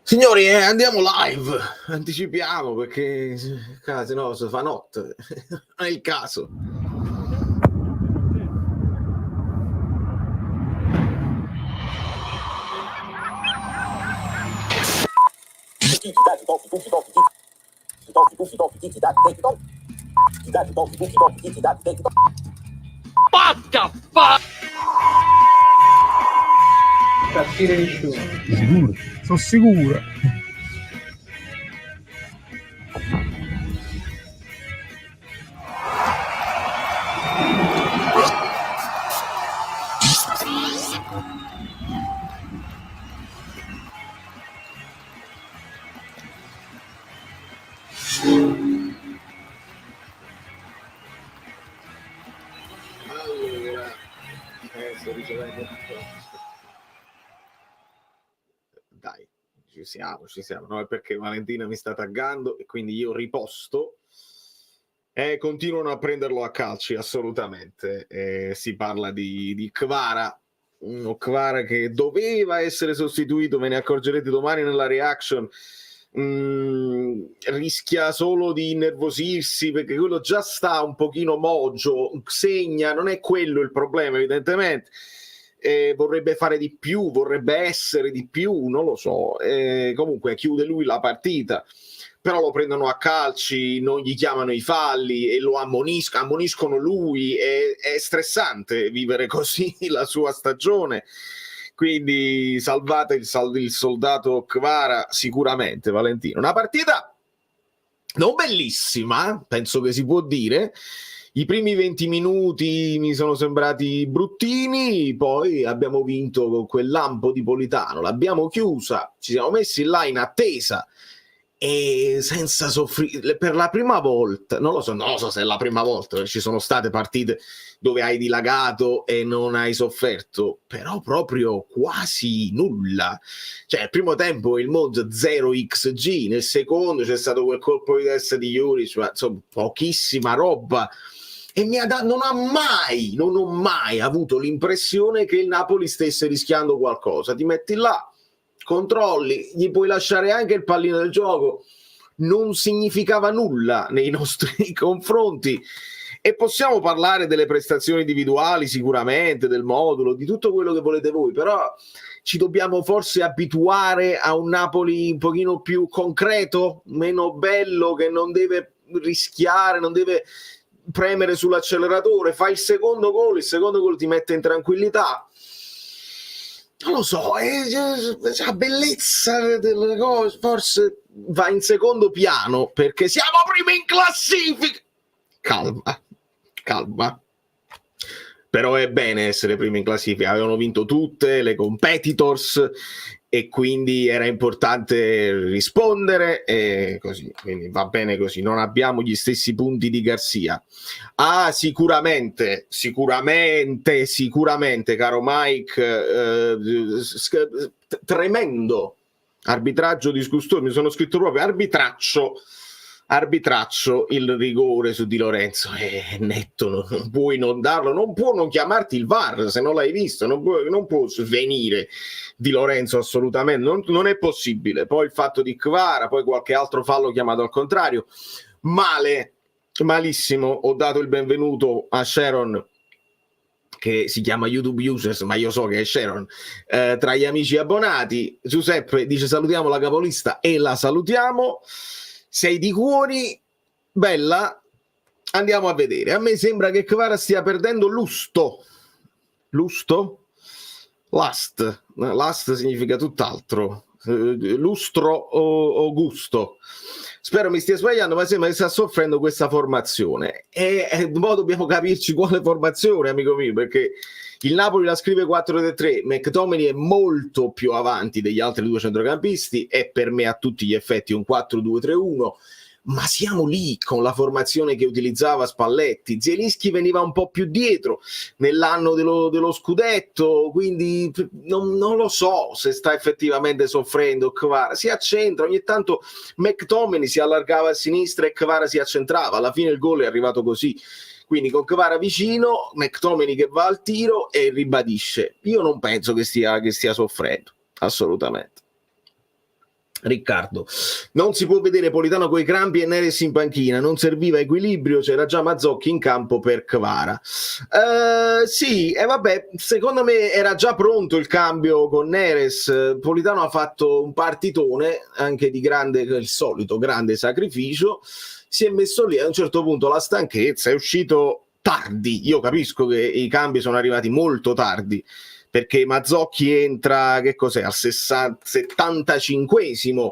Signori, andiamo live, anticipiamo perché se no si fa notte, non è il caso. What the fuck? Partire nessuno. Sicuro, sono sicuro. Allora, sto ricevendo. Dai, ci siamo. No, è perché Valentina mi sta taggando e quindi io riposto. Continuano a prenderlo a calci, assolutamente. Si parla di Kvara, uno Kvara che doveva essere sostituito, ve ne accorgerete domani nella reaction. Rischia solo di innervosirsi perché quello già sta un pochino mogio, segna, non è quello il problema evidentemente. Vorrebbe fare di più, vorrebbe essere di più, non lo so. Comunque chiude lui la partita, però lo prendono a calci, non gli chiamano i falli e lo ammoniscono lui. È stressante vivere così la sua stagione. Quindi salvate il soldato Kvara sicuramente, Valentino. Una partita non bellissima, penso che si può dire. I primi 20 minuti mi sono sembrati bruttini, poi abbiamo vinto con quel lampo di Politano, l'abbiamo chiusa, ci siamo messi là in attesa e senza soffrire per la prima volta. Non lo so se è la prima volta, ci sono state partite dove hai dilagato e non hai sofferto, però proprio quasi nulla. Cioè, il primo tempo il Monza 0xg, nel secondo c'è stato quel colpo di testa di Juric, ma insomma pochissima roba. E non ho mai avuto l'impressione che il Napoli stesse rischiando qualcosa. Ti metti là, controlli, gli puoi lasciare anche il pallino del gioco, non significava nulla nei nostri confronti. E possiamo parlare delle prestazioni individuali sicuramente, del modulo, di tutto quello che volete voi, però ci dobbiamo forse abituare a un Napoli un pochino più concreto, meno bello, che non deve rischiare, non deve premere sull'acceleratore. Fa il secondo gol ti mette in tranquillità. Non lo so, la bellezza delle cose forse va in secondo piano perché siamo primi in classifica. Calma. Però è bene essere primi in classifica, avevano vinto tutte le competitors e quindi era importante rispondere e così, quindi va bene così, non abbiamo gli stessi punti di Garcia. Sicuramente, caro Mike, tremendo arbitraggio disgustoso, mi sono scritto proprio arbitraccio il rigore su Di Lorenzo è netto, non puoi non darlo, non può non chiamarti il VAR se non l'hai visto, non può svenire Di Lorenzo assolutamente, non è possibile. Poi il fatto di Kvara, poi qualche altro fallo chiamato al contrario, malissimo. Ho dato il benvenuto a Sharon, che si chiama YouTube Users, ma io so che è Sharon, tra gli amici abbonati. Giuseppe dice salutiamo la capolista e la salutiamo. Sei di cuori, bella, andiamo a vedere. A me sembra che Kvara stia perdendo lusto. Lust significa tutt'altro, lustro o gusto. Spero mi stia sbagliando, ma sembra che sta soffrendo questa formazione e dobbiamo capirci quale formazione, amico mio, perché il Napoli la scrive 4-3, McTominay è molto più avanti degli altri due centrocampisti, è per me a tutti gli effetti un 4-2-3-1, ma siamo lì con la formazione che utilizzava Spalletti. Zielinski veniva un po' più dietro nell'anno dello scudetto, quindi non lo so se sta effettivamente soffrendo Kvara. Si accentra, ogni tanto McTominay si allargava a sinistra e Kvara si accentrava, alla fine il gol è arrivato così. Quindi con Kvara vicino, McTominay che va al tiro e ribadisce. Io non penso che stia soffrendo, assolutamente. Riccardo, non si può vedere Politano coi crampi e Neres in panchina, non serviva equilibrio, c'era già Mazzocchi in campo per Kvara. Sì, e vabbè, secondo me era già pronto il cambio con Neres. Politano ha fatto un partitone anche di grande, il solito grande sacrificio, si è messo lì, a un certo punto la stanchezza, è uscito tardi. Io capisco che i cambi sono arrivati molto tardi, perché Mazzocchi entra, che cos'è, al 75esimo,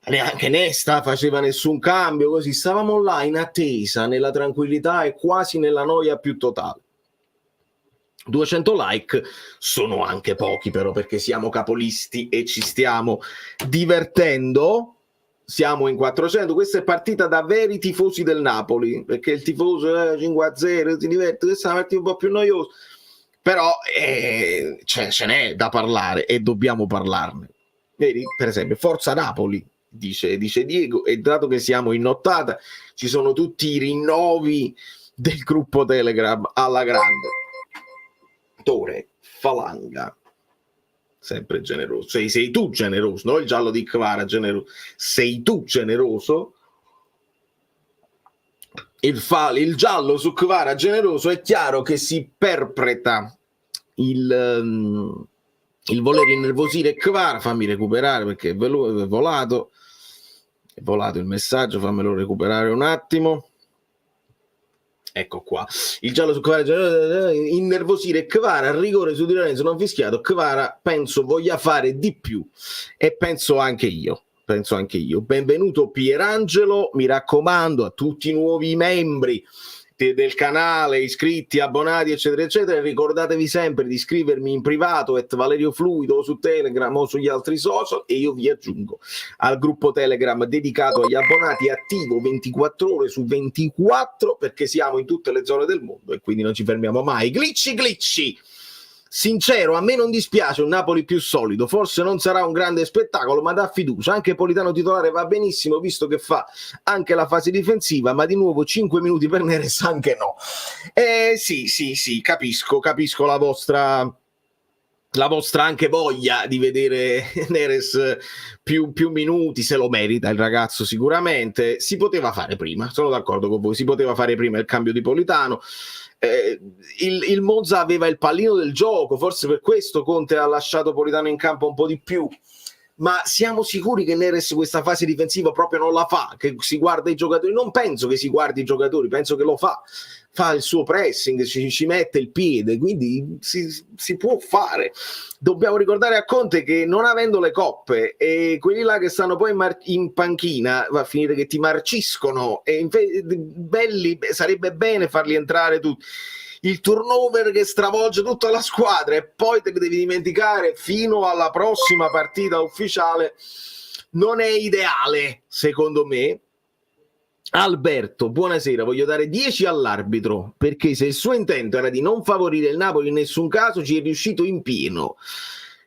neanche Nesta faceva nessun cambio, così stavamo là in attesa, nella tranquillità e quasi nella noia più totale. 200 like sono anche pochi, però, perché siamo capolisti e ci stiamo divertendo. Siamo in 400, questa è partita da veri tifosi del Napoli, perché il tifoso 5-0 si diverte, questa è una partita un po' più noiosa, però ce n'è da parlare e dobbiamo parlarne. Vedi, per esempio, Forza Napoli, dice Diego, e dato che siamo in nottata, ci sono tutti i rinnovi del gruppo Telegram alla grande. Tore, Falanga, sempre generoso, sei tu generoso, non il giallo di Kvara generoso, sei tu generoso. Il giallo su Kvara generoso, è chiaro che si perpetra il voler innervosire Kvara. Fammi recuperare perché è volato il messaggio, fammelo recuperare un attimo. Ecco qua, il giallo su Kvara, innervosire Kvara, a rigore su Di Lorenzo non fischiato. Kvara penso voglia fare di più e penso anche io. Benvenuto Pierangelo, mi raccomando a tutti i nuovi membri del canale, iscritti, abbonati eccetera eccetera, ricordatevi sempre di iscrivermi in privato @Valerio Fluido o su Telegram o sugli altri social, e io vi aggiungo al gruppo Telegram dedicato agli abbonati, attivo 24 ore su 24, perché siamo in tutte le zone del mondo e quindi non ci fermiamo mai. Glitchy, sincero, a me non dispiace un Napoli più solido, forse non sarà un grande spettacolo, ma dà fiducia. Anche Politano titolare va benissimo, visto che fa anche la fase difensiva, ma di nuovo 5 minuti per Neres anche no. Sì, capisco la vostra anche voglia di vedere Neres più minuti, se lo merita il ragazzo sicuramente. Si poteva fare prima, sono d'accordo con voi, si poteva fare prima il cambio di Politano. Il Monza aveva il pallino del gioco, forse per questo Conte ha lasciato Politano in campo un po' di più, ma siamo sicuri che Neres questa fase difensiva proprio non la fa, che si guarda i giocatori? Non penso che si guardi i giocatori, penso che lo fa il suo pressing, ci mette il piede, quindi si può fare. Dobbiamo ricordare a Conte che, non avendo le coppe e quelli là che stanno poi in panchina, va a finire che ti marciscono, e belli, sarebbe bene farli entrare tutti. Il turnover che stravolge tutta la squadra e poi te ne devi dimenticare fino alla prossima partita ufficiale non è ideale, secondo me. Alberto, buonasera, voglio dare 10 all'arbitro, perché se il suo intento era di non favorire il Napoli in nessun caso ci è riuscito in pieno.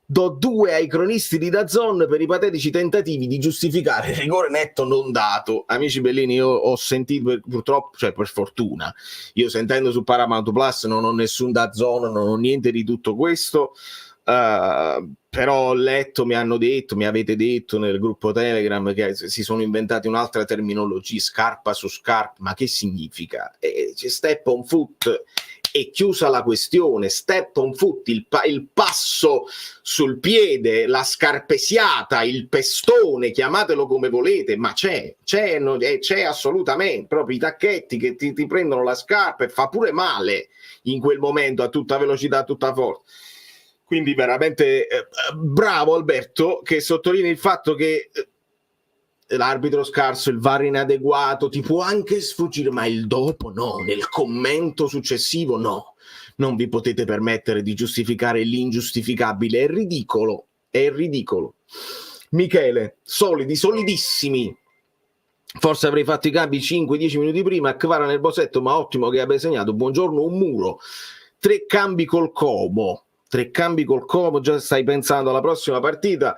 Do 2 ai cronisti di DAZN per i patetici tentativi di giustificare il rigore netto non dato. Amici bellini, io ho sentito, purtroppo, cioè per fortuna, io sentendo su Paramount Plus non ho nessun DAZN, non ho niente di tutto questo, però ho letto, mi avete detto nel gruppo Telegram che si sono inventati un'altra terminologia, scarpa su scarpa. Ma che significa? C'è step on foot e chiusa la questione. Step on foot, il passo sul piede, la scarpesiata, il pestone, chiamatelo come volete, ma c'è assolutamente, proprio i tacchetti che ti prendono la scarpa, e fa pure male in quel momento a tutta velocità, a tutta forza. Quindi veramente bravo Alberto, che sottolinea il fatto che l'arbitro scarso, il VAR inadeguato, ti può anche sfuggire, ma il dopo no, nel commento successivo no. Non vi potete permettere di giustificare l'ingiustificabile, è ridicolo. Michele, solidissimi. Forse avrei fatto i cambi 5-10 minuti prima, Kvara nel bosetto, ma ottimo che abbia segnato. Buongiorno, un muro. 3 cambi col Como, già stai pensando alla prossima partita.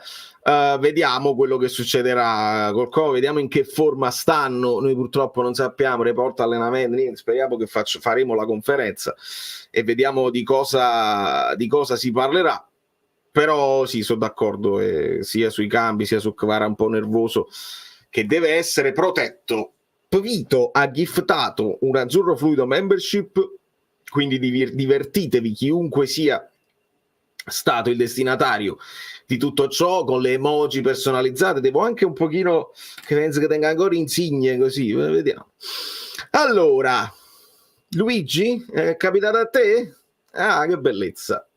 Vediamo quello che succederà col Como, vediamo in che forma stanno. Noi purtroppo non sappiamo, report allenamento, speriamo che faremo la conferenza e vediamo di cosa si parlerà. Però sì, sono d'accordo, sia sui cambi sia su Kvara un po' nervoso, che deve essere protetto. Vito ha giftato un azzurro fluido membership, quindi divertitevi chiunque sia stato il destinatario di tutto ciò, con le emoji personalizzate. Devo anche un pochino, che penso che tenga ancora insigne così, vediamo. Allora, Luigi, è capitato a te? Ah, che bellezza.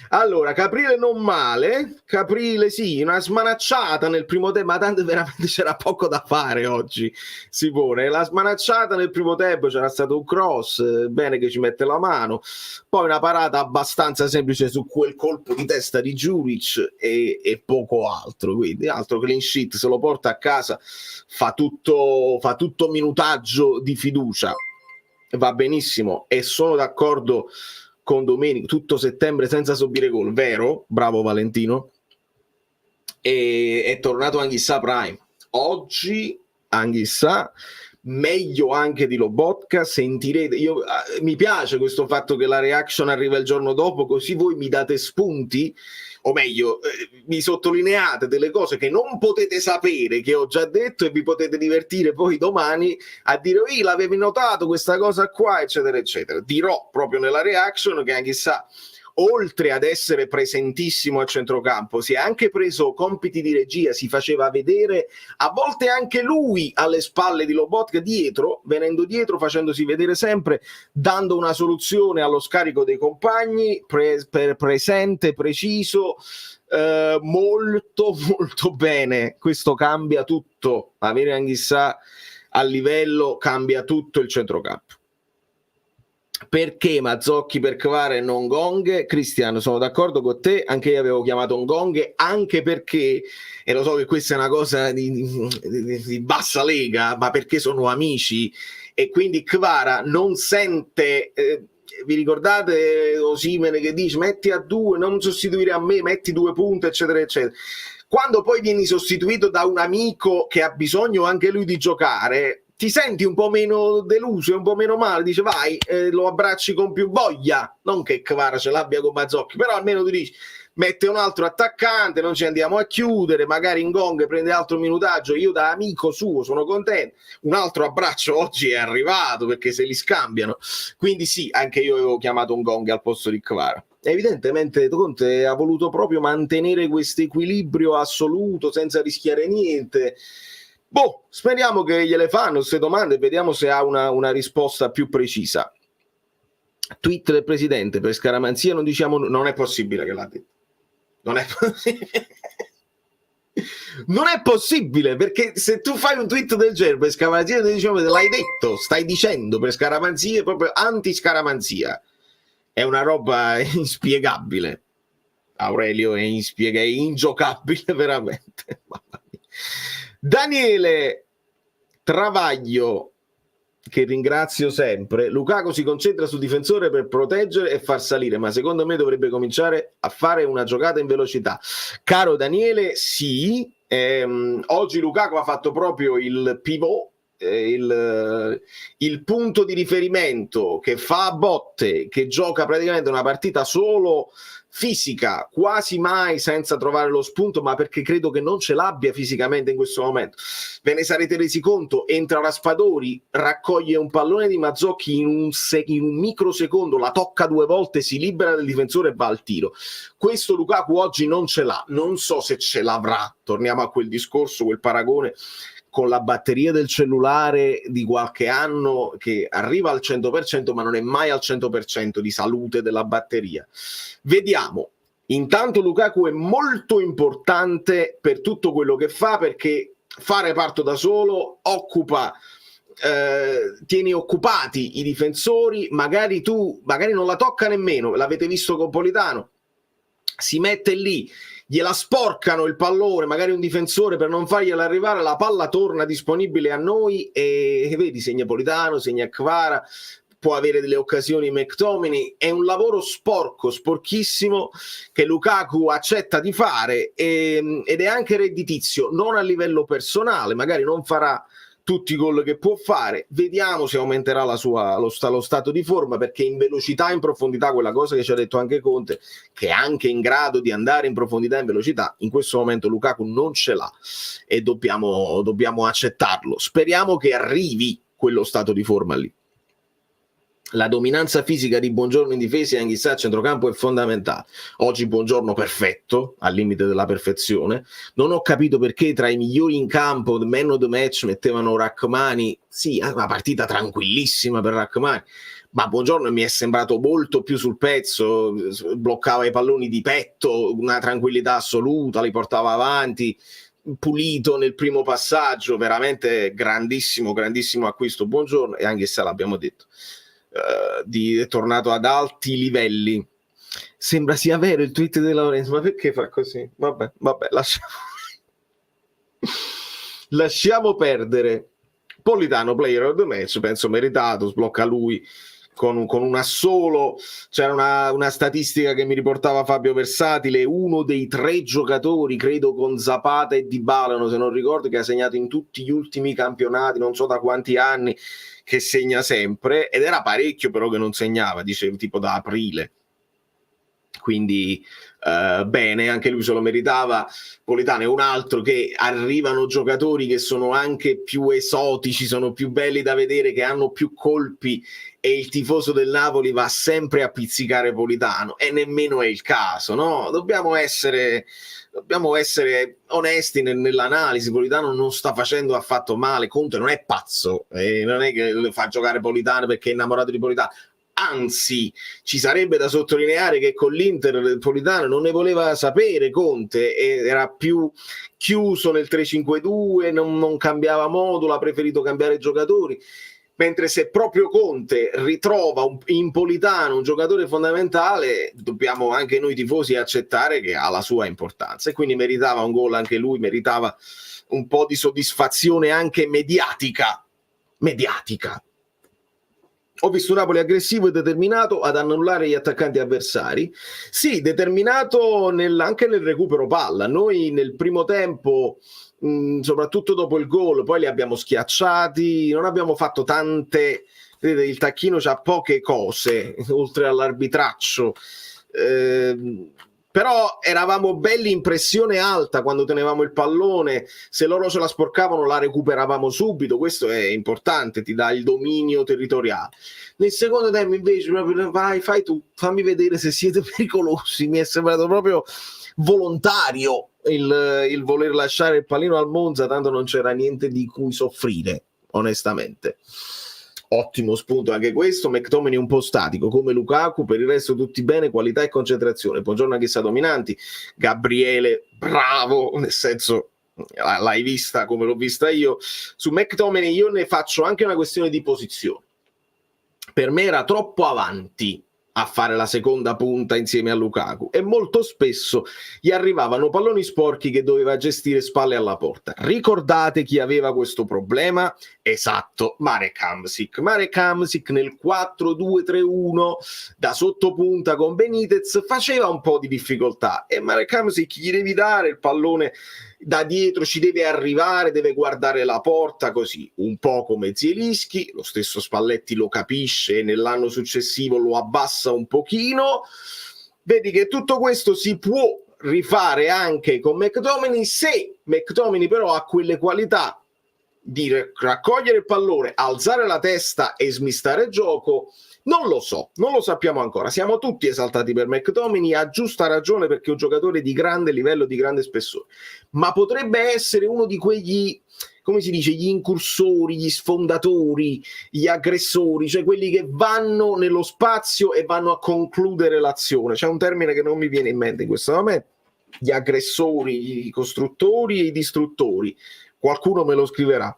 Allora, Caprile non male, Caprile sì, una smanacciata nel primo tempo, ma tanto veramente c'era poco da fare oggi, Simone. La smanacciata nel primo tempo, c'era stato un cross, bene che ci mette la mano, poi una parata abbastanza semplice su quel colpo di testa di Juric e poco altro, quindi altro clean sheet, se lo porta a casa, fa tutto minutaggio di fiducia, va benissimo, e sono d'accordo con Domenico, tutto settembre senza subire gol, vero? Bravo Valentino. E è tornato Anghissà Prime. Oggi Anghissà, meglio anche di Lobotka, sentirete, mi piace questo fatto che la reaction arriva il giorno dopo, così voi mi date spunti, o meglio, mi sottolineate delle cose che non potete sapere, che ho già detto, e vi potete divertire poi domani a dire l'avevi notato questa cosa qua, eccetera eccetera. Dirò proprio nella reaction che Anghissà, oltre ad essere presentissimo a centrocampo, si è anche preso compiti di regia, si faceva vedere a volte anche lui alle spalle di Lobotka, dietro, venendo dietro, facendosi vedere sempre, dando una soluzione allo scarico dei compagni, presente, preciso, molto molto bene. Questo cambia tutto, avere Anghissà a livello cambia tutto il centrocampo. Perché Mazzocchi per Kvara e non Gong? Cristiano, sono d'accordo con te, anche io avevo chiamato un Gong, anche perché, e lo so che questa è una cosa di bassa lega, ma perché sono amici, e quindi Kvara non sente, vi ricordate Osimene che dice metti a 2, non sostituire a me, metti 2 punti, eccetera eccetera. Quando poi vieni sostituito da un amico che ha bisogno anche lui di giocare, ti senti un po' meno deluso e un po' meno male, dice vai, lo abbracci con più voglia, non che Kvara ce l'abbia con Mazzocchi, però almeno ti dici mette un altro attaccante, non ci andiamo a chiudere, magari Ngong prende altro minutaggio, io da amico suo sono contento, un altro abbraccio oggi è arrivato perché se li scambiano, quindi sì, anche io avevo chiamato Ngong al posto di Kvara. Evidentemente Conte ha voluto proprio mantenere questo equilibrio assoluto senza rischiare niente. Boh, speriamo che gliele fanno queste domande e vediamo se ha una risposta più precisa. Tweet del presidente per scaramanzia, non diciamo, non è possibile che l'ha detto. Non è possibile. Non è possibile, perché se tu fai un tweet del genere per scaramanzia, diciamo, l'hai detto, stai dicendo per scaramanzia, proprio anti-scaramanzia. È una roba inspiegabile. Aurelio è ingiocabile veramente. Daniele Travaglio, che ringrazio sempre. Lukaku si concentra sul difensore per proteggere e far salire, ma secondo me dovrebbe cominciare a fare una giocata in velocità. Caro Daniele, sì, oggi Lukaku ha fatto proprio il pivot, il punto di riferimento, che fa a botte, che gioca praticamente una partita solo fisica, quasi mai senza trovare lo spunto, ma perché credo che non ce l'abbia fisicamente in questo momento. Ve ne sarete resi conto, entra Raspadori, raccoglie un pallone di Mazzocchi in un microsecondo, la tocca 2 volte, si libera del difensore e va al tiro. Questo Lukaku oggi non ce l'ha, non so se ce l'avrà. Torniamo a quel discorso, quel paragone con la batteria del cellulare di qualche anno che arriva al 100% ma non è mai al 100% di salute della batteria. Vediamo. Intanto Lukaku è molto importante per tutto quello che fa, perché fa reparto da solo, tieni occupati i difensori, magari non la tocca nemmeno, l'avete visto con Politano, si mette lì, gliela sporcano il pallone, magari un difensore, per non fargliela arrivare, la palla torna disponibile a noi e vedi, segna Politano, segna Kvara, può avere delle occasioni McTominay. È un lavoro sporco, sporchissimo, che Lukaku accetta di fare ed è anche redditizio, non a livello personale, magari non farà tutti i gol che può fare, vediamo se aumenterà lo stato di forma, perché in velocità, in profondità, quella cosa che ci ha detto anche Conte, che è anche in grado di andare in profondità e in velocità, in questo momento Lukaku non ce l'ha e dobbiamo accettarlo. Speriamo che arrivi quello stato di forma lì. La dominanza fisica di Buongiorno in difesa e Anghissà a centrocampo è fondamentale. Oggi Buongiorno perfetto, al limite della perfezione. Non ho capito perché tra i migliori in campo, man of the match, mettevano Rachmani. Sì, una partita tranquillissima per Rachmani, ma Buongiorno mi è sembrato molto più sul pezzo, bloccava i palloni di petto, una tranquillità assoluta, li portava avanti, pulito nel primo passaggio, veramente grandissimo acquisto Buongiorno, e anche se l'abbiamo detto. È tornato ad alti livelli. Sembra sia vero il tweet di Lorenzo, ma perché fa così? Vabbè, lasciamo perdere. Politano player of the match, penso meritato, sblocca lui con un assolo. C'era una statistica che mi riportava Fabio Versatile, uno dei 3 giocatori, credo con Zapata e Dybala, se non ricordo, che ha segnato in tutti gli ultimi campionati, non so da quanti anni, che segna sempre, ed era parecchio però che non segnava, dicevo, tipo da aprile. Quindi bene, anche lui se lo meritava. Politano è un altro che arrivano giocatori che sono anche più esotici, sono più belli da vedere, che hanno più colpi, e il tifoso del Napoli va sempre a pizzicare Politano, e nemmeno è il caso, no? Dobbiamo essere onesti nell'analisi. Politano non sta facendo affatto male. Conte non è pazzo, non è che fa giocare Politano perché è innamorato di Politano. Anzi, ci sarebbe da sottolineare che con l'Inter Politano non ne voleva sapere Conte, era più chiuso nel 3-5-2, non cambiava modulo, ha preferito cambiare giocatori. Mentre se proprio Conte ritrova in Politano un giocatore fondamentale, dobbiamo anche noi tifosi accettare che ha la sua importanza, e quindi meritava un gol anche lui, meritava un po' di soddisfazione anche mediatica. Ho visto Napoli aggressivo e determinato ad annullare gli attaccanti avversari. Sì, determinato anche nel recupero palla. Noi nel primo tempo, soprattutto dopo il gol, poi li abbiamo schiacciati, non abbiamo fatto tante. Vedete, il tacchino c'ha poche cose oltre all'arbitraccio, però eravamo belli in pressione alta quando tenevamo il pallone. Se loro ce la sporcavano la recuperavamo subito, questo è importante, ti dà il dominio territoriale. Nel secondo tempo invece vai, fai tu, fammi vedere se siete pericolosi. Mi è sembrato proprio volontario il voler lasciare il pallino al Monza, tanto non c'era niente di cui soffrire, onestamente. Ottimo spunto anche questo. McTominay un po' statico come Lukaku, per il resto tutti bene, qualità e concentrazione. Buongiorno anche sta dominanti. Gabriele bravo, nel senso l'hai vista come l'ho vista io. Su McTominay io ne faccio anche una questione di posizione. Per me era troppo avanti a fare la seconda punta insieme a Lukaku, e molto spesso gli arrivavano palloni sporchi che doveva gestire spalle alla porta. Ricordate chi aveva questo problema? Esatto, Marek Hamsik. Marek Hamsik nel 4-2-3-1 da sottopunta con Benitez faceva un po' di difficoltà, e Marek Hamsik gli devi dare il pallone da dietro, ci deve arrivare, deve guardare la porta, così un po' come Zielinski. Lo stesso Spalletti lo capisce e nell'anno successivo lo abbassa un pochino. Vedi che tutto questo si può rifare anche con McTominay, se McTominay però ha quelle qualità di raccogliere il pallone, alzare la testa e smistare il gioco. Non lo so, non lo sappiamo ancora. Siamo tutti esaltati per McTominay, a giusta ragione, perché è un giocatore di grande livello, di grande spessore, ma potrebbe essere uno di quegli, come si dice, gli incursori, gli sfondatori, gli aggressori, cioè quelli che vanno nello spazio e vanno a concludere l'azione. C'è un termine che non mi viene in mente in questo momento: gli aggressori, i costruttori e i distruttori. Qualcuno me lo scriverà.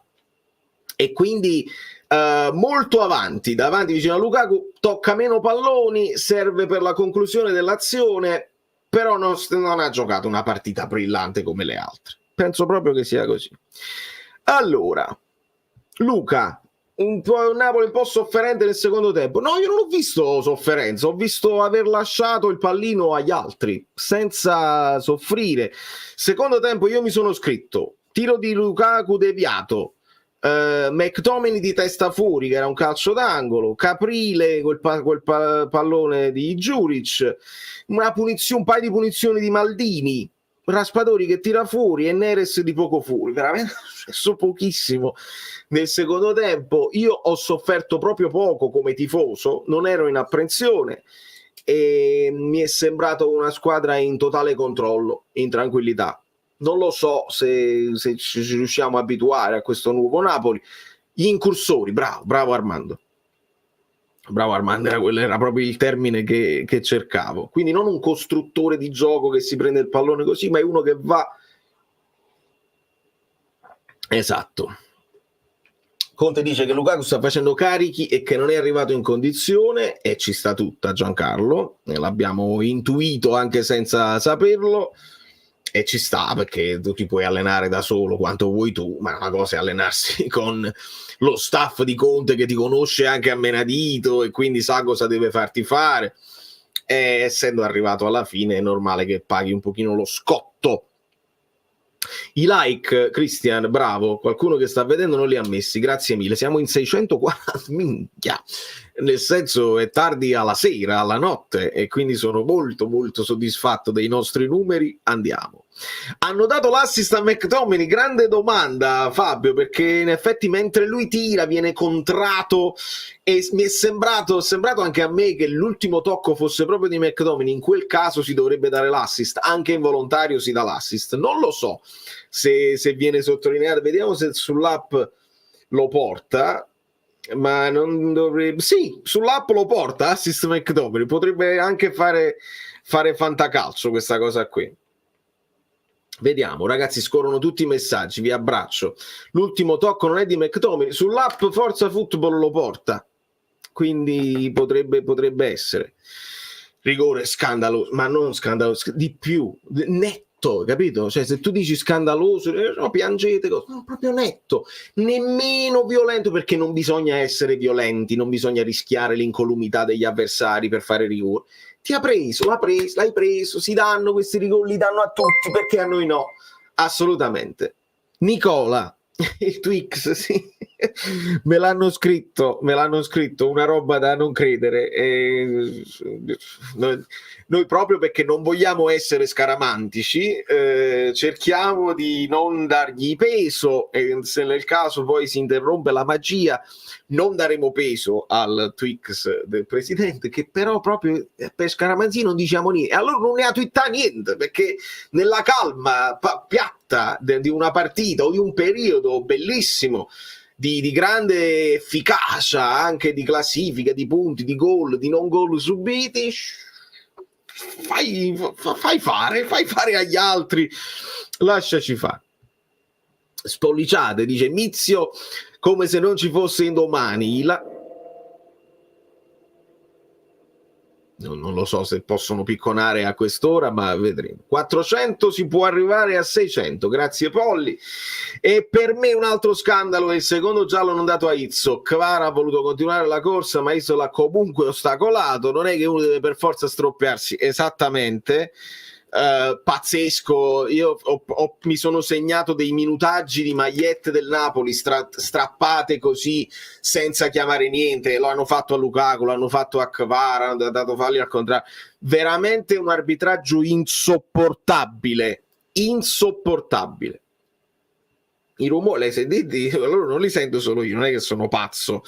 E quindi molto avanti, davanti vicino a Lukaku, tocca meno palloni, serve per la conclusione dell'azione, però non ha giocato una partita brillante come le altre. Penso proprio che sia così. Allora, Luca, un Napoli un po' sofferente nel secondo tempo. No, io non ho visto sofferenza, ho visto aver lasciato il pallino agli altri senza soffrire. Secondo tempo io mi sono scritto: tiro di Lukaku deviato, McTominay di testa fuori, che era un calcio d'angolo, Caprile pallone di Juric, un paio di punizioni di Maldini, Raspadori che tira fuori e Neres di poco fuori. Veramente è successo pochissimo nel secondo tempo. Io ho sofferto proprio poco come tifoso, non ero in apprensione e mi è sembrato una squadra in totale controllo, in tranquillità. Non lo so se ci riusciamo a abituare a questo nuovo Napoli. Gli incursori, bravo Armando. Bravo Armando, era proprio il termine che cercavo. Quindi non un costruttore di gioco che si prende il pallone così, ma è uno che va... Esatto. Conte dice che Lukaku sta facendo carichi e che non è arrivato in condizione, e ci sta tutta, Giancarlo. L'abbiamo intuito anche senza saperlo. E ci sta, perché tu ti puoi allenare da solo quanto vuoi tu, ma una cosa è allenarsi con lo staff di Conte che ti conosce anche a menadito e quindi sa cosa deve farti fare. E essendo arrivato alla fine è normale che paghi un pochino lo scotto. I like, Christian, bravo, qualcuno che sta vedendo non li ha messi, grazie mille, siamo in 640, minchia, nel senso è tardi alla sera, alla notte, e quindi sono molto molto soddisfatto dei nostri numeri. Andiamo. Hanno dato l'assist a McTominay? Grande domanda, Fabio, perché in effetti mentre lui tira viene contrato e mi è sembrato anche a me che l'ultimo tocco fosse proprio di McTominay. In quel caso si dovrebbe dare l'assist, anche involontario si dà l'assist, non lo so se viene sottolineato, vediamo se sull'app lo porta, ma non dovrebbe, sì, sull'app lo porta, assist McTominay, potrebbe anche fare fantacalcio questa cosa qui. Vediamo, ragazzi, scorrono tutti i messaggi, vi abbraccio. L'ultimo tocco non è di McTominay, sull'app Forza Football lo porta, quindi potrebbe essere rigore scandaloso, ma non scandaloso, di più, netto, capito? Cioè, se tu dici scandaloso, no, piangete, no, proprio netto, nemmeno violento, perché non bisogna essere violenti, non bisogna rischiare l'incolumità degli avversari per fare rigore. Ti ha preso, l'hai preso, si danno questi rigori, li danno a tutti, perché a noi no? Assolutamente. Nicola, il Twix, sì, me l'hanno scritto, una roba da non credere. Noi proprio perché non vogliamo essere scaramantici, cerchiamo di non dargli peso, e se nel caso poi si interrompe la magia, non daremo peso al Twix del presidente, che però proprio per scaramanzì non diciamo niente. E allora non ne ha twittato niente, perché nella calma piatta di una partita o di un periodo bellissimo, di grande efficacia, anche di classifica, di punti, di gol, di non gol subiti, fai fare agli altri, lasciaci fare. Spolliciate, dice Mizio, come se non ci fosse in domani. Non lo so se possono picconare a quest'ora, ma vedremo. 400 si può arrivare a 600, grazie Polli. E per me un altro scandalo è il secondo giallo non dato a Izzo. Kvara ha voluto continuare la corsa, ma Izzo l'ha comunque ostacolato. Non è che uno deve per forza stroppiarsi, esattamente. Pazzesco. Io mi sono segnato dei minutaggi di magliette del Napoli strappate così senza chiamare niente. Lo hanno fatto a Lukaku, l'hanno fatto a Kvara, hanno dato falli al contrario. Veramente un arbitraggio insopportabile. I rumori, lei sentite? Allora non li sento solo io, non è che sono pazzo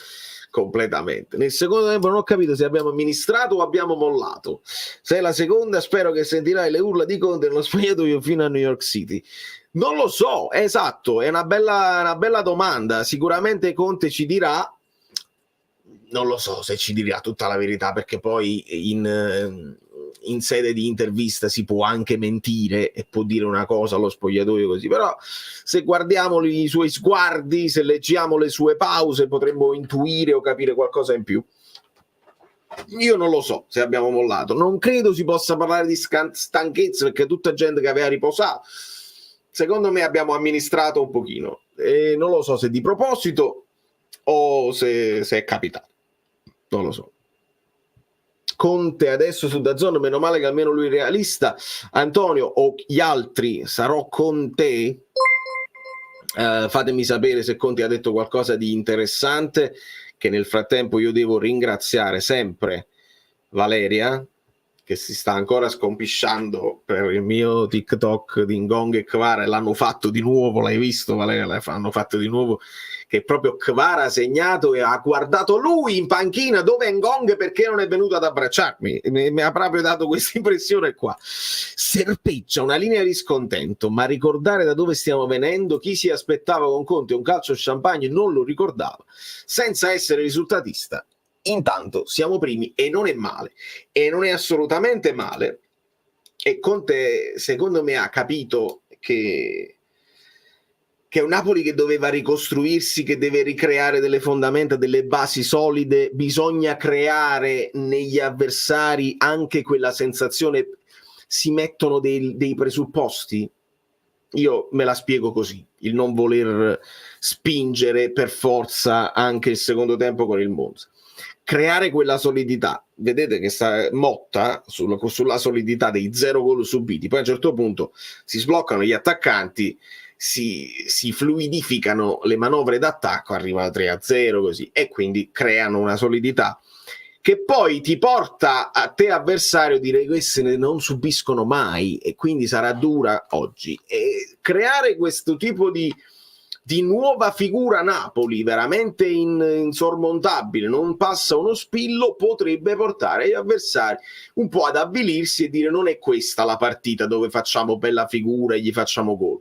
completamente. Nel secondo tempo non ho capito se abbiamo amministrato o abbiamo mollato. Se è la seconda, spero che sentirai le urla di Conte nello spogliatoio fino a New York City. Non lo so, esatto, è una bella domanda. Sicuramente Conte ci dirà, non lo so se ci dirà tutta la verità, perché poi in sede di intervista si può anche mentire e può dire una cosa allo spogliatoio così, però se guardiamo i suoi sguardi, se leggiamo le sue pause, potremmo intuire o capire qualcosa in più. Io non lo so se abbiamo mollato, non credo si possa parlare di stanchezza, perché è tutta gente che aveva riposato. Secondo me abbiamo amministrato un pochino e non lo so se di proposito o se è capitato, non lo so. Conte adesso su DAZN, meno male che almeno lui è realista. Antonio o gli altri, sarò con te? Fatemi sapere se Conte ha detto qualcosa di interessante, che nel frattempo io devo ringraziare sempre Valeria, che si sta ancora scompisciando per il mio TikTok di Ngong e Kvara, e l'hanno fatto di nuovo, l'hai visto Valeria? L'hanno fatto di nuovo, che proprio Kvara ha segnato e ha guardato lui in panchina dove è Ngong, perché non è venuto ad abbracciarmi. Mi ha proprio dato questa impressione qua. Serpeggia una linea di scontento, ma ricordare da dove stiamo venendo, chi si aspettava con Conte un calcio champagne non lo ricordava, senza essere risultatista. Intanto siamo primi e non è male, e non è assolutamente male, e Conte secondo me ha capito che è un Napoli che doveva ricostruirsi, che deve ricreare delle fondamenta, delle basi solide. Bisogna creare negli avversari anche quella sensazione, si mettono dei presupposti. Io me la spiego così: il non voler spingere per forza anche il secondo tempo con il Monza, creare quella solidità. Vedete che sta Motta sulla solidità dei 0 gol subiti, poi a un certo punto si sbloccano gli attaccanti, si fluidificano le manovre d'attacco, arrivano 3-0 così, e quindi creano una solidità che poi ti porta a te avversario a dire: queste non subiscono mai, e quindi sarà dura oggi. E creare questo tipo di nuova figura Napoli veramente insormontabile, non passa uno spillo, potrebbe portare gli avversari un po' ad avvilirsi e dire: non è questa la partita dove facciamo bella figura e gli facciamo gol.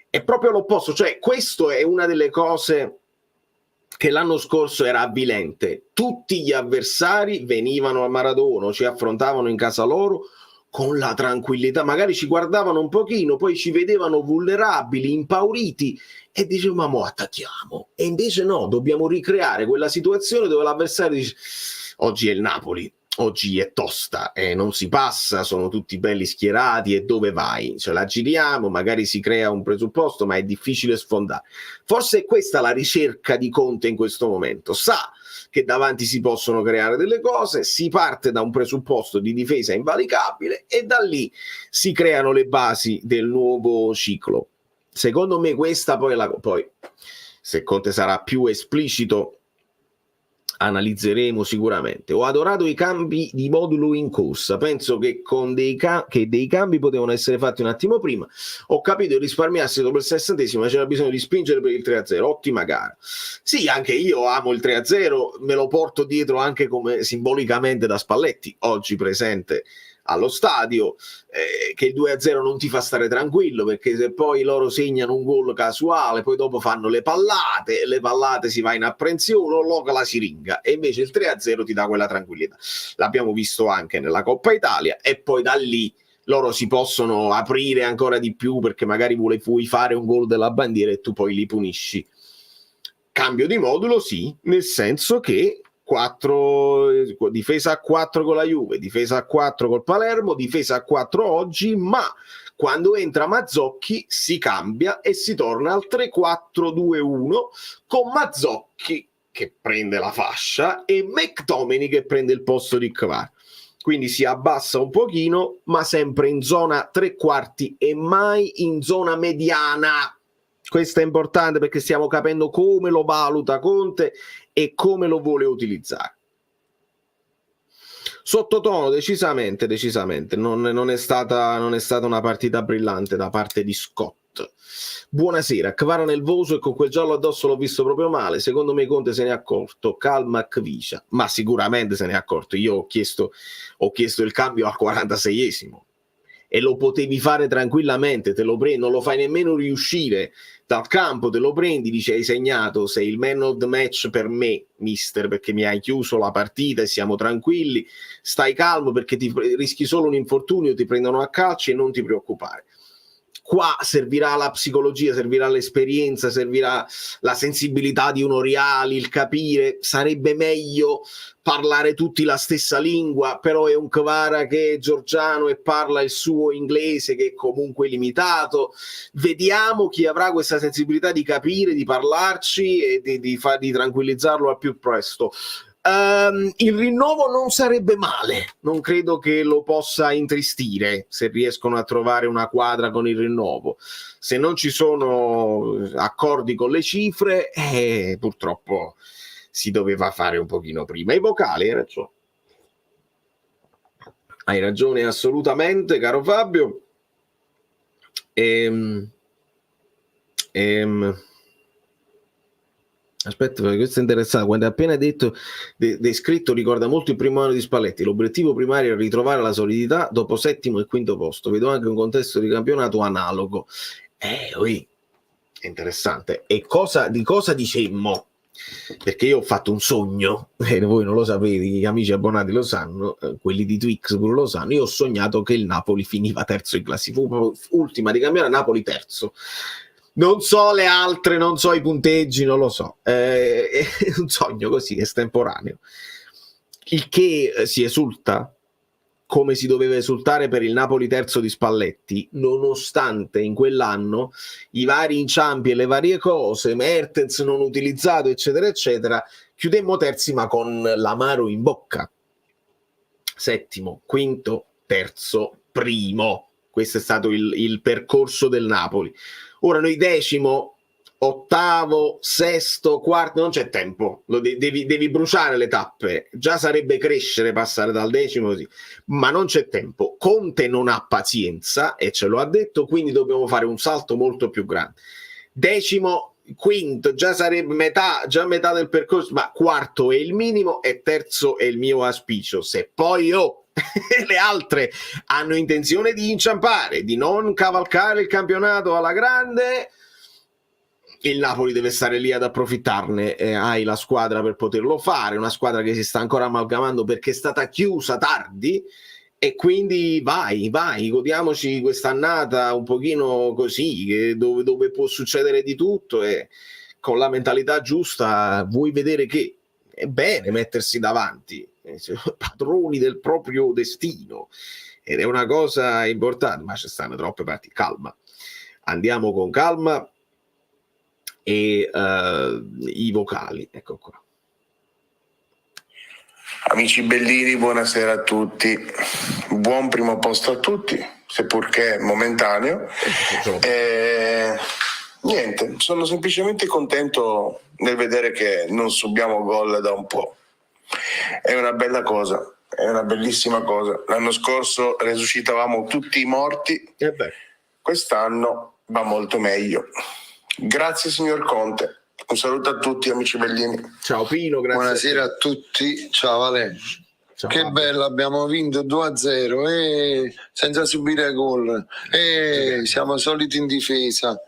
È proprio l'opposto, cioè questo è una delle cose che l'anno scorso era avvilente. Tutti gli avversari venivano a Maradona, ci affrontavano in casa loro con la tranquillità, magari ci guardavano un pochino, poi ci vedevano vulnerabili, impauriti, e dicevamo: ma mo attacchiamo. E invece no, dobbiamo ricreare quella situazione dove l'avversario dice: oggi è il Napoli, oggi è tosta, non si passa, sono tutti belli schierati, e dove vai? Cioè, la giriamo, magari si crea un presupposto, ma è difficile sfondare. Forse è questa la ricerca di Conte in questo momento. Sa che davanti si possono creare delle cose, si parte da un presupposto di difesa invalicabile e da lì si creano le basi del nuovo ciclo. Secondo me questa poi se Conte sarà più esplicito analizzeremo sicuramente. Ho adorato i cambi di modulo in corsa, penso che con dei cambi potevano essere fatti un attimo prima. Ho capito che risparmiarsi dopo il 60°, ma c'era bisogno di spingere per il 3-0. Ottima gara. Sì, anche io amo il 3-0, me lo porto dietro anche come simbolicamente da Spalletti, oggi presente allo stadio, che il 2-0 non ti fa stare tranquillo, perché se poi loro segnano un gol casuale, poi dopo fanno le pallate si va in apprensione o loca la siringa, e invece il 3-0 ti dà quella tranquillità. L'abbiamo visto anche nella Coppa Italia, e poi da lì loro si possono aprire ancora di più, perché magari vuoi fare un gol della bandiera e tu poi li punisci. Cambio di modulo sì, nel senso che difesa a 4 con la Juve, difesa a 4 col Palermo, difesa a 4 oggi, ma quando entra Mazzocchi si cambia e si torna al 3-4-2-1 con Mazzocchi che prende la fascia e McTominay che prende il posto di Kvara. Quindi si abbassa un pochino, ma sempre in zona tre quarti e mai in zona mediana. Questo è importante, perché stiamo capendo come lo valuta Conte e come lo vuole utilizzare. Sottotono decisamente non è stata una partita brillante da parte di Scott. Buonasera, Kvara nervoso e con quel giallo addosso l'ho visto proprio male. Secondo me Conte se ne è accorto. Calma Kvicia. Ma sicuramente se ne è accorto. Io ho chiesto il cambio al 46esimo e lo potevi fare tranquillamente, non lo fai nemmeno riuscire dal campo, te lo prendi, dici: hai segnato, sei il man of the match per me, mister, perché mi hai chiuso la partita e siamo tranquilli, stai calmo perché ti rischi solo un infortunio, ti prendono a calci e non ti preoccupare. Qua servirà la psicologia, servirà l'esperienza, servirà la sensibilità di un Oriali, il capire. Sarebbe meglio parlare tutti la stessa lingua, però è un Kvara che è georgiano e parla il suo inglese che è comunque limitato. Vediamo chi avrà questa sensibilità di capire, di parlarci e di tranquillizzarlo al più presto. Il rinnovo non sarebbe male, non credo che lo possa intristire se riescono a trovare una quadra con il rinnovo. Se non ci sono accordi con le cifre, purtroppo si doveva fare un pochino prima. I vocali, hai ragione assolutamente, caro Fabio. Aspetta, perché questo è interessante. Quando hai appena detto descritto, ricorda molto il primo anno di Spalletti. L'obiettivo primario è ritrovare la solidità dopo settimo e quinto posto. Vedo anche un contesto di campionato analogo. È interessante. E di cosa dicemmo? Perché io ho fatto un sogno, e voi non lo sapete, gli amici abbonati lo sanno, quelli di Twix pure lo sanno. Io ho sognato che il Napoli finiva terzo in classifica, ultima di campionato, Napoli terzo. Non so le altre, non so i punteggi, non lo so. È un sogno così, estemporaneo. Il che si esulta, come si doveva esultare per il Napoli terzo di Spalletti, nonostante in quell'anno i vari inciampi e le varie cose, Mertens non utilizzato, eccetera, eccetera, chiudemmo terzi ma con l'amaro in bocca. Settimo, quinto, terzo, primo. Questo è stato il percorso del Napoli. Ora noi decimo, ottavo, sesto, quarto, non c'è tempo, devi bruciare le tappe. Già sarebbe crescere passare dal decimo così, ma non c'è tempo. Conte non ha pazienza e ce lo ha detto, quindi dobbiamo fare un salto molto più grande. Decimo, quinto, già sarebbe metà del percorso, ma quarto è il minimo e terzo è il mio auspicio. Se poi le altre hanno intenzione di inciampare, di non cavalcare il campionato alla grande, il Napoli deve stare lì ad approfittarne. Hai la squadra per poterlo fare, una squadra che si sta ancora amalgamando perché è stata chiusa tardi, e quindi vai, godiamoci quest'annata un pochino così, dove può succedere di tutto, e con la mentalità giusta vuoi vedere che è bene mettersi davanti, padroni del proprio destino, ed è una cosa importante, ma ci stanno troppe parti. Calma, andiamo con calma. E i vocali, ecco qua. Amici bellini, buonasera a tutti, buon primo posto a tutti, seppurché momentaneo. Niente, sono semplicemente contento nel vedere che non subiamo gol da un po'. È una bella cosa, è una bellissima cosa. L'anno scorso resuscitavamo tutti i morti, quest'anno va molto meglio. Grazie signor Conte, un saluto a tutti amici bellini. Ciao Pino, grazie. Buonasera a tutti, ciao Ale. Ciao, che bello, abbiamo vinto 2-0 senza subire gol, siamo soliti in difesa,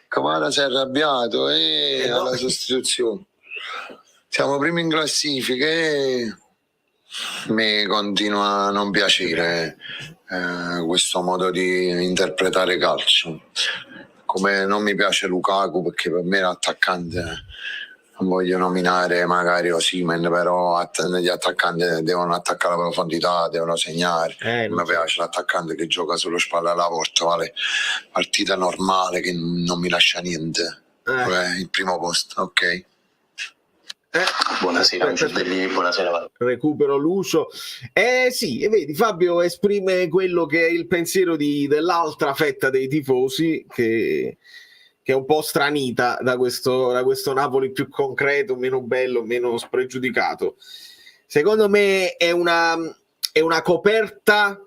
Camara si è arrabbiato alla sostituzione, siamo primi in classifica me continua a non piacere questo modo di interpretare calcio, come non mi piace Lukaku, perché per me l'attaccante, non voglio nominare magari Osimhen, però gli attaccanti devono attaccare la profondità, devono segnare. Non mi piace l'attaccante che gioca sulle spalle alla porta, vale partita normale che non mi lascia niente, il primo posto, ok. Buonasera amici bellini, buonasera. Recupero Lucio. Sì, e vedi, Fabio esprime quello che è il pensiero dell'altra fetta dei tifosi, che è un po' stranita da questo Napoli più concreto, meno bello, meno spregiudicato. Secondo me è una coperta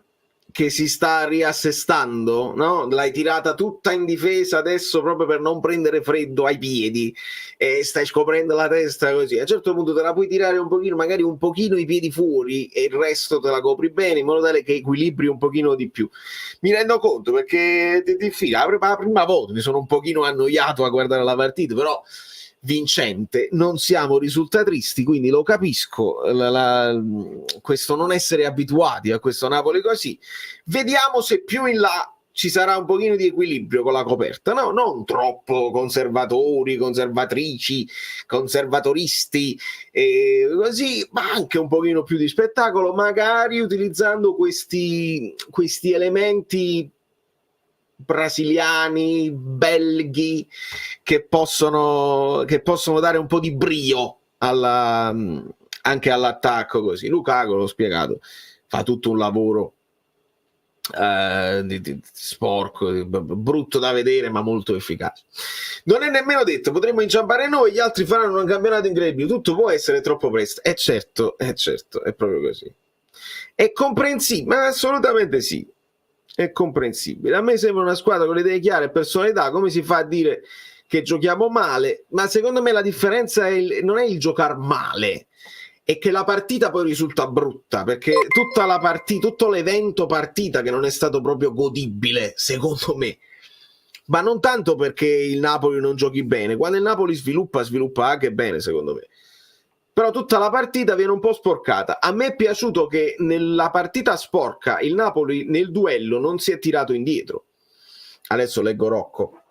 che si sta riassestando, no? L'hai tirata tutta in difesa adesso proprio per non prendere freddo ai piedi, e stai scoprendo la testa così. A un certo punto te la puoi tirare un pochino, magari un pochino i piedi fuori, e il resto te la copri bene, in modo tale che equilibri un pochino di più. Mi rendo conto, perché è difficile. La prima volta mi sono un pochino annoiato a guardare la partita, però vincente, non siamo risultatisti, quindi lo capisco, questo non essere abituati a questo Napoli così. Vediamo se più in là ci sarà un pochino di equilibrio con la coperta, no? Non troppo conservatrici, conservatoristi, così, ma anche un pochino più di spettacolo, magari utilizzando questi elementi brasiliani, belghi, che possono dare un po' di brio anche all'attacco così. Lukaku, l'ho spiegato, fa tutto un lavoro sporco, brutto da vedere ma molto efficace. Non è nemmeno detto, potremmo inciampare noi, gli altri faranno un campionato incredibile, tutto può essere troppo presto. Certo, è proprio così, è comprensibile, ma assolutamente sì, è comprensibile. A me sembra una squadra con le idee chiare e personalità. Come si fa a dire che giochiamo male? Ma secondo me la differenza non è il giocare male, è che la partita poi risulta brutta, perché tutta la partita, tutto l'evento partita che non è stato proprio godibile, secondo me, ma non tanto perché il Napoli non giochi bene. Quando il Napoli sviluppa anche bene, secondo me, però tutta la partita viene un po' sporcata. A me è piaciuto che nella partita sporca il Napoli nel duello non si è tirato indietro. Adesso leggo Rocco.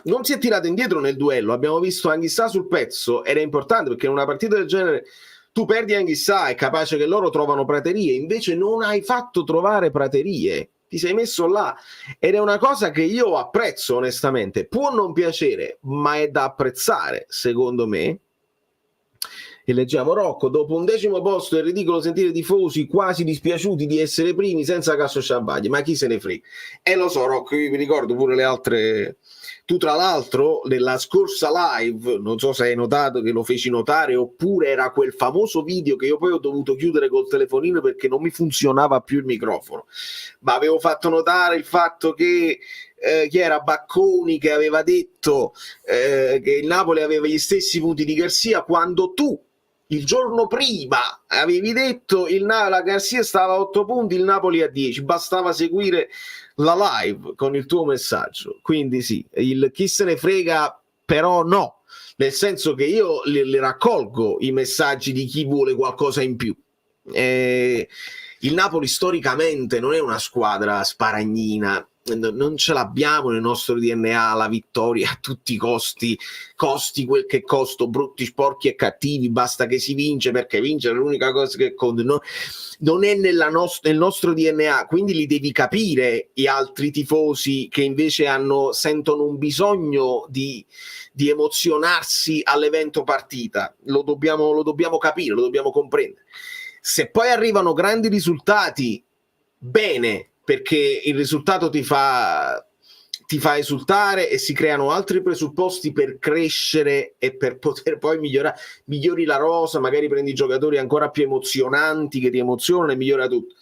Non si è tirato indietro nel duello, abbiamo visto Anghissà sul pezzo, ed è importante perché in una partita del genere tu perdi Anghissà, è capace che loro trovano praterie, invece non hai fatto trovare praterie, ti sei messo là, ed è una cosa che io apprezzo onestamente. Può non piacere, ma è da apprezzare, secondo me. E leggiamo Rocco: dopo un 10° posto è ridicolo sentire i tifosi quasi dispiaciuti di essere primi senza Casso Champagne, ma chi se ne frega. E lo so Rocco, io vi ricordo pure le altre. Tu tra l'altro nella scorsa live, non so se hai notato che lo feci notare, oppure era quel famoso video che io poi ho dovuto chiudere col telefonino perché non mi funzionava più il microfono, ma avevo fatto notare il fatto che chi era Bacconi che aveva detto che il Napoli aveva gli stessi punti di Garcia, quando tu il giorno prima avevi detto la Garcia stava a 8 punti, il Napoli a 10, bastava seguire la live con il tuo messaggio. Quindi sì, il chi se ne frega, però no, nel senso che io le raccolgo i messaggi di chi vuole qualcosa in più. Il Napoli storicamente non è una squadra sparagnina, non ce l'abbiamo nel nostro DNA la vittoria a tutti i costi quel che costa, brutti, sporchi e cattivi, basta che si vince, perché vincere è l'unica cosa che conta. Non è nel nostro DNA, quindi li devi capire gli altri tifosi che invece sentono un bisogno di emozionarsi all'evento partita. Lo dobbiamo capire, lo dobbiamo comprendere. Se poi arrivano grandi risultati, bene, perché il risultato ti fa esultare e si creano altri presupposti per crescere e per poter poi migliori la rosa, magari prendi giocatori ancora più emozionanti che ti emozionano e migliora tutto.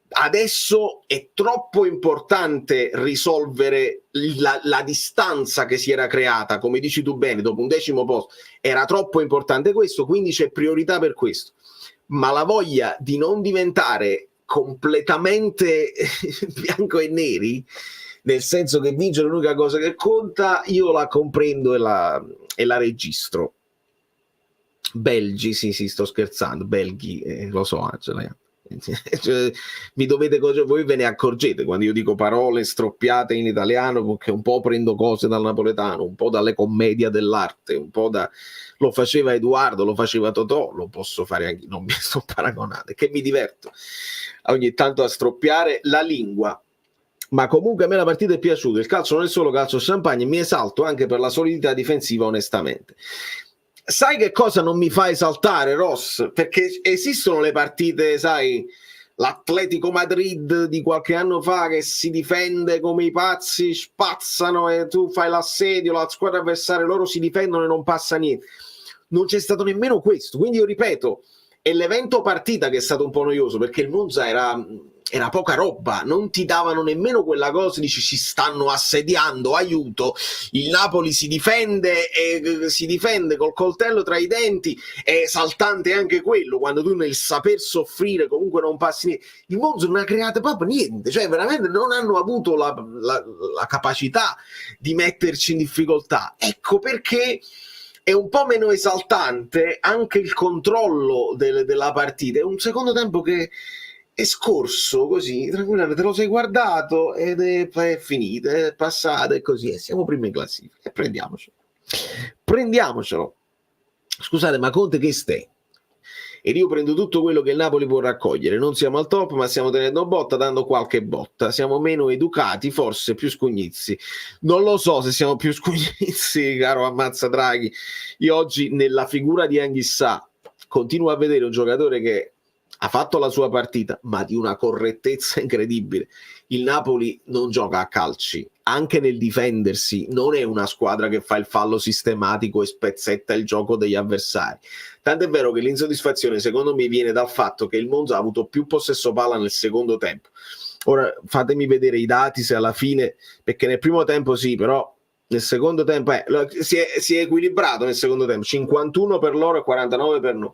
Adesso è troppo importante risolvere la distanza che si era creata, come dici tu bene, dopo un 10° posto era troppo importante questo, quindi c'è priorità per questo. Ma la voglia di non diventare completamente bianco e neri, nel senso che vincere è l'unica cosa che conta, io la comprendo e la registro. Belgi, sì, sto scherzando, belghi, lo so Angela. Cioè, mi dovete, voi ve ne accorgete quando io dico parole stroppiate in italiano, perché un po' prendo cose dal napoletano, un po' dalle commedie dell'arte, un po' lo faceva Edoardo, lo faceva Totò, lo posso fare anche, non mi sto paragonando, che mi diverto ogni tanto a stroppiare la lingua. Ma comunque a me la partita è piaciuta, il calcio non è solo calcio champagne, mi esalto anche per la solidità difensiva, onestamente. Sai che cosa non mi fa esaltare, Ross? Perché esistono le partite, sai, l'Atletico Madrid di qualche anno fa che si difende come i pazzi, spazzano e tu fai l'assedio, la squadra avversaria, loro si difendono e non passa niente. Non c'è stato nemmeno questo, quindi io ripeto, è l'evento partita che è stato un po' noioso, perché il Monza era poca roba, non ti davano nemmeno quella cosa, dici ci stanno assediando, aiuto, il Napoli si difende col coltello tra i denti, è esaltante anche quello, quando tu nel saper soffrire comunque non passi niente. Il Monza non ha creato proprio niente, cioè veramente non hanno avuto la capacità di metterci in difficoltà. Ecco perché è un po' meno esaltante anche il controllo della partita. È un secondo tempo che è scorso così, tranquillamente, te lo sei guardato ed è finito, è passato e così, e siamo primi in classifica e prendiamocelo. Scusate, ma Conte che stai? ed io prendo tutto quello che il Napoli può raccogliere. Non siamo al top, ma stiamo tenendo botta, dando qualche botta. Siamo meno educati, forse più scugnizzi. Non lo so se siamo più scugnizzi, caro Ammazza Draghi. Io oggi nella figura di Anghissà continuo a vedere un giocatore che ha fatto la sua partita, ma di una correttezza incredibile. Il Napoli non gioca a calci, anche nel difendersi non è una squadra che fa il fallo sistematico e spezzetta il gioco degli avversari. Tant'è vero che l'insoddisfazione secondo me viene dal fatto che il Monza ha avuto più possesso palla nel secondo tempo. Ora fatemi vedere i dati se alla fine, perché nel primo tempo sì, però nel secondo tempo si è equilibrato nel secondo tempo, 51 per loro e 49 per noi.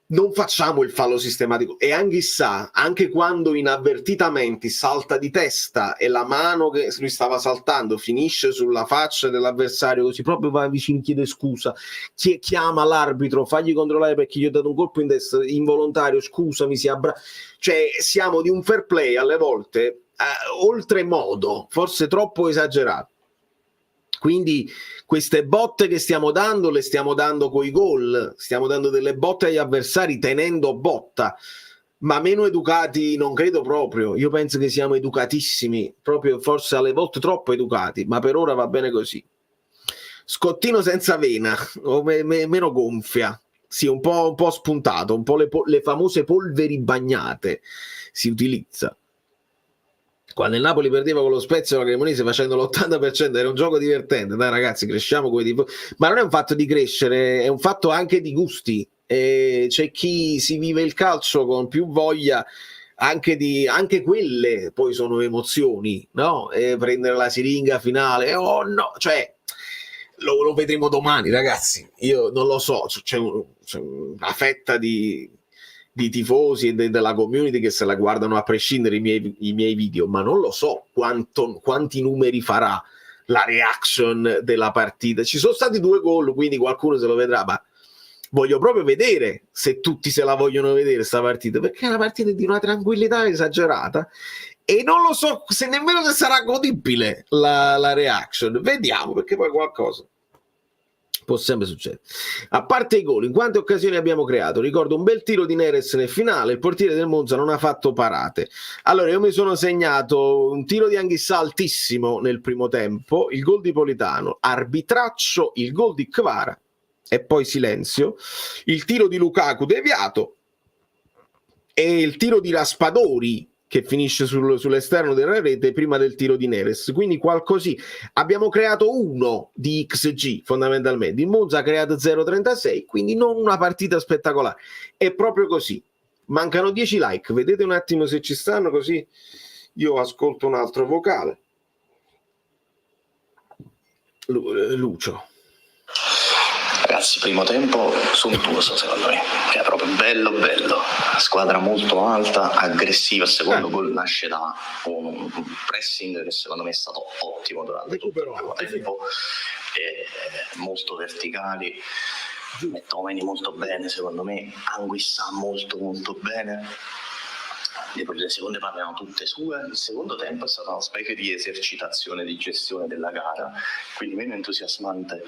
Non facciamo il fallo sistematico, e Anghissà, anche quando inavvertitamente salta di testa e la mano che lui stava saltando finisce sulla faccia dell'avversario, così proprio va vicino, chiede scusa, chiama l'arbitro, fagli controllare perché gli ho dato un colpo in testa involontario, scusami, cioè siamo di un fair play alle volte oltremodo, forse troppo esagerato. Quindi queste botte che stiamo dando le stiamo dando coi gol, stiamo dando delle botte agli avversari tenendo botta, ma meno educati non credo proprio. Io penso che siamo educatissimi, proprio forse alle volte troppo educati, ma per ora va bene così. Scottino senza vena o meno gonfia, sì, un po' spuntato, un po' le famose polveri bagnate si utilizza. Quando il Napoli perdeva con lo Spezia o la Cremonese facendo l'80%, era un gioco divertente. Dai ragazzi, cresciamo come tifosi. Ma non è un fatto di crescere, è un fatto anche di gusti. C'è chi si vive il calcio con più voglia, anche quelle poi sono emozioni, no? Prendere la siringa finale, oh no, cioè lo vedremo domani ragazzi, io non lo so, c'è una fetta di tifosi e della community che se la guardano a prescindere i miei video, ma non lo so quanti numeri farà la reaction della partita. Ci sono stati 2 gol, quindi qualcuno se lo vedrà, ma voglio proprio vedere se tutti se la vogliono vedere sta partita, perché è una partita di una tranquillità esagerata e non lo so se nemmeno se sarà godibile la reaction. Vediamo, perché poi qualcosa può sempre succedere. A parte i gol, in quante occasioni abbiamo creato? Ricordo un bel tiro di Neres nel finale, il portiere del Monza non ha fatto parate. Allora io mi sono segnato un tiro di Anghissà altissimo nel primo tempo, il gol di Politano, arbitraccio, il gol di Kvara e poi silenzio, il tiro di Lukaku deviato e il tiro di Raspadori che finisce sull'esterno della rete prima del tiro di Neres. Quindi qualcosì. Abbiamo creato 1 di XG fondamentalmente. Il Monza ha creato 0,36, quindi non una partita spettacolare. È proprio così. Mancano 10 like. Vedete un attimo se ci stanno, così io ascolto un altro vocale. Lucio. Ragazzi, primo tempo sontuoso secondo me, che è proprio bello, squadra molto alta, aggressiva. Il secondo gol nasce da un pressing che secondo me è stato ottimo durante tutto il primo tempo, molto verticali, McTominay molto bene secondo me, Anguissa molto bene. Le seconde parti erano tutte sue. Il secondo tempo è stata una specie di esercitazione di gestione della gara, quindi meno entusiasmante,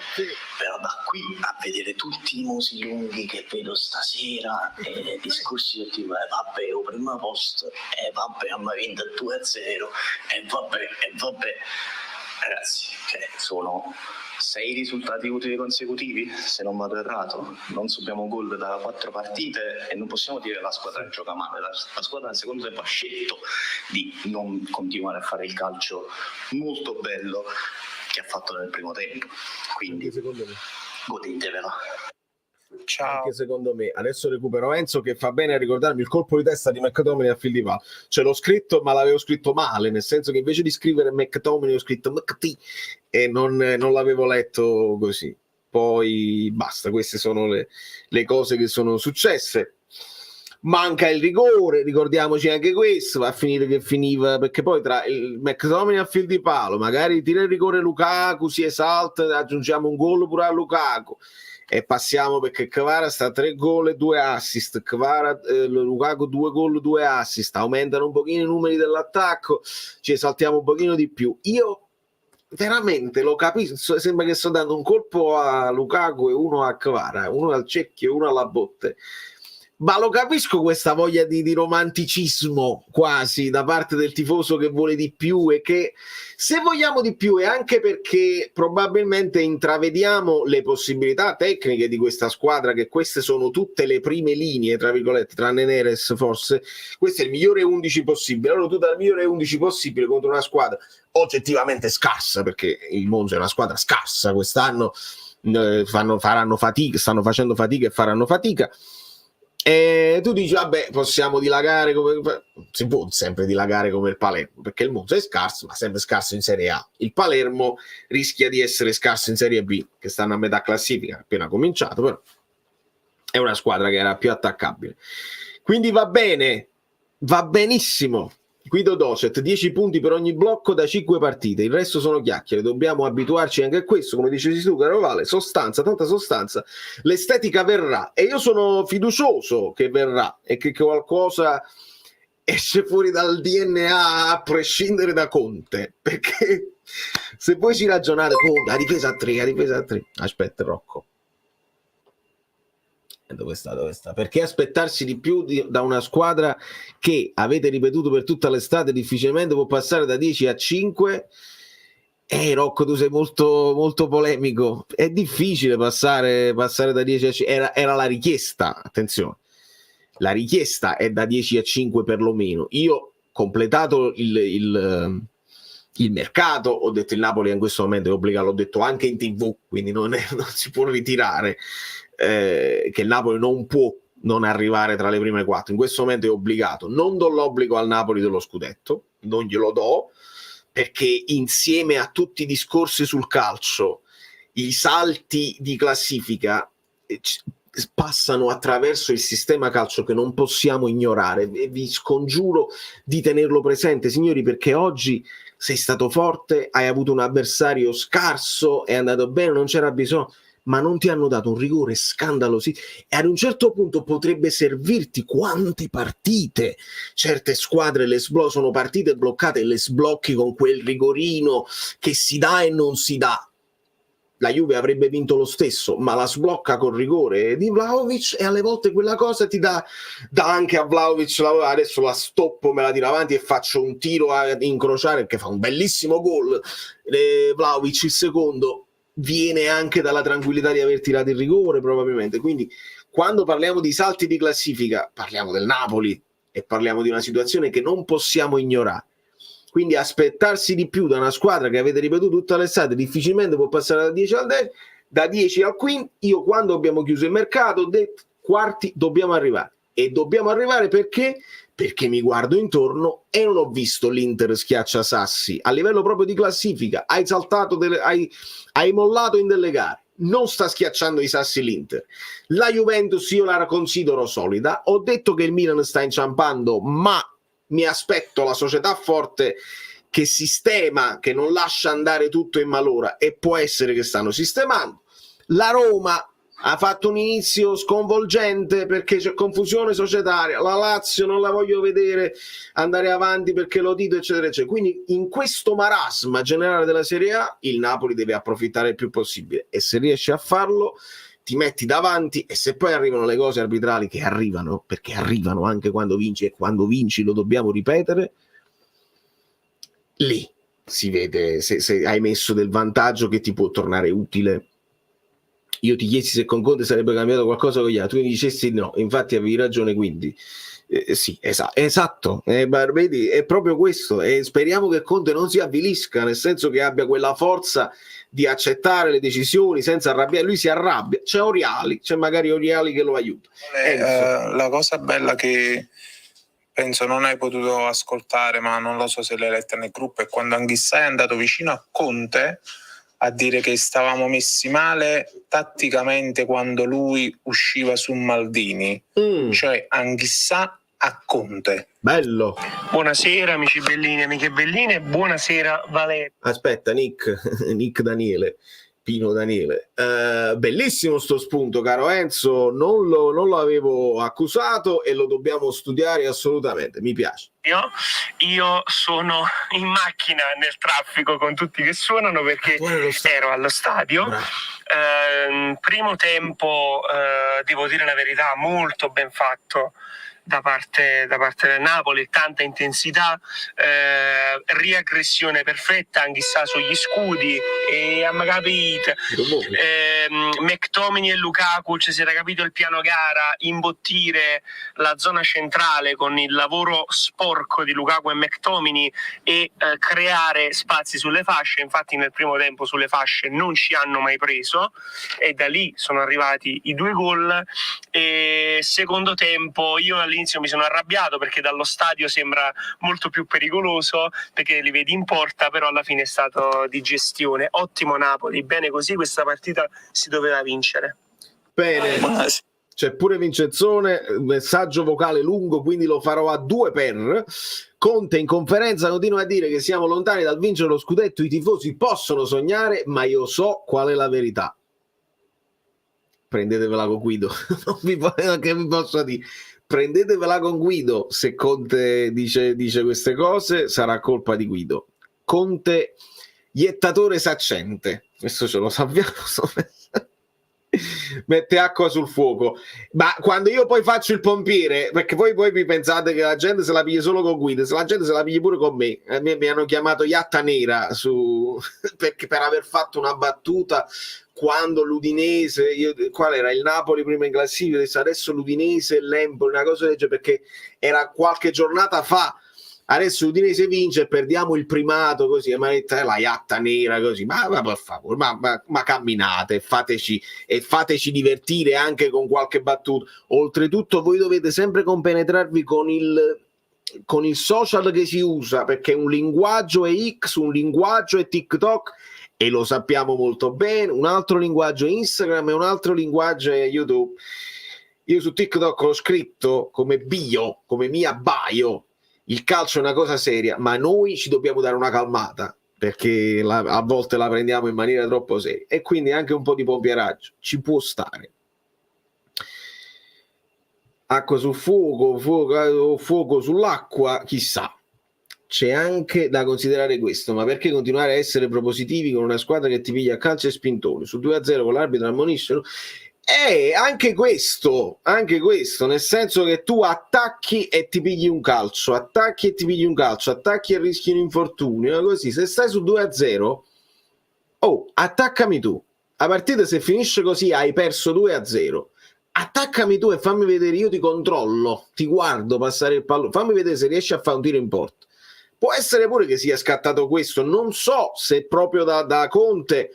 però da qui a vedere tutti i musi lunghi che vedo stasera e discorsi del tipo vabbè, o prima posto, vabbè, hanno vinto 2-0 e vabbè, ragazzi, sono 6 risultati utili consecutivi, se non vado errato. Non subiamo gol da 4 partite e non possiamo dire che la squadra gioca male. La squadra nel secondo tempo ha scelto di non continuare a fare il calcio molto bello che ha fatto nel primo tempo, quindi godetevela. Ciao. Anche secondo me, adesso recupero Enzo che fa bene a ricordarmi il colpo di testa di McTominay a fil di palo. Ce l'ho scritto, ma l'avevo scritto male, nel senso che invece di scrivere McTominay ho scritto McT e non l'avevo letto così. Poi basta, queste sono le cose che sono successe. Manca il rigore, ricordiamoci anche questo, va a finire che finiva, perché poi tra il McTominay a fil di palo, magari tira il rigore Lukaku, si esalta, aggiungiamo un gol pure a Lukaku e passiamo, perché Kvara sta a 3 gol e 2 assist, Lukaku 2 gol 2 assist, aumentano un pochino i numeri dell'attacco, ci esaltiamo un pochino di più. Io veramente lo capisco, sembra che sto dando un colpo a Lukaku e uno a Kvara, uno al cerchio e uno alla botte. Ma lo capisco questa voglia di romanticismo quasi da parte del tifoso che vuole di più, e che se vogliamo di più è anche perché probabilmente intravediamo le possibilità tecniche di questa squadra, che queste sono tutte le prime linee, tra virgolette, tranne Neres forse, questo è il migliore 11 possibile. Allora tu dal migliore 11 possibile contro una squadra oggettivamente scarsa, perché il Monza è una squadra scarsa quest'anno, faranno fatica, stanno facendo fatica e faranno fatica. E tu dici, vabbè, possiamo dilagare si può sempre dilagare come il Palermo, perché il Monza è scarso, ma sempre scarso in Serie A. Il Palermo rischia di essere scarso in Serie B, che stanno a metà classifica, appena cominciato, però è una squadra che era più attaccabile. Quindi va bene, va benissimo. Guido Docet, 10 punti per ogni blocco da 5 partite, il resto sono chiacchiere, dobbiamo abituarci anche a questo, come dicevi tu, caro Vale, sostanza, tanta sostanza, l'estetica verrà, e io sono fiducioso che verrà, e che qualcosa esce fuori dal DNA a prescindere da Conte, perché se poi ci ragionate, la difesa a 3, aspetta Rocco. Dove sta? Perché aspettarsi di più da una squadra che avete ripetuto per tutta l'estate difficilmente può passare da 10 a 5? Rocco, tu sei molto, molto polemico. È difficile passare da 10 a 5. Era la richiesta, attenzione. La richiesta è da 10 a 5 perlomeno. Io, completato il mercato, ho detto il Napoli in questo momento è obbligato, l'ho detto anche in TV, quindi non si può ritirare. Che il Napoli non può non arrivare tra le prime 4, in questo momento è obbligato. Non do l'obbligo al Napoli dello scudetto, non glielo do, perché insieme a tutti i discorsi sul calcio, i salti di classifica passano attraverso il sistema calcio che non possiamo ignorare, e vi scongiuro di tenerlo presente, signori, perché oggi sei stato forte, hai avuto un avversario scarso, è andato bene, non c'era bisogno, ma non ti hanno dato un rigore scandaloso, e ad un certo punto potrebbe servirti. Quante partite certe squadre sono partite bloccate e le sblocchi con quel rigorino che si dà e non si dà. La Juve avrebbe vinto lo stesso, ma la sblocca col rigore di Vlahovic, e alle volte quella cosa ti dà anche a Vlahovic. Adesso la stoppo, me la tiro avanti e faccio un tiro a incrociare, che fa un bellissimo gol. Vlahovic il secondo viene anche dalla tranquillità di aver tirato il rigore, probabilmente. Quindi quando parliamo di salti di classifica parliamo del Napoli e parliamo di una situazione che non possiamo ignorare. Quindi aspettarsi di più da una squadra che avete ripetuto tutta l'estate difficilmente può passare da 10 al 10, da 10 al 15. Io, quando abbiamo chiuso il mercato, ho detto quarti dobbiamo arrivare, e dobbiamo arrivare perché mi guardo intorno e non ho visto l'Inter schiaccia Sassi a livello proprio di classifica. Hai saltato hai mollato in delle gare, non sta schiacciando i sassi l'Inter. La Juventus io la considero solida. Ho detto che il Milan sta inciampando, ma mi aspetto la società forte che sistema, che non lascia andare tutto in malora, e può essere che stanno sistemando. La Roma ha fatto un inizio sconvolgente perché c'è confusione societaria. La Lazio non la voglio vedere andare avanti perché lo dito, eccetera eccetera. Quindi in questo marasma generale della Serie A il Napoli deve approfittare il più possibile, e se riesce a farlo ti metti davanti. E se poi arrivano le cose arbitrali, che arrivano, perché arrivano anche quando vinci, e quando vinci lo dobbiamo ripetere, lì si vede se hai messo del vantaggio che ti può tornare utile. Io ti chiesi se con Conte sarebbe cambiato qualcosa con gli altri, tu mi dicesti no, infatti avevi ragione, quindi sì, esatto, vedi, è proprio questo, e speriamo che Conte non si avvilisca, nel senso che abbia quella forza di accettare le decisioni senza arrabbiare. Lui si arrabbia, c'è magari Oriali che lo aiuta. La cosa bella che penso non hai potuto ascoltare, ma non lo so se l'hai letta nel gruppo, è quando Anghissà è andato vicino a Conte a dire che stavamo messi male tatticamente quando lui usciva su Maldini, cioè Anghissà a Conte. Bello. Buonasera amici bellini, amiche belline, buonasera Valerio. Aspetta, Nick Daniele, Pino Daniele, bellissimo sto spunto, caro Enzo, non lo avevo accusato e lo dobbiamo studiare assolutamente, mi piace. Io sono in macchina nel traffico con tutti che suonano perché ero allo stadio. Primo tempo, devo dire la verità, molto ben fatto da parte del Napoli, tanta intensità, riaggressione perfetta anche sugli scudi, e a capito McTominay e Lukaku ci si era capito il piano gara, imbottire la zona centrale con il lavoro sporco di Lukaku e McTominay e creare spazi sulle fasce. Infatti nel primo tempo sulle fasce non ci hanno mai preso e da lì sono arrivati i 2 gol. E secondo tempo io all'inizio mi sono arrabbiato perché dallo stadio sembra molto più pericoloso, perché li vedi in porta, però alla fine è stato di gestione. Ottimo Napoli, bene così, questa partita si doveva vincere. Bene, c'è pure Vincenzone, messaggio vocale lungo, quindi lo farò a 2 per. Conte in conferenza continua a dire che siamo lontani dal vincere lo scudetto, i tifosi possono sognare, ma io so qual è la verità. Prendetevela con Guido. Che vi posso dire? Prendetevela con Guido. Se Conte dice queste cose sarà colpa di Guido. Conte iettatore saccente, questo ce lo sappiamo. Mette acqua sul fuoco. Ma quando io poi faccio il pompiere, perché voi vi pensate che la gente se la piglia solo con Guido, se la gente se la piglia pure con me. A me mi hanno chiamato Iatta Nera perché per aver fatto una battuta quando l'Udinese, qual era il Napoli prima in classifica, adesso l'Udinese e l'Empoli, una cosa del genere, perché era qualche giornata fa. Adesso l'Udinese vince e perdiamo il primato, così, e mi ha detto la Iatta Nera, così, ma per favore, ma camminate, fateci divertire anche con qualche battuta. Oltretutto voi dovete sempre compenetrarvi con il social che si usa, perché un linguaggio è X, un linguaggio è TikTok, e lo sappiamo molto bene, un altro linguaggio è Instagram e un altro linguaggio è YouTube. Io su TikTok ho scritto come bio, come mia bio, il calcio è una cosa seria, ma noi ci dobbiamo dare una calmata, perché a volte la prendiamo in maniera troppo seria, e quindi anche un po' di pompieraggio ci può stare. Acqua sul fuoco sull'acqua, chissà. C'è anche da considerare questo, ma perché continuare a essere propositivi con una squadra che ti piglia a calcio e spintoni? Su 2-0 con l'arbitro ammoniscono? Anche questo, nel senso che tu attacchi e ti pigli un calcio, attacchi e rischi un infortunio, così. Se stai su 2-0, attaccami tu. La partita, se finisce così, hai perso 2-0. Attaccami tu e fammi vedere, io ti controllo, ti guardo passare il pallone, fammi vedere se riesci a fare un tiro in porta. Può essere pure che sia scattato questo, non so se proprio da Conte,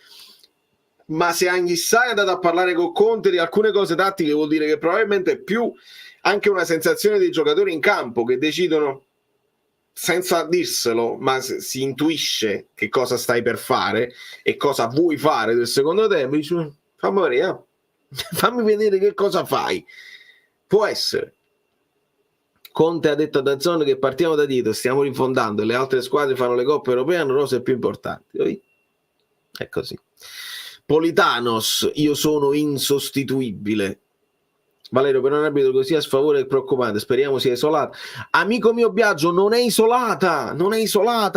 ma se Anghissà è andato a parlare con Conte di alcune cose tattiche, vuol dire che probabilmente è più anche una sensazione dei giocatori in campo che decidono senza dirselo, ma si intuisce che cosa stai per fare e cosa vuoi fare del secondo tempo. Dici, fammi vedere che cosa fai. Può essere. Conte ha detto a DAZN che partiamo da dietro, stiamo rifondando e le altre squadre fanno le coppe europee, hanno rose più importanti. È così. Politanos, io sono insostituibile. Valerio, per un arbitro così a sfavore è preoccupante, speriamo sia isolata. Amico mio Biagio, non è isolata,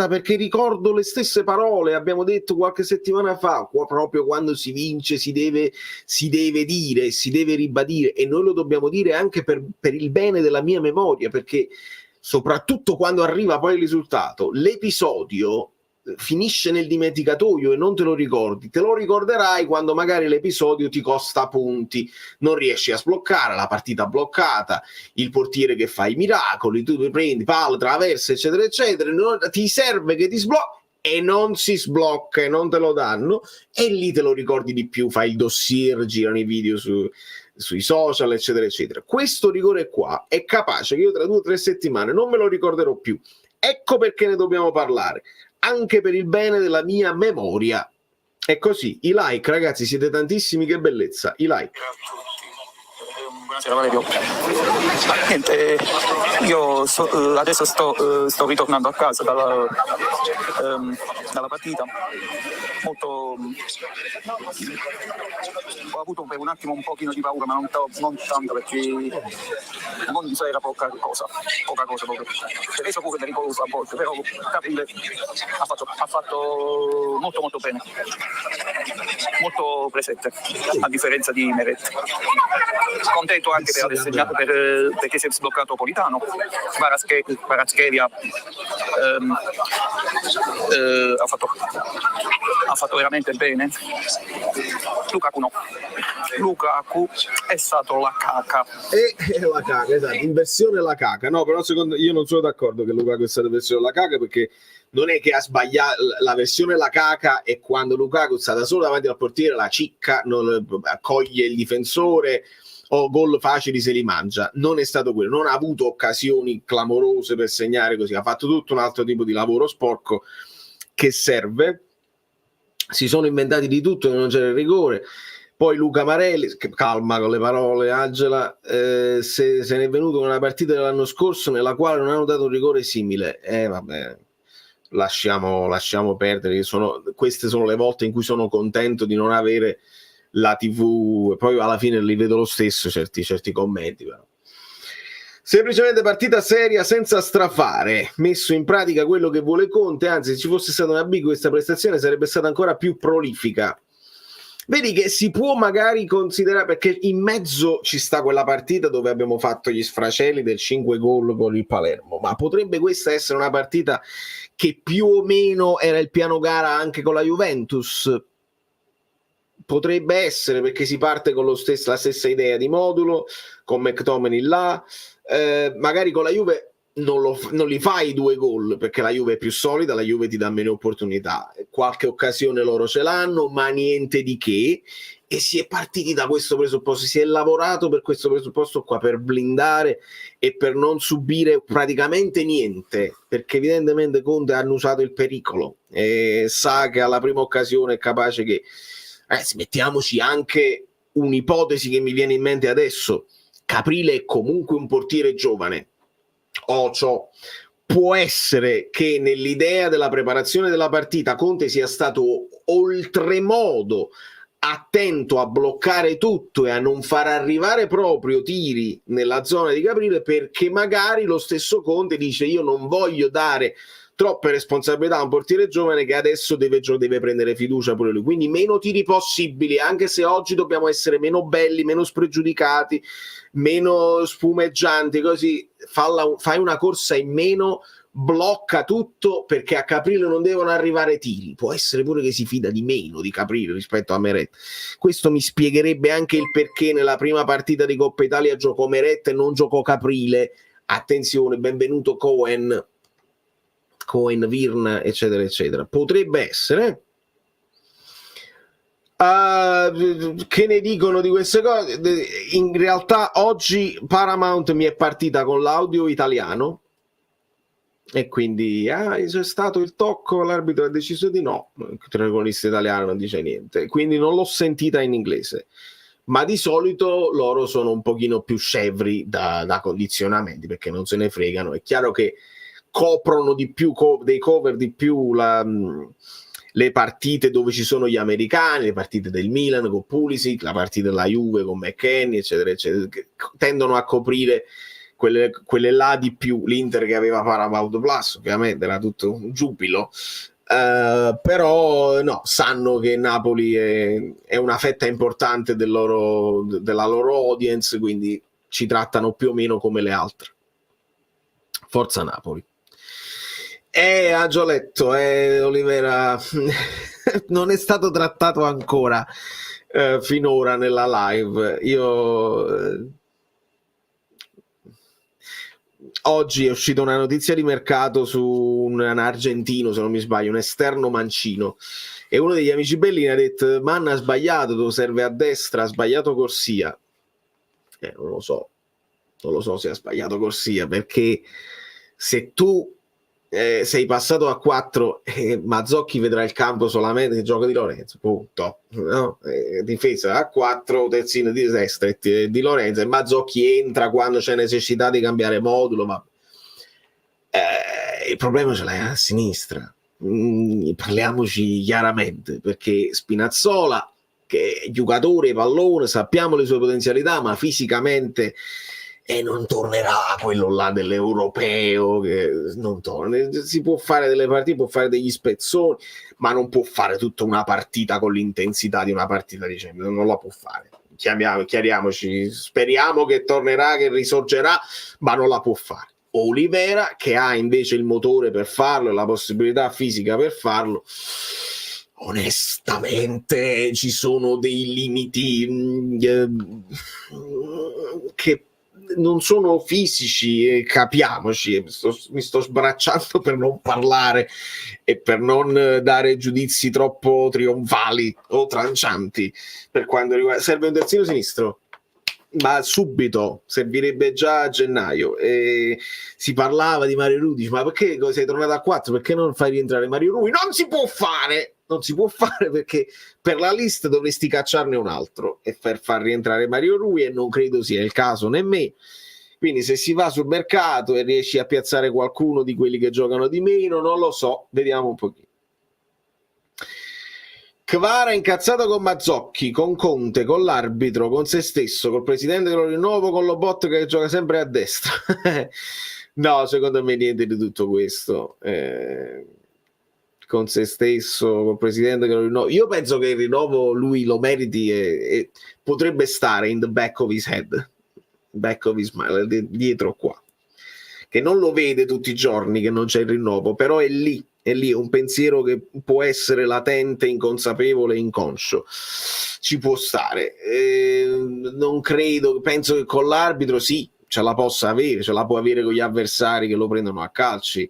perché ricordo le stesse parole, abbiamo detto qualche settimana fa, proprio quando si vince si deve dire, si deve ribadire, e noi lo dobbiamo dire anche per il bene della mia memoria, perché soprattutto quando arriva poi il risultato, l'episodio finisce nel dimenticatoio e non te lo ricordi, te lo ricorderai quando magari l'episodio ti costa punti, non riesci a sbloccare, la partita bloccata, il portiere che fa i miracoli, tu prendi palla, traversa, eccetera eccetera, ti serve che ti sblocchi e non si sblocca e non te lo danno, e lì te lo ricordi di più, fai il dossier, girano i video sui social, eccetera eccetera. Questo rigore qua è capace che io tra 2 o 3 settimane non me lo ricorderò più. Ecco perché ne dobbiamo parlare, anche per il bene della mia memoria. È così. I like, ragazzi, siete tantissimi, che bellezza. I like. Buonasera Valerio. Niente, io adesso sto ritornando a casa dalla partita molto ho avuto per un attimo un pochino di paura, ma non tanto, perché Monza era poca cosa proprio. Adesso pure pericoloso a volte, però Caprile ha fatto molto molto bene, molto presente, a differenza di Meret. Contento anche per aver segnato, perché si è sbloccato Politano. Kvaratskhelia ha fatto veramente bene. Lukaku no. Lukaku è stato la caca. La caca, esatto, inversione la caca. No, però secondo io non sono d'accordo che Lukaku è stato versione la caca, perché non è che ha sbagliato. La versione la caca è quando Lukaku sta da solo davanti al portiere, la cicca, non accoglie il difensore o gol facili se li mangia. Non è stato quello, non ha avuto occasioni clamorose per segnare, così ha fatto tutto un altro tipo di lavoro sporco che serve. Si sono inventati di tutto, che non c'era il rigore. Poi Luca Marelli, calma con le parole Angela, se ne è venuto con una partita dell'anno scorso nella quale non hanno dato un rigore simile. Vabbè, lasciamo perdere. Queste sono le volte in cui sono contento di non avere la TV, poi alla fine li vedo lo stesso certi commenti, però. Semplicemente partita seria senza strafare, messo in pratica quello che vuole Conte, anzi se ci fosse stata una B questa prestazione sarebbe stata ancora più prolifica. Vedi che si può magari considerare, perché in mezzo ci sta quella partita dove abbiamo fatto gli sfracelli del 5 gol con il Palermo, ma potrebbe questa essere una partita che più o meno era il piano gara anche con la Juventus? Potrebbe essere, perché si parte con la stessa idea di modulo, con McTominay là, magari con la Juve non li fai 2 gol, perché la Juve è più solida, la Juve ti dà meno opportunità, qualche occasione loro ce l'hanno, ma niente di che, e si è partiti da questo presupposto, si è lavorato per questo presupposto qua, per blindare e per non subire praticamente niente, perché evidentemente Conte ha annusato il pericolo e sa che alla prima occasione è capace che mettiamoci anche un'ipotesi che mi viene in mente adesso: Caprile è comunque un portiere giovane, può essere che nell'idea della preparazione della partita Conte sia stato oltremodo attento a bloccare tutto e a non far arrivare proprio tiri nella zona di Caprile, perché magari lo stesso Conte dice: io non voglio dare troppe responsabilità a un portiere giovane che adesso deve prendere fiducia pure lui, quindi meno tiri possibili, anche se oggi dobbiamo essere meno belli, meno spregiudicati, meno spumeggianti, così fai una corsa in meno, blocca tutto, perché a Caprile non devono arrivare tiri. Può essere pure che si fida di meno di Caprile rispetto a Meret. Questo mi spiegherebbe anche il perché nella prima partita di Coppa Italia giocò Meret e non giocò Caprile. Attenzione, benvenuto Cohen, Virna, eccetera eccetera. Potrebbe essere. Che ne dicono di queste cose? In realtà oggi Paramount mi è partita con l'audio italiano e quindi c'è stato il tocco, l'arbitro ha deciso di no, il telecronista italiano non dice niente, quindi non l'ho sentita in inglese, ma di solito loro sono un pochino più scevri da condizionamenti, perché non se ne fregano. È chiaro che coprono di più, dei cover di più le partite dove ci sono gli americani, le partite del Milan con Pulisic, la partita della Juve con McKennie, eccetera eccetera, che tendono a coprire quelle là di più. L'Inter che aveva Paramount Plus ovviamente era tutto un giubilo, però no, sanno che Napoli è una fetta importante della loro audience, quindi ci trattano più o meno come le altre. Forza Napoli. Angioletto, Olivera non è stato trattato ancora finora nella live. Oggi è uscita una notizia di mercato su un argentino, se non mi sbaglio, un esterno mancino, e uno degli amici Bellini ha detto: Manna ha sbagliato, serve a destra, ha sbagliato Corsia. Non lo so se ha sbagliato Corsia, perché se tu sei passato a 4, Mazzocchi vedrà il campo solamente il gioco di Lorenzo, punto, no? Difesa a 4, terzino di destra di Lorenzo, e Mazzocchi entra quando c'è necessità di cambiare modulo, ma il problema ce l'hai a sinistra, parliamoci chiaramente, perché Spinazzola, che è giocatore pallone, sappiamo le sue potenzialità, ma fisicamente non tornerà quello là dell'europeo, che non torna. Si può fare delle partite, può fare degli spezzoni, ma non può fare tutta una partita con l'intensità di una partita di Champions, non la può fare. Chiariamoci, speriamo che tornerà, che risorgerà, ma non la può fare. Olivera, che ha invece il motore per farlo e la possibilità fisica per farlo, onestamente ci sono dei limiti che non sono fisici, capiamoci. Mi sto sbracciando per non parlare e per non dare giudizi troppo trionfali o trancianti per quanto riguarda. Serve un terzino sinistro, ma subito, servirebbe già a gennaio. E si parlava di Mario Rui, ma perché sei tornato a 4? Perché non fai rientrare Mario Rui? Non si può fare perché per la lista dovresti cacciarne un altro e per far rientrare Mario Rui, e non credo sia il caso nemmeno. Quindi se si va sul mercato e riesci a piazzare qualcuno di quelli che giocano di meno, non lo so, vediamo un pochino. Kvara incazzato con Mazzocchi, con Conte, con l'arbitro, con se stesso, col presidente che lo rinnovo, con Lobotka che gioca sempre a destra. No, secondo me niente di tutto questo. Con se stesso, col presidente che lo rinnovo. Io penso che il rinnovo lui lo meriti e potrebbe stare in the back of his head, back of his mind, dietro qua, che non lo vede tutti i giorni che non c'è il rinnovo, però è lì, è un pensiero che può essere latente, inconsapevole, inconscio, ci può stare. Non credo, penso che con l'arbitro sì, ce la possa avere, ce la può avere con gli avversari che lo prendono a calci,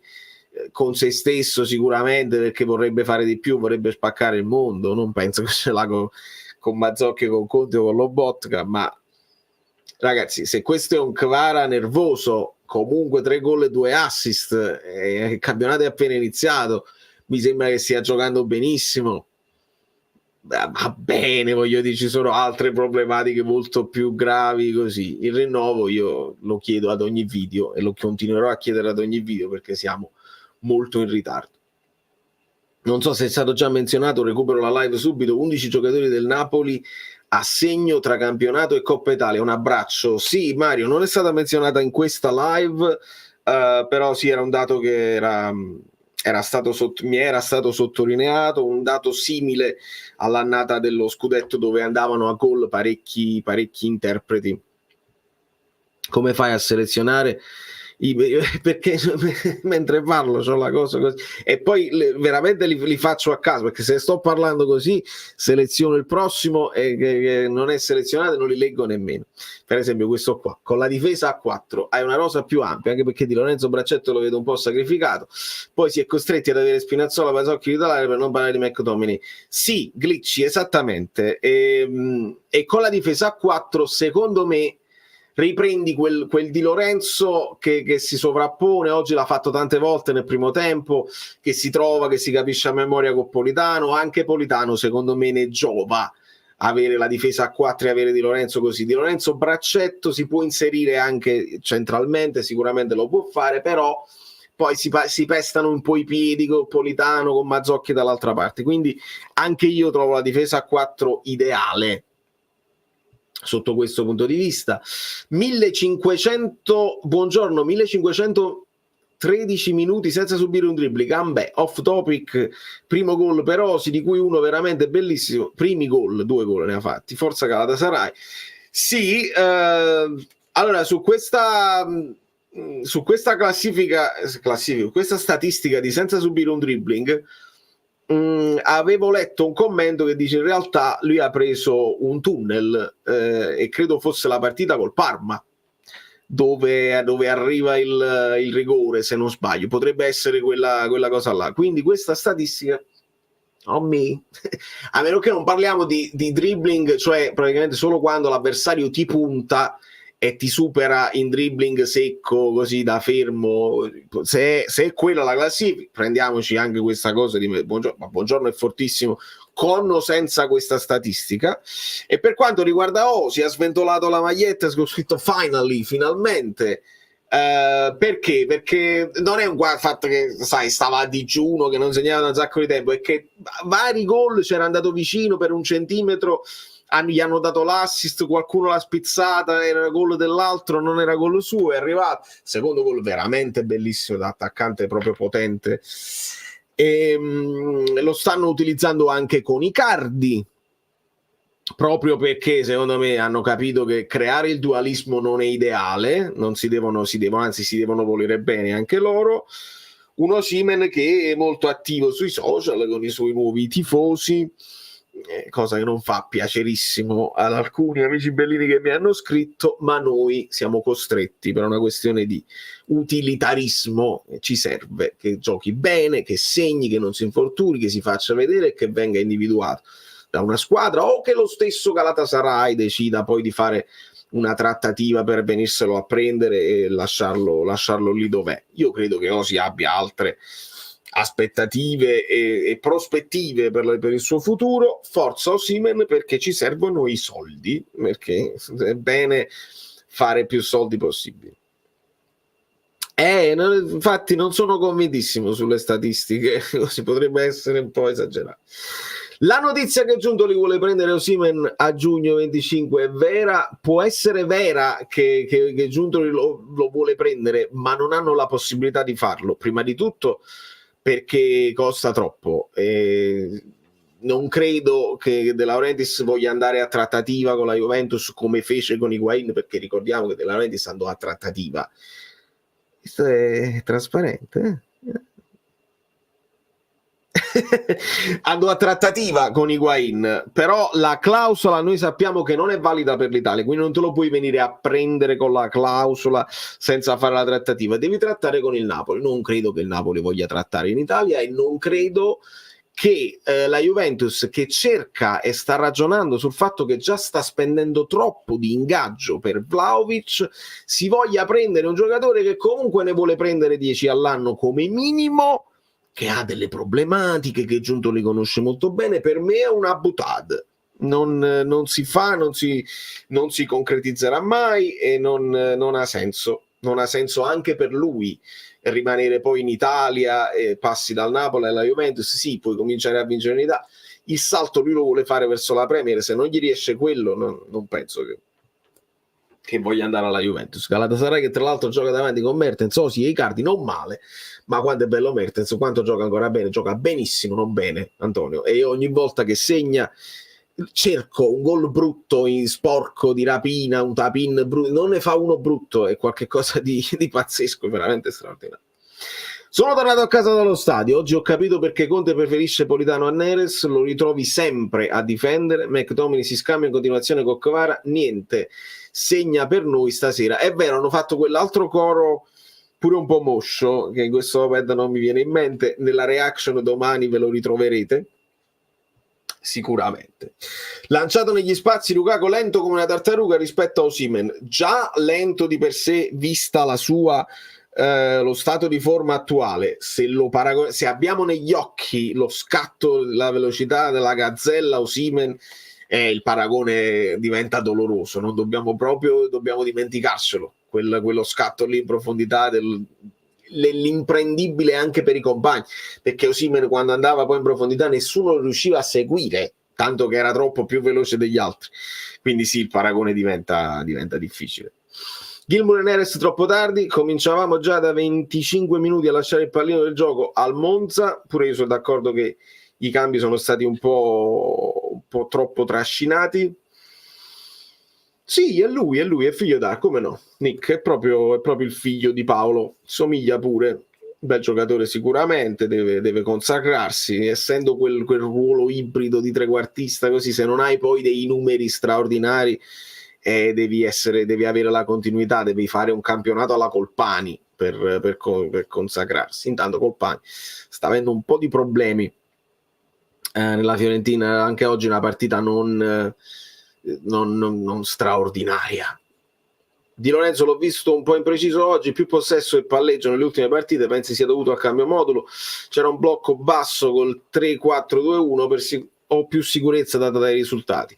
con se stesso sicuramente, perché vorrebbe fare di più, vorrebbe spaccare il mondo. Non penso che ce l'ha con Mazzocchi, con Conte o con Lobotka, ma ragazzi, se questo è un Kvara nervoso, comunque 3 gol e 2 assist, il campionato è appena iniziato, mi sembra che stia giocando benissimo, va bene, voglio dire, ci sono altre problematiche molto più gravi così. Il rinnovo io lo chiedo ad ogni video e lo continuerò a chiedere ad ogni video, perché siamo molto in ritardo. Non so se è stato già menzionato, recupero la live subito. 11 giocatori del Napoli a segno tra campionato e Coppa Italia. Un abbraccio. Sì, Mario, non è stata menzionata in questa live, però sì, era un dato che mi era stato sottolineato, un dato simile all'annata dello scudetto, dove andavano a gol parecchi interpreti. Come fai a selezionare? Perché mentre parlo c'ho la cosa così, e poi veramente li faccio a caso, perché se sto parlando così seleziono il prossimo e che non è selezionato non li leggo nemmeno. Per esempio questo qua, con la difesa a 4 hai una rosa più ampia, anche perché di Lorenzo Braccetto lo vedo un po' sacrificato, poi si è costretti ad avere Spinazzola, Pasocchi titolare, per non parlare di McTominay. Sì, Glitchy, esattamente, e con la difesa a 4 secondo me riprendi quel Di Lorenzo che si sovrappone. Oggi l'ha fatto tante volte nel primo tempo, che si trova, che si capisce a memoria con Politano. Anche Politano secondo me ne giova avere la difesa a 4 e avere Di Lorenzo così. Di Lorenzo braccetto si può inserire anche centralmente, sicuramente lo può fare, però poi si pestano un po' i piedi con Politano, con Mazzocchi dall'altra parte. Quindi anche io trovo la difesa a 4 ideale sotto questo punto di vista. 1500, buongiorno, 1513 minuti senza subire un dribbling. Off topic, primo gol per Osi, di cui uno veramente bellissimo. Primi gol, 2 gol ne ha fatti. Forza Galatasaray. Sì, allora su questa classifica, questa statistica di senza subire un dribbling, avevo letto un commento che dice in realtà lui ha preso un tunnel, e credo fosse la partita col Parma dove arriva il rigore, se non sbaglio, potrebbe essere quella cosa là. Quindi questa statistica a meno che non parliamo di dribbling, cioè praticamente solo quando l'avversario ti punta e ti supera in dribbling secco, così da fermo. Se è quella la classifica, prendiamoci anche questa cosa di Buongiorno è fortissimo con o senza questa statistica. E per quanto riguarda si ha sventolato la maglietta con scritto finally, finalmente, Perché? Perché non è un fatto che, sai, stava a digiuno, che non segnava da un sacco di tempo, è che vari gol c'era andato vicino per un centimetro, gli hanno dato l'assist, qualcuno l'ha spizzata, era gol dell'altro, non era gol suo, è arrivato. Secondo gol veramente bellissimo, da attaccante proprio potente. E, lo stanno utilizzando anche con Icardi, proprio perché secondo me hanno capito che creare il dualismo non è ideale, anzi si devono volere bene anche loro. Un Osimhen che è molto attivo sui social con i suoi nuovi tifosi, cosa che non fa piacerissimo ad alcuni amici bellini che mi hanno scritto, ma noi siamo costretti per una questione di utilitarismo. Ci serve che giochi bene, che segni, che non si infortuni, che si faccia vedere e che venga individuato da una squadra, o che lo stesso Galatasaray decida poi di fare una trattativa per venirselo a prendere e lasciarlo lì dov'è. Io credo che Osi abbia altre aspettative e prospettive per il suo futuro. Forza Osimhen, perché ci servono i soldi, perché è bene fare più soldi possibili. Infatti non sono convintissimo sulle statistiche, si potrebbe essere un po' esagerato. La notizia che Giuntoli vuole prendere Osimhen a giugno 25 è vera. Può essere vera che Giuntoli lo vuole prendere, ma non hanno la possibilità di farlo. Prima di tutto perché costa troppo. Non credo che De Laurentiis voglia andare a trattativa con la Juventus come fece con Higuain, perché ricordiamo che De Laurentiis andò a trattativa. Questo è trasparente, andò a trattativa con Higuain, però la clausola noi sappiamo che non è valida per l'Italia, quindi non te lo puoi venire a prendere con la clausola senza fare la trattativa, devi trattare con il Napoli. Non credo che il Napoli voglia trattare in Italia, e non credo che la Juventus, che cerca e sta ragionando sul fatto che già sta spendendo troppo di ingaggio per Vlahovic, si voglia prendere un giocatore che comunque ne vuole prendere 10 all'anno come minimo, che ha delle problematiche, che Giuntoli conosce molto bene. Per me è una butade, non si fa, non si concretizzerà mai, e non ha senso. Non ha senso anche per lui rimanere poi in Italia, passi dal Napoli alla Juventus, sì, puoi cominciare a vincere in Italia. Il salto lui lo vuole fare verso la Premier, se non gli riesce quello non penso che voglia andare alla Juventus. Galatasaray, che tra l'altro gioca davanti con Mertens, Osi e Icardi, non male, ma quanto è bello Mertens, quanto gioca ancora bene, gioca benissimo, non bene Antonio, e ogni volta che segna cerco un gol brutto, sporco, di rapina, un tapin brutto, non ne fa uno brutto, è qualcosa di pazzesco, veramente straordinario. Sono tornato a casa dallo stadio, oggi ho capito perché Conte preferisce Politano a Neres, lo ritrovi sempre a difendere. McTominay si scambia in continuazione con Kvara, niente segna per noi stasera. È vero, hanno fatto quell'altro coro pure un po' moscio, che in questo momento non mi viene in mente, nella reaction domani ve lo ritroverete sicuramente. Lanciato negli spazi, Lukaku lento come una tartaruga rispetto a Osimhen, già lento di per sé vista la sua lo stato di forma attuale. Se abbiamo negli occhi lo scatto, la velocità della gazzella Osimhen, il paragone diventa doloroso, non dobbiamo dimenticarcelo, quello scatto lì in profondità l'imprendibile anche per i compagni, perché Osimhen quando andava poi in profondità nessuno riusciva a seguire, tanto che era troppo più veloce degli altri, quindi sì, il paragone diventa difficile. Gilmour e Neres troppo tardi, cominciavamo già da 25 minuti a lasciare il pallino del gioco al Monza. Pure io sono d'accordo che i cambi sono stati un po' troppo trascinati. Sì, è lui, è figlio come no, Nick, è proprio il figlio di Paolo, somiglia pure, bel giocatore sicuramente, deve consacrarsi, essendo quel ruolo ibrido di trequartista, così se non hai poi dei numeri straordinari devi avere la continuità, devi fare un campionato alla Colpani per consacrarsi. Intanto Colpani sta avendo un po' di problemi nella Fiorentina, anche oggi una partita non straordinaria. Di Lorenzo l'ho visto un po' impreciso oggi, più possesso e palleggio nelle ultime partite, pensi sia dovuto al cambio modulo, c'era un blocco basso col 3-4-2-1 o più sicurezza data dai risultati?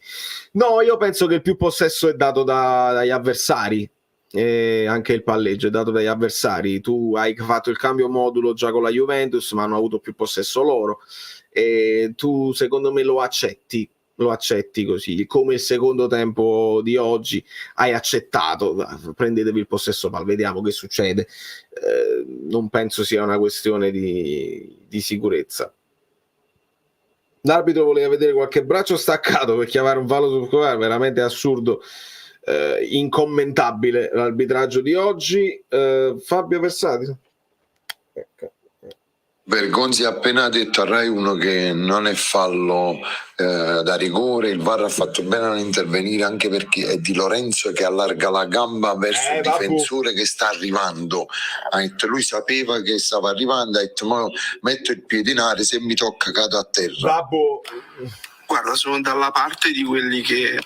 No, io penso che il più possesso è dato dagli avversari, e anche il palleggio è dato dagli avversari. Tu hai fatto il cambio modulo già con la Juventus, ma hanno avuto più possesso loro, e tu secondo me lo accetti così, come il secondo tempo di oggi hai accettato, prendetevi il possesso palla, vediamo che succede. Non penso sia una questione di sicurezza. L'arbitro voleva vedere qualche braccio staccato per chiamare un fallo sul Kovar, veramente assurdo, incommentabile l'arbitraggio di oggi. Fabio Versati. Bergonzi ha appena detto a Rai 1 che non è fallo da rigore, il VAR ha fatto bene a non intervenire, anche perché è Di Lorenzo che allarga la gamba verso il difensore che sta arrivando. Ha detto, lui sapeva che stava arrivando, ha detto metto il piede in aria, se mi tocca cado a terra. Guarda, sono dalla parte di quelli che,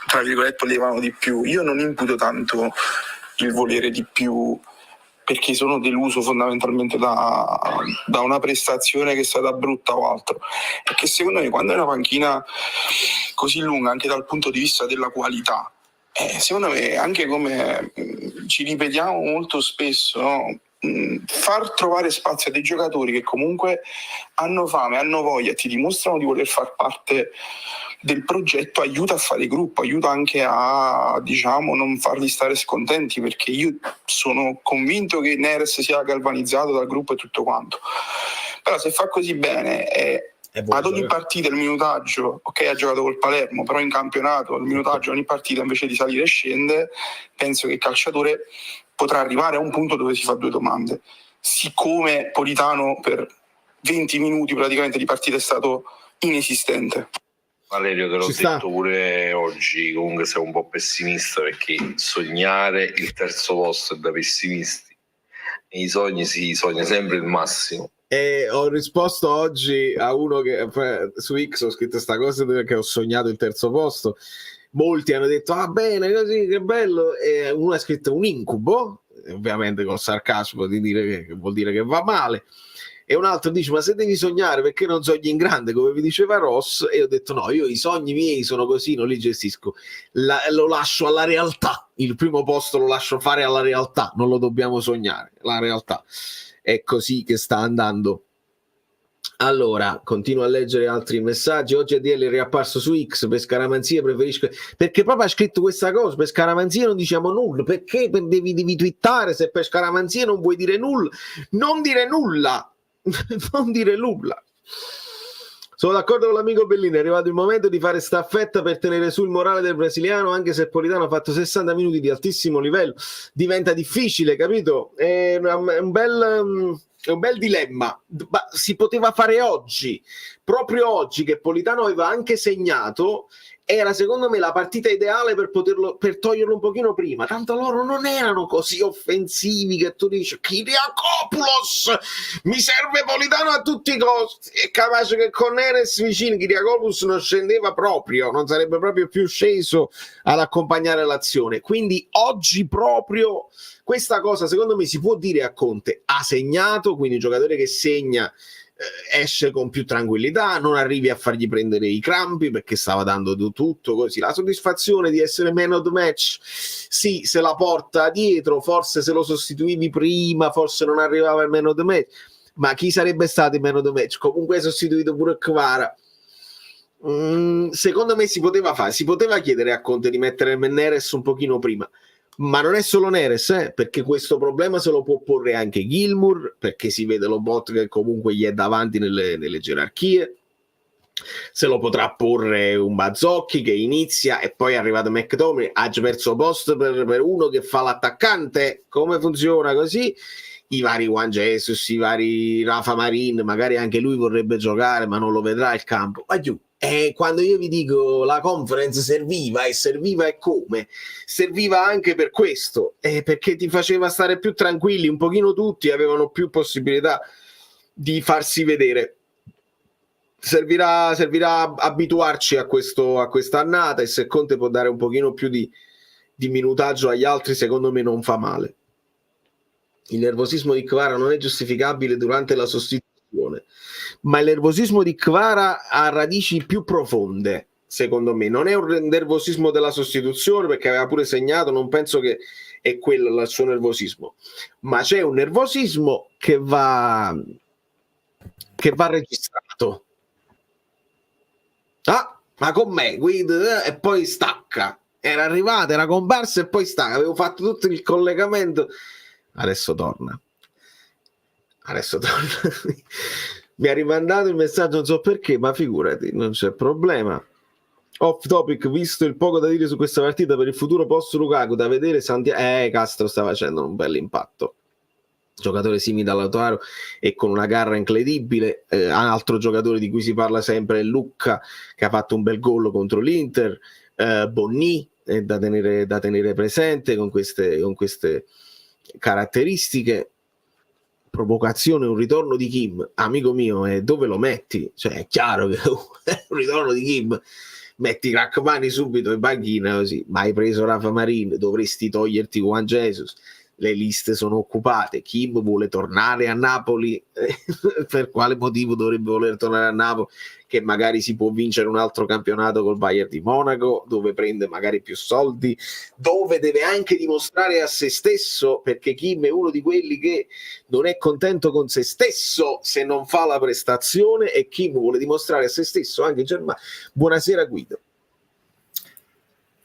tra virgolette, volevano di più. Io non imputo tanto il volere di più, perché sono deluso fondamentalmente da una prestazione che è stata brutta o altro. Perché secondo me, quando è una panchina così lunga, anche dal punto di vista della qualità, secondo me, anche come ci ripetiamo molto spesso, no? Far trovare spazio a dei giocatori che comunque hanno fame, hanno voglia, ti dimostrano di voler far parte del progetto, aiuta a fare gruppo, aiuta anche a, diciamo, non farli stare scontenti, perché io sono convinto che Neres sia galvanizzato dal gruppo e tutto quanto. Però se fa così bene ad ogni partita il minutaggio, ok, ha giocato col Palermo, però in campionato il minutaggio ogni partita invece di salire e scende, penso che il calciatore potrà arrivare a un punto dove si fa due domande. Siccome Politano per 20 minuti praticamente di partita è stato inesistente. Valerio, te l'ho detto pure oggi, comunque sei un po' pessimista, perché sognare il terzo posto è da pessimisti. Nei sogni si sogna sempre il massimo. E ho risposto oggi a uno che su X ho scritto sta cosa che ho sognato il terzo posto. Molti hanno detto bene così, che bello, e uno ha scritto un incubo, ovviamente con sarcasmo di dire che vuol dire che va male, e un altro dice ma se devi sognare perché non sogni in grande come vi diceva Ross, e ho detto no, io i sogni miei sono così, non li gestisco, lo lascio alla realtà, il primo posto lo lascio fare alla realtà, non lo dobbiamo sognare, la realtà è così che sta andando. Allora, continuo a leggere altri messaggi. Oggi ADL è riapparso su X. Per scaramanzia preferisco, perché proprio ha scritto questa cosa, per scaramanzia non diciamo nulla, perché devi twittare, se per scaramanzia non vuoi dire nulla, non dire nulla. Non dire nulla. Sono d'accordo con l'amico Bellini, è arrivato il momento di fare staffetta per tenere su il morale del brasiliano, anche se Politano ha fatto 60 minuti di altissimo livello, diventa difficile, capito? È un bel dilemma, ma si poteva fare oggi, proprio oggi, che Politano aveva anche segnato, era secondo me la partita ideale per toglierlo un pochino prima, tanto loro non erano così offensivi che tu dici Kyriakopoulos, mi serve Politano a tutti i costi, è capace che con Neres vicino Kyriakopoulos non scendeva proprio, non sarebbe proprio più sceso ad accompagnare l'azione, quindi oggi proprio questa cosa secondo me si può dire a Conte, ha segnato, quindi un giocatore che segna esce con più tranquillità, non arrivi a fargli prendere i crampi perché stava dando tutto così, la soddisfazione di essere man of the match sì, se la porta dietro, forse se lo sostituivi prima forse non arrivava il man of the match, ma chi sarebbe stato il man of the match? Comunque hai sostituito pure Kvara. Secondo me si poteva chiedere a Conte di mettere Neres un pochino prima, ma non è solo Neres, perché questo problema se lo può porre anche Gilmour, perché si vede lo bot che comunque gli è davanti nelle gerarchie, se lo potrà porre un Bazzocchi che inizia e poi è arrivato McTominay, ha perso posto per uno che fa l'attaccante, come funziona così? I vari Juan Jesus, i vari Rafa Marin, magari anche lui vorrebbe giocare ma non lo vedrà il campo, ma giù. E quando io vi dico la conference serviva e come? Serviva anche per questo, perché ti faceva stare più tranquilli, un pochino tutti avevano più possibilità di farsi vedere. Servirà abituarci a questa annata, e se Conte può dare un pochino più di minutaggio agli altri, secondo me non fa male. Il nervosismo di Kvara non è giustificabile durante la sostituzione, ma il nervosismo di Kvara ha radici più profonde, secondo me. Non è un nervosismo della sostituzione, perché aveva pure segnato, non penso che è quello il suo nervosismo, ma c'è un nervosismo che va registrato. Ah, ma con me, Guido, e poi stacca. Era arrivata, era comparsa e poi stacca. Avevo fatto tutto il collegamento. Adesso torna. Mi ha rimandato il messaggio, non so perché, ma figurati, non c'è problema. Off topic, visto il poco da dire su questa partita per il futuro post Lukaku, da vedere Castro sta facendo un bel impatto. Giocatore simile a Lautaro e con una garra incredibile. Altro giocatore di cui si parla sempre è Lucca, che ha fatto un bel gol contro l'Inter. Bonni è da tenere presente con queste caratteristiche. Provocazione, un ritorno di Kim, amico mio, e dove lo metti? Cioè è chiaro che un ritorno di Kim, metti Rachmani subito in banchina, così. Ma hai preso Rafa Marin, dovresti toglierti Juan Jesus, le liste sono occupate. Kim vuole tornare a Napoli. Per quale motivo dovrebbe voler tornare a Napoli? Che magari si può vincere un altro campionato col Bayern di Monaco, dove prende magari più soldi, dove deve anche dimostrare a se stesso, perché Kim è uno di quelli che non è contento con se stesso se non fa la prestazione, e Kim vuole dimostrare a se stesso anche in Germania. Buonasera Guido.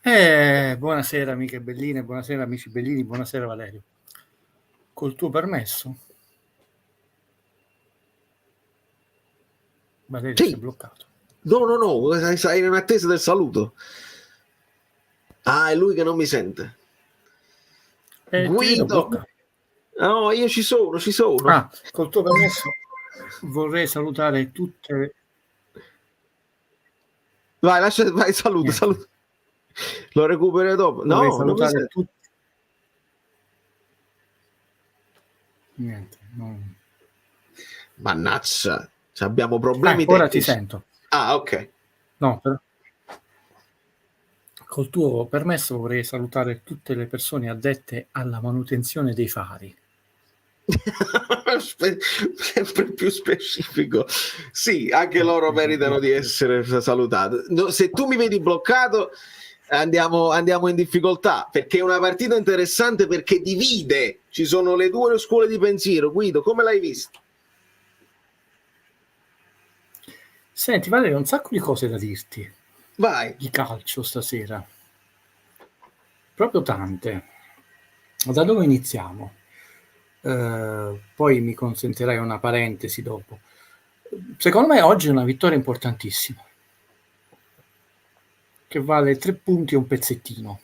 Buonasera amiche belline, buonasera amici bellini, buonasera Valerio. Col tuo permesso, Valerio, sì. Sei bloccato. No, sei in attesa del saluto. Ah, è lui che non mi sente. Guido. No, io ci sono. Ah, col tuo permesso vorrei salutare tutte. Vai, saluta. Lo recupero dopo. Vorrei No, salutare tutti. Niente, no. Mannaggia, abbiamo problemi ora tecnici. ti sento. Ah, ok. No, però col tuo permesso vorrei salutare tutte le persone addette alla manutenzione dei fari. Sempre più specifico. Sì, anche loro meritano di essere salutati. No, se tu mi vedi bloccato, andiamo in difficoltà, perché è una partita interessante, perché divide. Ci sono le due scuole di pensiero. Guido, come l'hai visto? Senti Valerio, un sacco di cose da dirti. Vai. Di calcio stasera. Proprio tante. Da dove iniziamo? Poi mi consentirai una parentesi dopo. Secondo me oggi è una vittoria importantissima, che vale 3 punti e un pezzettino.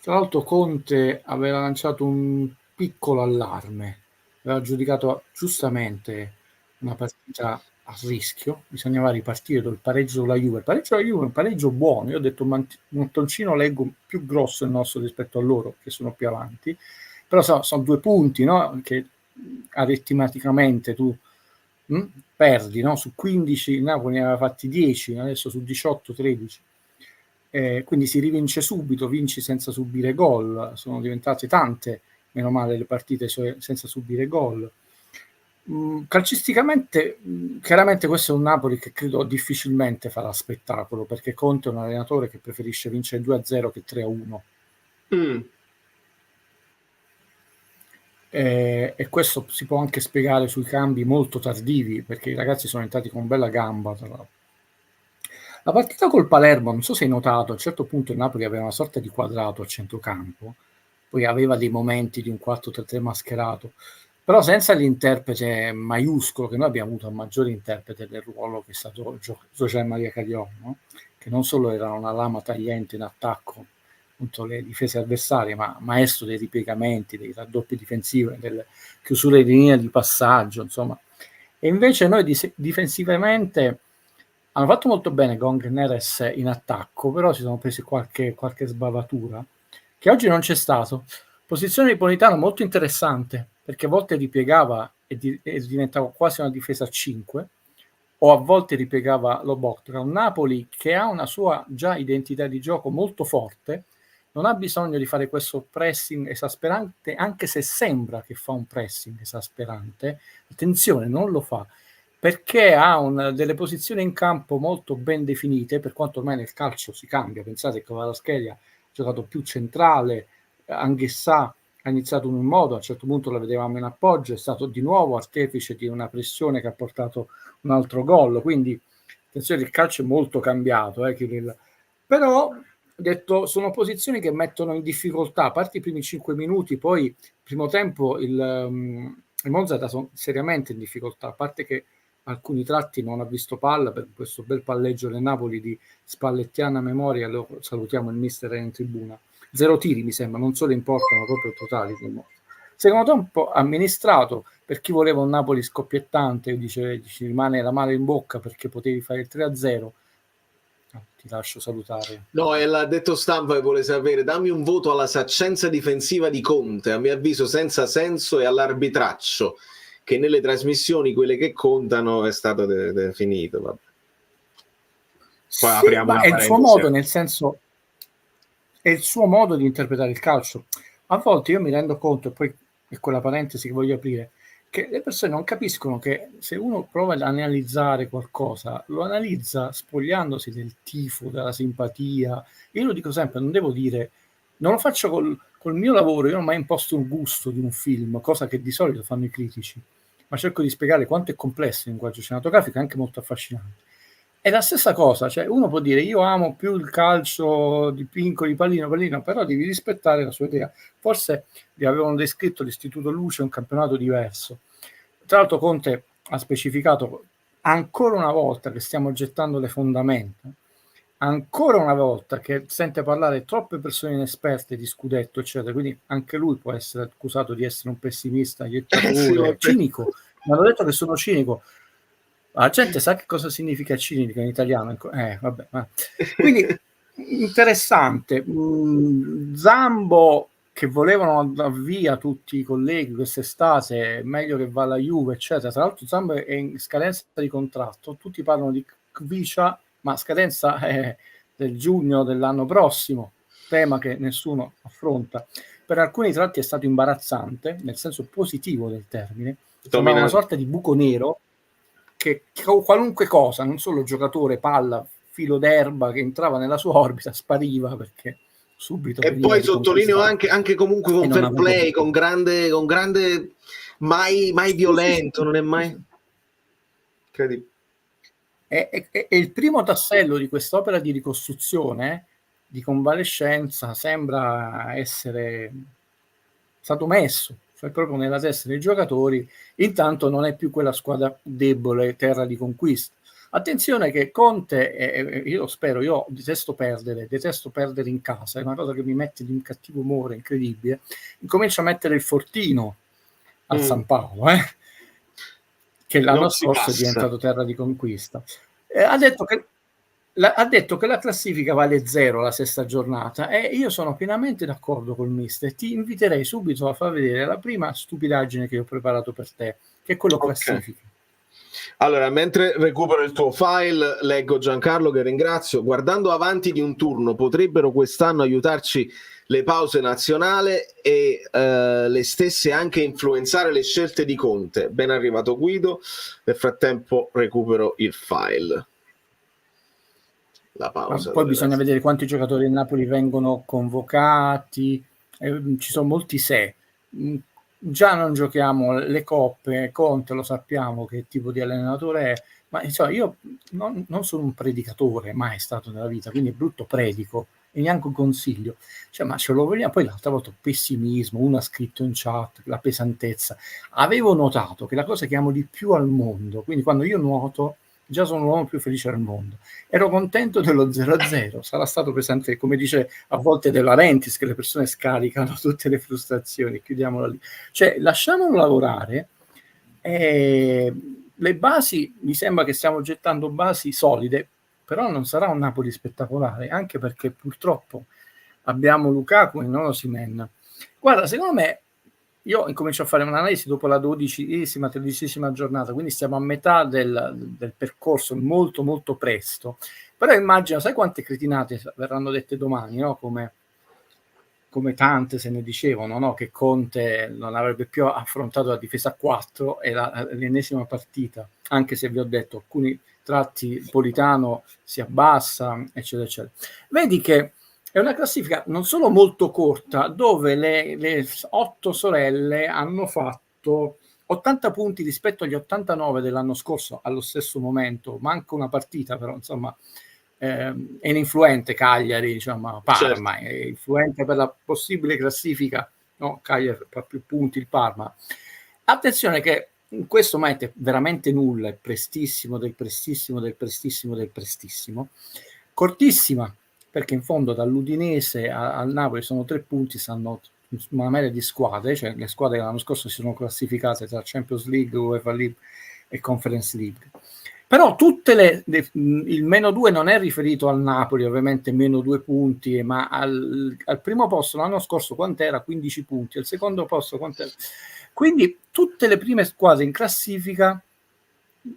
Tra l'altro Conte aveva lanciato un piccolo allarme, aveva giudicato giustamente una partita a rischio, bisognava ripartire dal pareggio della Juve. Il pareggio della Juve è un pareggio buono, io ho detto un montoncino leggo più grosso il nostro rispetto a loro, che sono più avanti, però sono 2 punti, no? Che aritmeticamente tu perdi, no? Su 15 il Napoli ne aveva fatti 10, adesso su 18 13, quindi si rivince subito, vinci senza subire gol, sono diventate tante, meno male, le partite senza subire gol. Calcisticamente chiaramente questo è un Napoli che credo difficilmente farà spettacolo, perché Conte è un allenatore che preferisce vincere 2-0 che 3-1. E questo si può anche spiegare sui cambi molto tardivi, perché i ragazzi sono entrati con bella gamba. Tra l'altro la partita col Palermo, non so se hai notato, a un certo punto il Napoli aveva una sorta di quadrato a centrocampo, poi aveva dei momenti di un 4-3-3 mascherato, però senza l'interprete maiuscolo che noi abbiamo avuto, il maggiore interprete del ruolo, che è stato José Maria Cagliò, no? Che non solo era una lama tagliente in attacco contro le difese avversarie, ma maestro dei ripiegamenti, dei raddoppi difensivi, delle chiusure di linea di passaggio, insomma. E invece noi difensivamente hanno fatto molto bene Gong e Neres in attacco, però si sono presi qualche sbavatura, che oggi non c'è stato. Posizione di Politano molto interessante, perché a volte ripiegava e diventava quasi una difesa a 5, o a volte ripiegava Lobotka. Un Napoli che ha una sua già identità di gioco molto forte, non ha bisogno di fare questo pressing esasperante, anche se sembra che fa un pressing esasperante. Attenzione, non lo fa, perché ha delle posizioni in campo molto ben definite, per quanto ormai nel calcio si cambia. Pensate che Kvaratskhelia ha giocato più centrale, Anghissà ha iniziato in un modo, a un certo punto la vedevamo in appoggio, è stato di nuovo artefice di una pressione che ha portato un altro gol, quindi attenzione, il calcio è molto cambiato, però detto, sono posizioni che mettono in difficoltà, a parte i primi 5 minuti, poi il primo tempo il Monza è dato seriamente in difficoltà, a parte che alcuni tratti non ha visto palla per questo bel palleggio del Napoli di spallettiana memoria, lo salutiamo il mister in tribuna, 0 tiri mi sembra, non solo importano, proprio totali. Secondo tempo amministrato, per chi voleva un Napoli scoppiettante, dice rimane la mano in bocca perché potevi fare il 3-0. Ti lascio salutare. No, è l'addetto stampa che vuole sapere, dammi un voto alla saccenza difensiva di Conte, a mio avviso senza senso, e all'arbitraccio, che nelle trasmissioni, quelle che contano, è stato definito. Vabbè. Poi sì, apriamo ma è il suo modo, nel senso, è il suo modo di interpretare il calcio. A volte io mi rendo conto, e poi è quella parentesi che voglio aprire, che le persone non capiscono che se uno prova ad analizzare qualcosa, lo analizza spogliandosi del tifo, della simpatia. Io lo dico sempre, non devo dire, non lo faccio col mio lavoro, io non ho mai imposto un gusto di un film, cosa che di solito fanno i critici, ma cerco di spiegare quanto è complesso il linguaggio cinematografico, è anche molto affascinante. È la stessa cosa, cioè uno può dire io amo più il calcio di Pincoli, Pallino, però devi rispettare la sua idea. Forse vi avevano descritto l'Istituto Luce, un campionato diverso. Tra l'altro Conte ha specificato ancora una volta che stiamo gettando le fondamenta, ancora una volta che sente parlare troppe persone inesperte di scudetto, eccetera, quindi anche lui può essere accusato di essere un pessimista, iettatore, cinico. Mi hanno detto che sono cinico. La gente sa che cosa significa cinico in italiano? Vabbè. Quindi interessante. Zambo, che volevano andare via tutti i colleghi quest'estate, meglio che va alla Juve, eccetera. Tra l'altro Zambo è in scadenza di contratto, tutti parlano di Kvicia, ma scadenza è del giugno dell'anno prossimo, tema che nessuno affronta. Per alcuni tratti è stato imbarazzante, nel senso positivo del termine, sembrava una sorta di buco nero, che qualunque cosa, non solo giocatore, palla, filo d'erba che entrava nella sua orbita, spariva perché subito. E poi sottolineo anche comunque con fair play, con grande mai violento, non è mai incredibile. È il primo tassello di quest'opera di ricostruzione, di convalescenza, sembra essere stato messo, cioè proprio nella testa dei giocatori. Intanto non è più quella squadra debole, terra di conquista. Attenzione che Conte, io spero, io detesto perdere in casa, è una cosa che mi mette di un cattivo umore incredibile, incomincia a mettere il fortino al San Paolo, che l'anno scorso è diventato terra di conquista. Ha detto che la classifica vale 0 la sesta giornata, e io sono pienamente d'accordo col mister. Ti inviterei subito a far vedere la prima stupidaggine che ho preparato per te, che è quello classifica. Allora, mentre recupero il tuo file, leggo Giancarlo che ringrazio. Guardando avanti di un turno, potrebbero quest'anno aiutarci le pause nazionali e le stesse anche influenzare le scelte di Conte. Ben arrivato Guido. Nel frattempo recupero il file. La pausa. Poi bisogna vedere quanti giocatori del Napoli vengono convocati. Ci sono molti se. Già non giochiamo le coppe, Conte lo sappiamo che tipo di allenatore è, ma insomma io non sono un predicatore, mai stato nella vita, quindi è brutto predico e neanche un consiglio, cioè, ma ce lo vogliamo. Poi l'altra volta pessimismo, uno ha scritto in chat la pesantezza. Avevo notato che la cosa che amo di più al mondo, quindi quando io nuoto già sono l'uomo più felice al mondo, ero contento dello 0-0, sarà stato pesante, come dice a volte De Laurentiis, che le persone scaricano tutte le frustrazioni, chiudiamola lì, cioè lasciamolo lavorare. Le basi, mi sembra che stiamo gettando basi solide, però non sarà un Napoli spettacolare, anche perché purtroppo abbiamo Lukaku e non Osimhen. Guarda, secondo me, io incomincio a fare un'analisi dopo la 12esima, 13esima giornata, quindi stiamo a metà del percorso, molto molto presto, però immagino, sai quante cretinate verranno dette domani, no? Come come tante se ne dicevano, no? Che Conte non avrebbe più affrontato la difesa a 4 e l'ennesima partita, anche se vi ho detto alcuni tratti Politano si abbassa, eccetera, eccetera. Vedi che è una classifica non solo molto corta, dove le 8 sorelle hanno fatto 80 punti rispetto agli 89 dell'anno scorso allo stesso momento, manca una partita, però insomma è ininfluente Cagliari, diciamo, Parma, è influente per la possibile classifica, no? Cagliari fa più punti il Parma. Attenzione che in questo momento è veramente nulla, è prestissimo, cortissima, perché in fondo dall'Udinese al Napoli sono 3 punti, stanno una media di squadre, cioè le squadre che l'anno scorso si sono classificate tra Champions League, UEFA League e Conference League. Però tutte il -2 non è riferito al Napoli, ovviamente -2 punti, ma al primo posto l'anno scorso quant'era? 15 punti, al secondo posto quant'era? Quindi tutte le prime squadre in classifica,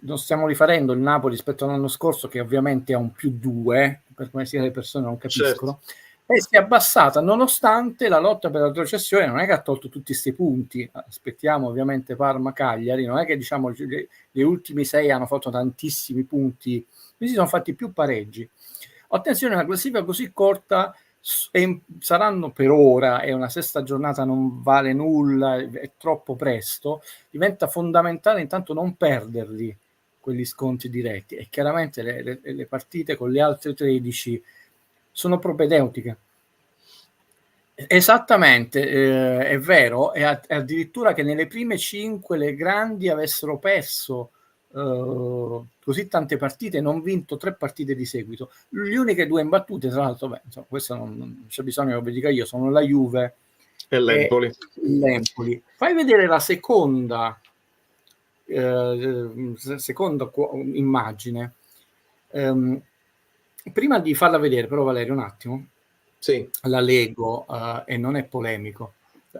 non stiamo riferendo il Napoli rispetto all'anno scorso, che ovviamente ha un +2, per come sia le persone non capiscono, e si è abbassata nonostante la lotta per la retrocessione. Non è che ha tolto tutti questi punti, aspettiamo ovviamente Parma-Cagliari, non è che diciamo gli ultimi 6 hanno fatto tantissimi punti, quindi si sono fatti più pareggi. Attenzione, una classifica così corta saranno per ora, e una sesta giornata non vale nulla, è troppo presto, diventa fondamentale intanto non perderli quegli scontri diretti, e chiaramente le partite con le altre 13 sono propedeutiche. Esattamente, è vero, e addirittura che nelle prime 5 le grandi avessero perso così tante partite, non vinto 3 partite di seguito. Le uniche 2 imbattute, tra l'altro, insomma, questo non c'è bisogno che lo dica io, sono la Juve e l'Empoli. Fai vedere la seconda immagine. Prima di farla vedere, però, Valerio, un attimo. Sì. La leggo e non è polemico.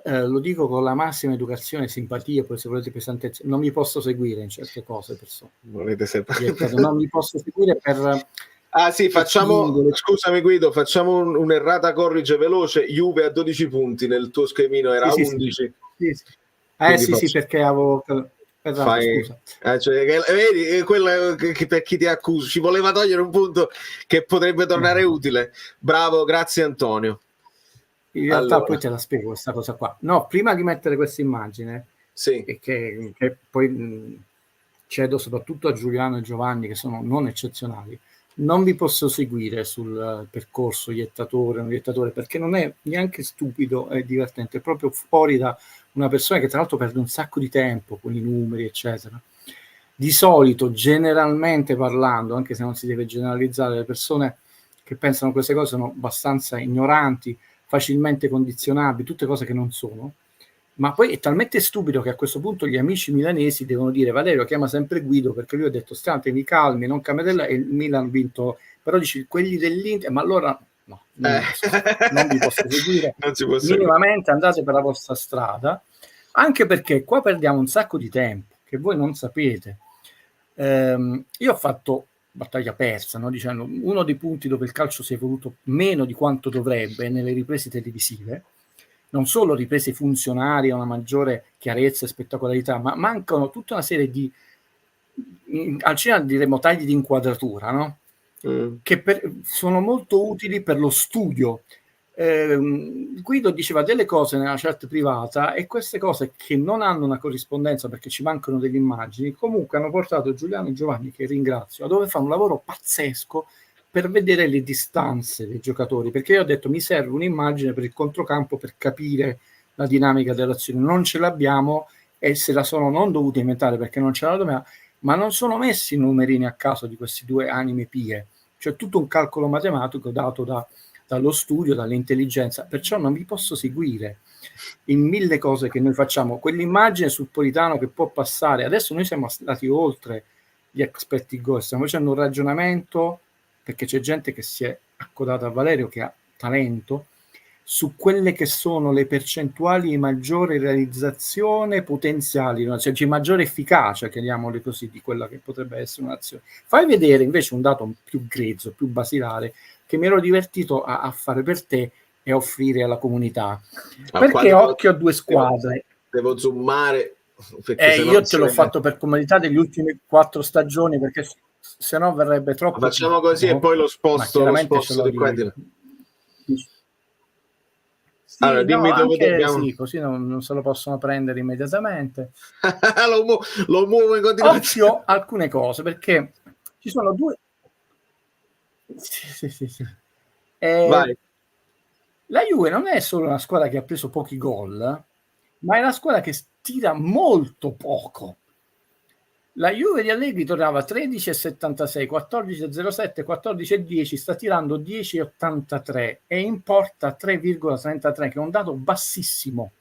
Lo dico con la massima educazione e simpatia, poi se volete pesantezza, non mi posso seguire in certe cose, persone. Volete sempre. Non mi posso seguire per... Ah sì, scusami Guido, facciamo un'errata corrige veloce. Juve a 12 punti, nel tuo schemino era 11. Sì, perché avevo... vedi, quella che per chi ti accusa ci voleva togliere un punto che potrebbe tornare utile. Bravo, grazie Antonio. In realtà poi te la spiego questa cosa qua. No, prima di mettere questa immagine, che poi cedo soprattutto a Giuliano e Giovanni, che sono non eccezionali, non vi posso seguire sul percorso iettatore, non iettatore, perché non è neanche stupido, è divertente, è proprio fuori da una persona che tra l'altro perde un sacco di tempo con i numeri, eccetera. Di solito, generalmente parlando, anche se non si deve generalizzare, le persone che pensano queste cose sono abbastanza ignoranti, facilmente condizionabili, tutte cose che non sono. Ma poi è talmente stupido che a questo punto gli amici milanesi devono dire: Valerio, chiama sempre Guido, perché lui ha detto statevi calmi, non Camerella, e il Milan ha vinto. Però dici quelli dell'Inter, ma allora no, non vi posso seguire minimamente, andate per la vostra strada, anche perché qua perdiamo un sacco di tempo che voi non sapete. Io ho fatto battaglia persa, no? Dicendo, uno dei punti dove il calcio si è evoluto meno di quanto dovrebbe nelle riprese televisive, non solo riprese funzionali, una maggiore chiarezza e spettacolarità, ma mancano tutta una serie di, al cinema diremmo tagli di inquadratura, no? Che sono molto utili per lo studio. Guido diceva delle cose nella chat privata, e queste cose che non hanno una corrispondenza perché ci mancano delle immagini, comunque hanno portato Giuliano e Giovanni, che ringrazio, a dove fa un lavoro pazzesco per vedere le distanze dei giocatori, perché io ho detto mi serve un'immagine per il controcampo per capire la dinamica dell'azione, non ce l'abbiamo e se la sono non dovuta inventare perché non ce la doveva, ma non sono messi i numerini a caso di questi due anime pie, cioè tutto un calcolo matematico dato dallo studio, dall'intelligenza, perciò non vi posso seguire in 1000 cose che noi facciamo. Quell'immagine sul Politano che può passare, adesso noi siamo andati oltre gli expected goal, stiamo facendo un ragionamento, perché c'è gente che si è accodata a Valerio che ha talento, su quelle che sono le percentuali di maggiore realizzazione potenziali, cioè di maggiore efficacia, chiamiamole così, di quella che potrebbe essere un'azione. Fai vedere invece un dato più grezzo, più basilare, che mi ero divertito a fare per te, e offrire alla comunità. Perché occhio a due squadre. Devo zoomare. Io te l'ho fatto per comodità degli ultimi 4 stagioni, perché se no verrebbe troppo. Facciamo così e poi lo sposto di qua. Sì, allora, dimmi dove dobbiamo. Sì, così non se lo possono prendere immediatamente. lo muovo in continuazione. Occhio alcune cose, perché ci sono due. Sì. Vai. La Juve non è solo una squadra che ha preso pochi gol, ma è una squadra che tira molto poco. La Juve di Allegri tornava 13,76, 14,07, 14,10, sta tirando 10,83 e in porta 3,33, che è un dato bassissimo,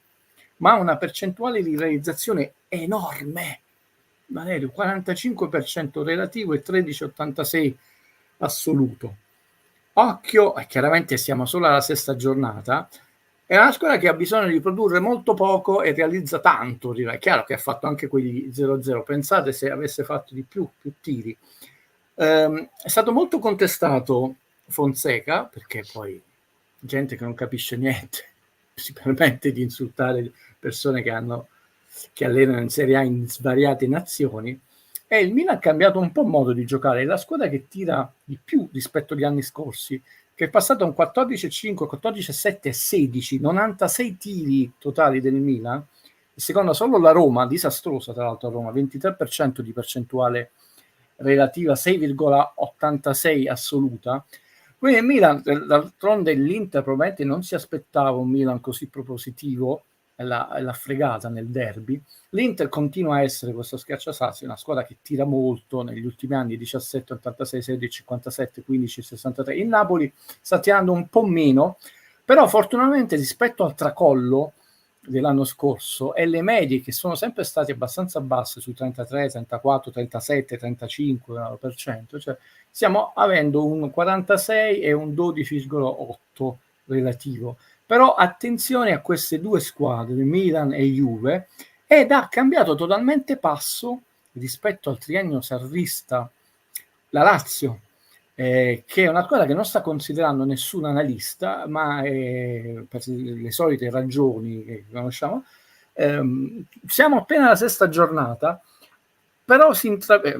ma ha una percentuale di realizzazione enorme. Valerio, 45% relativo e 13,86 assoluto. Occhio, chiaramente siamo solo alla 6ª giornata, è una squadra che ha bisogno di produrre molto poco e realizza tanto. È chiaro che ha fatto anche quegli 0-0. Pensate se avesse fatto di più tiri. È stato molto contestato Fonseca, perché poi gente che non capisce niente si permette di insultare persone che allenano in Serie A in svariate nazioni. E il Milan ha cambiato un po' modo di giocare. È la squadra che tira di più rispetto agli anni scorsi, che è passato a un 14,5, 14,7 e 16, 96 tiri totali del Milan, seconda solo la Roma, disastrosa tra l'altro a Roma, 23% di percentuale relativa, 6,86 assoluta. Quindi il Milan, d'altronde l'Inter probabilmente non si aspettava un Milan così propositivo, l'ha fregata nel derby. L'Inter continua a essere questo schiacciasassi, una squadra che tira molto negli ultimi anni, 17, 86, 16, 57, 15, 63. Il Napoli sta tirando un po' meno, però fortunatamente rispetto al tracollo dell'anno scorso e le medie che sono sempre state abbastanza basse sui 33, 34, 37, 35%, cioè stiamo avendo un 46 e un 12,8 relativo. Però attenzione a queste due squadre, Milan e Juve, ed ha cambiato totalmente passo rispetto al triennio sarrista la Lazio, che è una squadra che non sta considerando nessun analista, ma per le solite ragioni che conosciamo, siamo appena alla 6ª giornata, però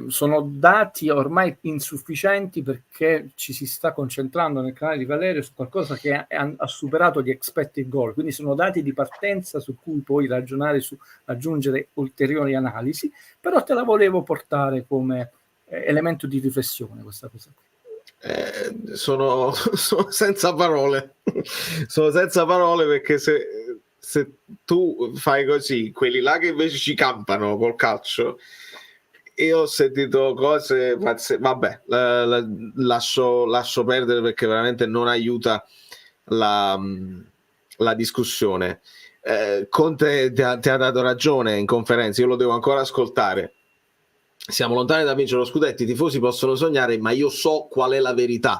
sono dati ormai insufficienti, perché ci si sta concentrando nel canale di Valerio su qualcosa che ha superato gli expected goal, quindi sono dati di partenza su cui poi ragionare, su aggiungere ulteriori analisi, però te la volevo portare come elemento di riflessione questa cosa qui. Sono senza parole. Sono senza parole, perché se tu fai così, quelli là che invece ci campano col calcio, io ho sentito cose pazze. Vabbè, lascio perdere, perché veramente non aiuta la discussione. Conte ti ha dato ragione in conferenza, io lo devo ancora ascoltare. Siamo lontani da vincere lo scudetto, i tifosi possono sognare, ma io so qual è la verità.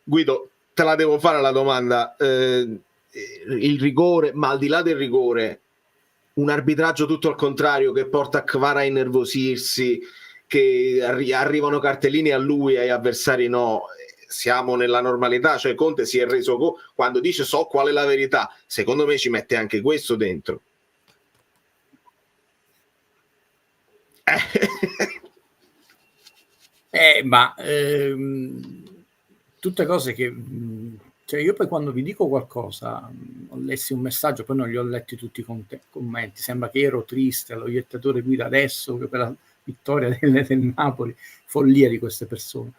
Guido, te la devo fare la domanda. Il rigore, ma al di là del rigore, un arbitraggio tutto al contrario, che porta Kvara a innervosirsi, che arrivano cartellini a lui e agli avversari no. Siamo nella normalità, cioè Conte si è reso quando dice so qual è la verità, secondo me ci mette anche questo dentro. Tutte cose che cioè io poi quando vi dico qualcosa, ho lessi un messaggio, poi non li ho letti tutti i commenti, sembra che ero triste, lo iettatore guida adesso per la vittoria del Napoli, follia di queste persone.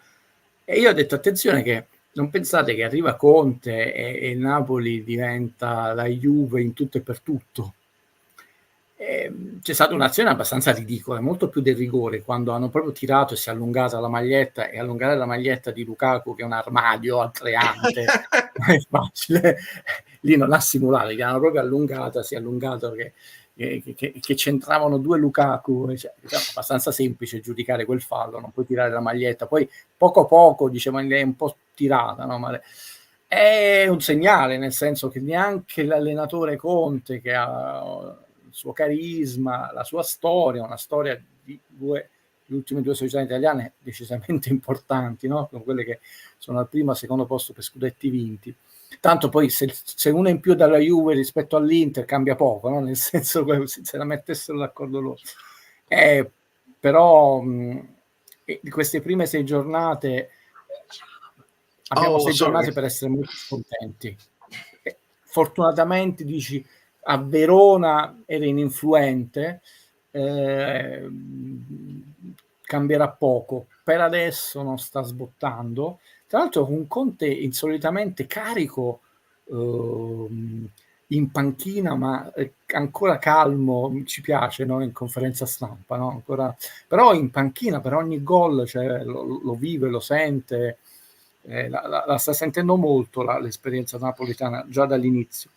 E io ho detto attenzione, che non pensate che arriva Conte e il Napoli diventa la Juve in tutto e per tutto. C'è stata un'azione abbastanza ridicola, molto più del rigore, quando hanno proprio tirato e si è allungata la maglietta, e allungare la maglietta di Lukaku, che è un armadio altreante, non è facile, lì non ha simulato, gli hanno proprio allungata, si è allungato che c'entravano due Lukaku, cioè, è abbastanza semplice giudicare quel fallo, non puoi tirare la maglietta, poi poco a poco diceva è un po' tirata, no? Ma è un segnale, nel senso che neanche l'allenatore Conte, che ha il suo carisma, la sua storia, una storia di due le ultime 2 società italiane decisamente importanti, no? Sono quelle che sono al primo e al secondo posto per scudetti vinti. Tanto poi se uno in più dalla Juve rispetto all'Inter cambia poco, no? Nel senso che se la mettessero d'accordo loro. Però di queste prime 6 giornate abbiamo 6 giornate per essere molto contenti. Fortunatamente dici a Verona era ininfluente, cambierà poco, per adesso non sta sbottando, tra l'altro con Conte insolitamente carico in panchina, ma ancora calmo, ci piace, no? In conferenza stampa, no? Ancora, però in panchina per ogni gol, cioè, lo vive, lo sente, la sta sentendo molto l'esperienza napoletana già dall'inizio.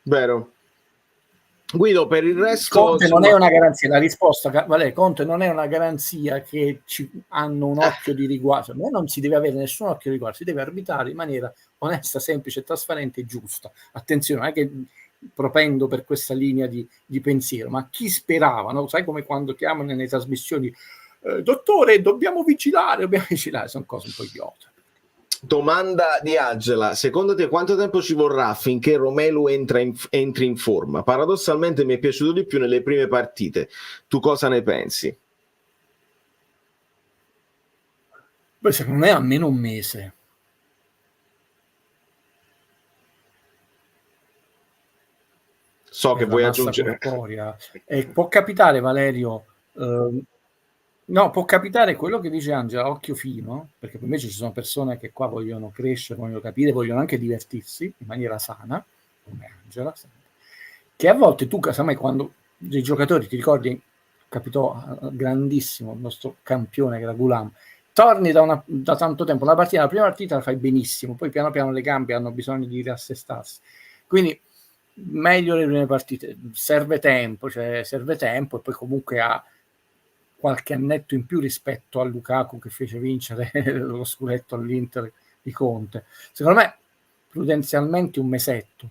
Vero. Guido, per il resto Conte non è una garanzia, la risposta, Valerio, Conte non è una garanzia che ci hanno un occhio di riguardo, non si deve avere nessun occhio di riguardo, si deve arbitrare in maniera onesta, semplice, trasparente e giusta. Attenzione, non è che propendo per questa linea di pensiero, ma chi sperava, no? Sai come quando chiamano nelle trasmissioni dottore, dobbiamo vigilare, sono cose un po' idiote. Domanda di Angela: secondo te quanto tempo ci vorrà affinché Romelu entri in forma? Paradossalmente mi è piaciuto di più nelle prime partite. Tu cosa ne pensi? Beh, secondo me almeno un mese. So che vuoi aggiungere. Può capitare, Valerio, no, può capitare quello che dice Angela, occhio fino, perché invece ci sono persone che qua vogliono crescere, vogliono capire, vogliono anche divertirsi in maniera sana, come Angela, che a volte tu, casomai, quando dei giocatori, ti ricordi, capitò grandissimo il nostro campione che era Gulam, torni da tanto tempo, la prima partita la fai benissimo, poi piano piano le gambe hanno bisogno di riassestarsi, quindi meglio le prime partite, serve tempo e poi comunque ha qualche annetto in più rispetto a Lukaku che fece vincere lo scudetto all'Inter di Conte. Secondo me prudenzialmente un mesetto,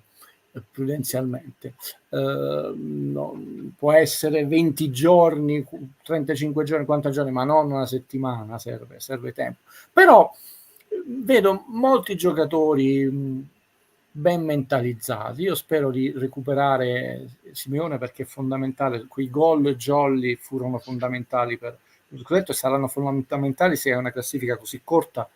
no, può essere 20 giorni, 35 giorni, 40 giorni, ma non una settimana, serve tempo. Però vedo molti giocatori ben mentalizzati. Io spero di recuperare Simeone perché è fondamentale, quei gol jolly furono fondamentali per lo scudetto e saranno fondamentali se è una classifica così corta.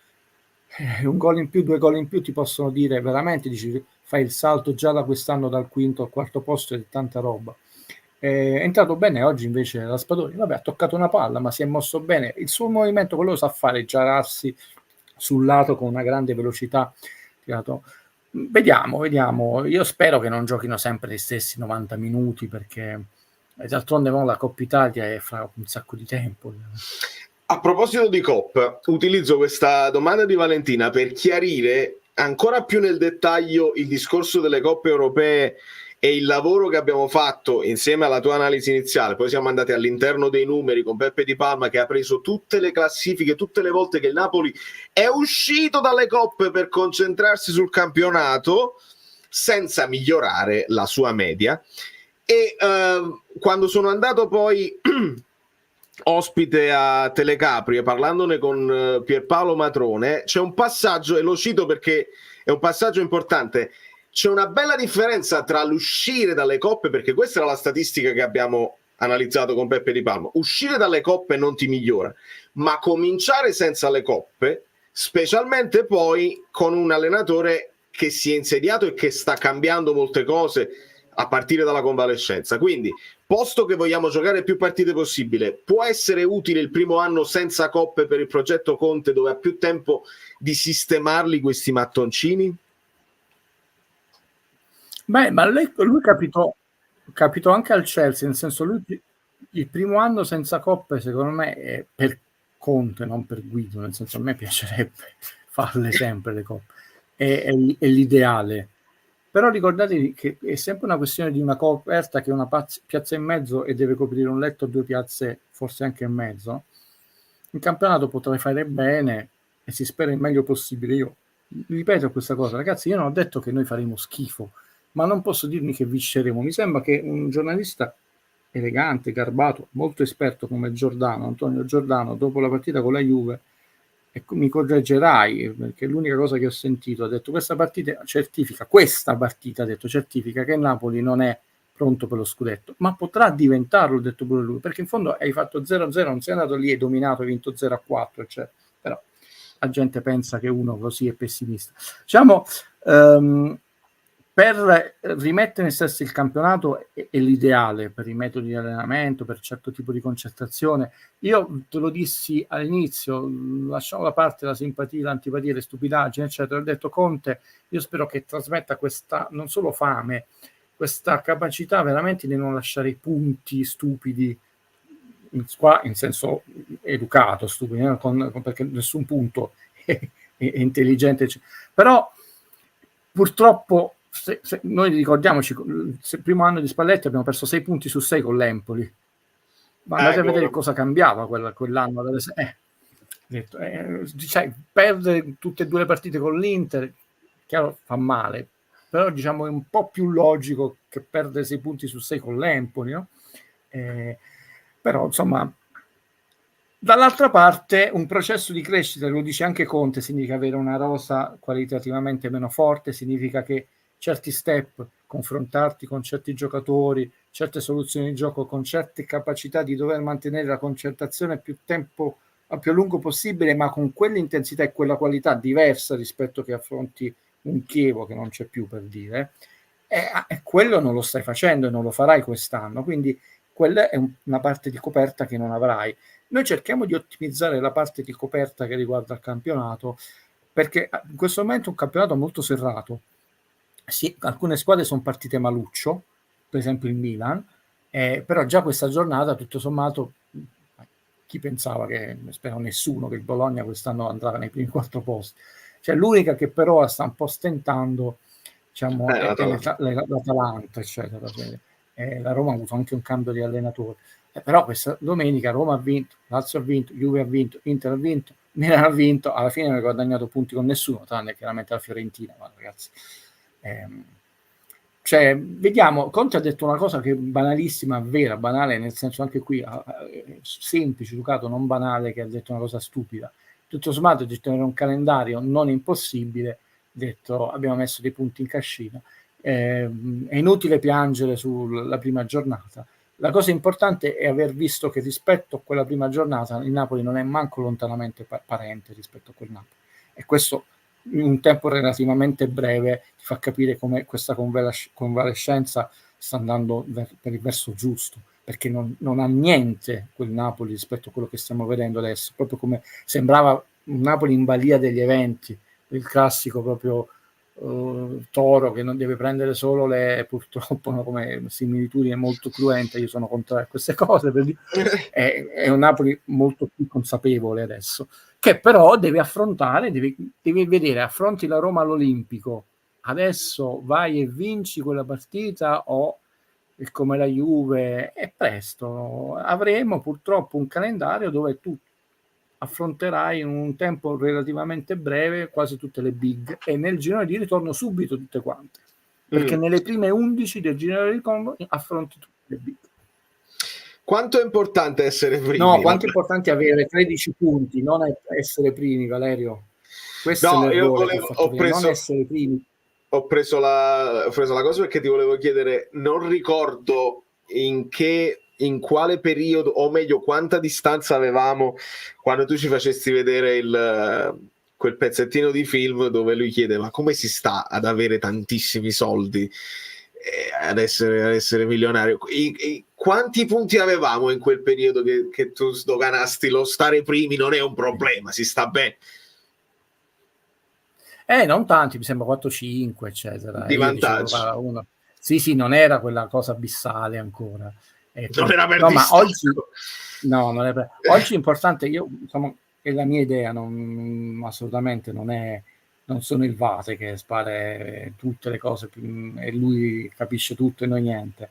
Un gol in più, 2 gol in più ti possono dire veramente, dici, fai il salto già da quest'anno dal quinto al quarto posto e tanta roba. È entrato bene oggi invece Raspadori, vabbè, ha toccato una palla ma si è mosso bene, il suo movimento quello sa fare, girarsi sul lato con una grande velocità, tirato. Vediamo, io spero che non giochino sempre gli stessi 90 minuti perché d'altronde la Coppa Italia è fra un sacco di tempo. A proposito di Coppa, utilizzo questa domanda di Valentina per chiarire ancora più nel dettaglio il discorso delle coppe europee e il lavoro che abbiamo fatto insieme alla tua analisi iniziale. Poi siamo andati all'interno dei numeri con Peppe Di Palma che ha preso tutte le classifiche, tutte le volte che il Napoli è uscito dalle coppe per concentrarsi sul campionato senza migliorare la sua media. E quando sono andato poi ospite a Telecapri parlandone con Pierpaolo Matrone, c'è un passaggio, e lo cito perché è un passaggio importante. C'è una bella differenza tra l'uscire dalle coppe, perché questa era la statistica che abbiamo analizzato con Peppe Di Palma. Uscire dalle coppe non ti migliora, ma cominciare senza le coppe, specialmente poi con un allenatore che si è insediato e che sta cambiando molte cose a partire dalla convalescenza. Quindi, posto che vogliamo giocare più partite possibile, può essere utile il primo anno senza coppe per il progetto Conte, dove ha più tempo di sistemarli questi mattoncini? Beh, ma lui capitò anche al Chelsea, nel senso lui il primo anno senza coppe secondo me è per Conte, non per Guido, nel senso a me piacerebbe farle sempre le coppe, è l'ideale. Però ricordatevi che è sempre una questione di una coperta che è una piazza in mezzo e deve coprire un letto, 2 piazze, forse anche in mezzo. In campionato potrei fare bene e si spera il meglio possibile. Io ripeto questa cosa, ragazzi, io non ho detto che noi faremo schifo, ma non posso dirmi che vinceremo. Mi sembra che un giornalista elegante, garbato, molto esperto come Giordano, Antonio Giordano, dopo la partita con la Juve, e mi correggerai, perché l'unica cosa che ho sentito, ha detto questa partita certifica che il Napoli non è pronto per lo scudetto, ma potrà diventarlo, ha detto pure lui, perché in fondo hai fatto 0-0, non sei andato lì e dominato, hai vinto 0-4, eccetera. Però la gente pensa che uno così è pessimista. Diciamo, per rimettere in sesto il campionato è l'ideale per i metodi di allenamento, per certo tipo di concentrazione. Io te lo dissi all'inizio, lasciamo da parte la simpatia, l'antipatia, le stupidaggini, eccetera. Ho detto Conte, io spero che trasmetta questa non solo fame, questa capacità veramente di non lasciare i punti stupidi in senso educato, stupidi, perché nessun punto è intelligente, eccetera. Però purtroppo se noi ricordiamoci, il primo anno di Spalletti abbiamo perso 6 punti su 6 con l'Empoli, ma andate a vedere cosa cambiava quell'anno. Perdere tutte e due le partite con l'Inter, chiaro, fa male, però diciamo è un po' più logico che perdere 6 punti su 6 con l'Empoli, no? Però insomma, dall'altra parte un processo di crescita, lo dice anche Conte, significa avere una rosa qualitativamente meno forte, significa che certi step, confrontarti con certi giocatori, certe soluzioni di gioco, con certe capacità di dover mantenere la concentrazione più tempo a più a lungo possibile, ma con quell'intensità e quella qualità diversa rispetto che affronti un Chievo che non c'è più, per dire, e quello non lo stai facendo e non lo farai quest'anno, quindi quella è una parte di coperta che non avrai. Noi cerchiamo di ottimizzare la parte di coperta che riguarda il campionato, perché in questo momento è un campionato molto serrato. Sì, alcune squadre sono partite maluccio, per esempio il Milan, però già questa giornata tutto sommato chi pensava, che spero nessuno, che il Bologna quest'anno andrà nei primi 4 posti, cioè l'unica che però sta un po' stentando, diciamo, è l'Atalanta, eccetera. La Roma ha avuto anche un cambio di allenatore, però questa domenica Roma ha vinto, Lazio ha vinto, Juve ha vinto, Inter ha vinto, Milan ha vinto, alla fine non ha guadagnato punti con nessuno, tranne chiaramente la Fiorentina, ma ragazzi, cioè vediamo, Conte ha detto una cosa che è banalissima, vera, banale, nel senso anche qui semplice, educato, non banale, che ha detto una cosa stupida. Tutto sommato, ha detto era un calendario non impossibile, ha detto abbiamo messo dei punti in cascina, è inutile piangere sulla prima giornata. La cosa importante è aver visto che rispetto a quella prima giornata il Napoli non è manco lontanamente parente rispetto a quel Napoli, e questo in un tempo relativamente breve ti fa capire come questa convalescenza sta andando per il verso giusto, perché non ha niente quel Napoli rispetto a quello che stiamo vedendo adesso, proprio come sembrava un Napoli in balia degli eventi, il classico proprio Toro che non deve prendere solo purtroppo, no, come similitudine molto cruenta, io sono contrario a queste cose, è un Napoli molto più consapevole adesso, che però deve affrontare, deve vedere, affronti la Roma all'Olimpico, adesso vai e vinci quella partita, o come la Juve è presto, avremo purtroppo un calendario dove tu affronterai in un tempo relativamente breve quasi tutte le big, e nel girone di ritorno subito tutte quante, perché nelle prime 11 del girone di ritorno affronti tutte le big. Quanto è importante essere primi? No, quanto è importante avere 13 punti, non essere primi, Valerio. Questo è l'errore che ho fatto, non essere primi. Ho preso la cosa perché ti volevo chiedere, non ricordo in quale periodo, o meglio quanta distanza avevamo quando tu ci facesti vedere quel pezzettino di film dove lui chiedeva come si sta ad avere tantissimi soldi, ad essere milionario. Quanti punti avevamo in quel periodo che tu sdoganasti lo stare primi non è un problema, si sta bene? Non tanti, mi sembra 4-5, eccetera. Di vantaggio. Sì, non era quella cosa abissale ancora. Non era per ma oggi non è oggi è importante, io insomma, è la mia idea, assolutamente non sono il Vate che spara tutte le cose e lui capisce tutto e noi niente.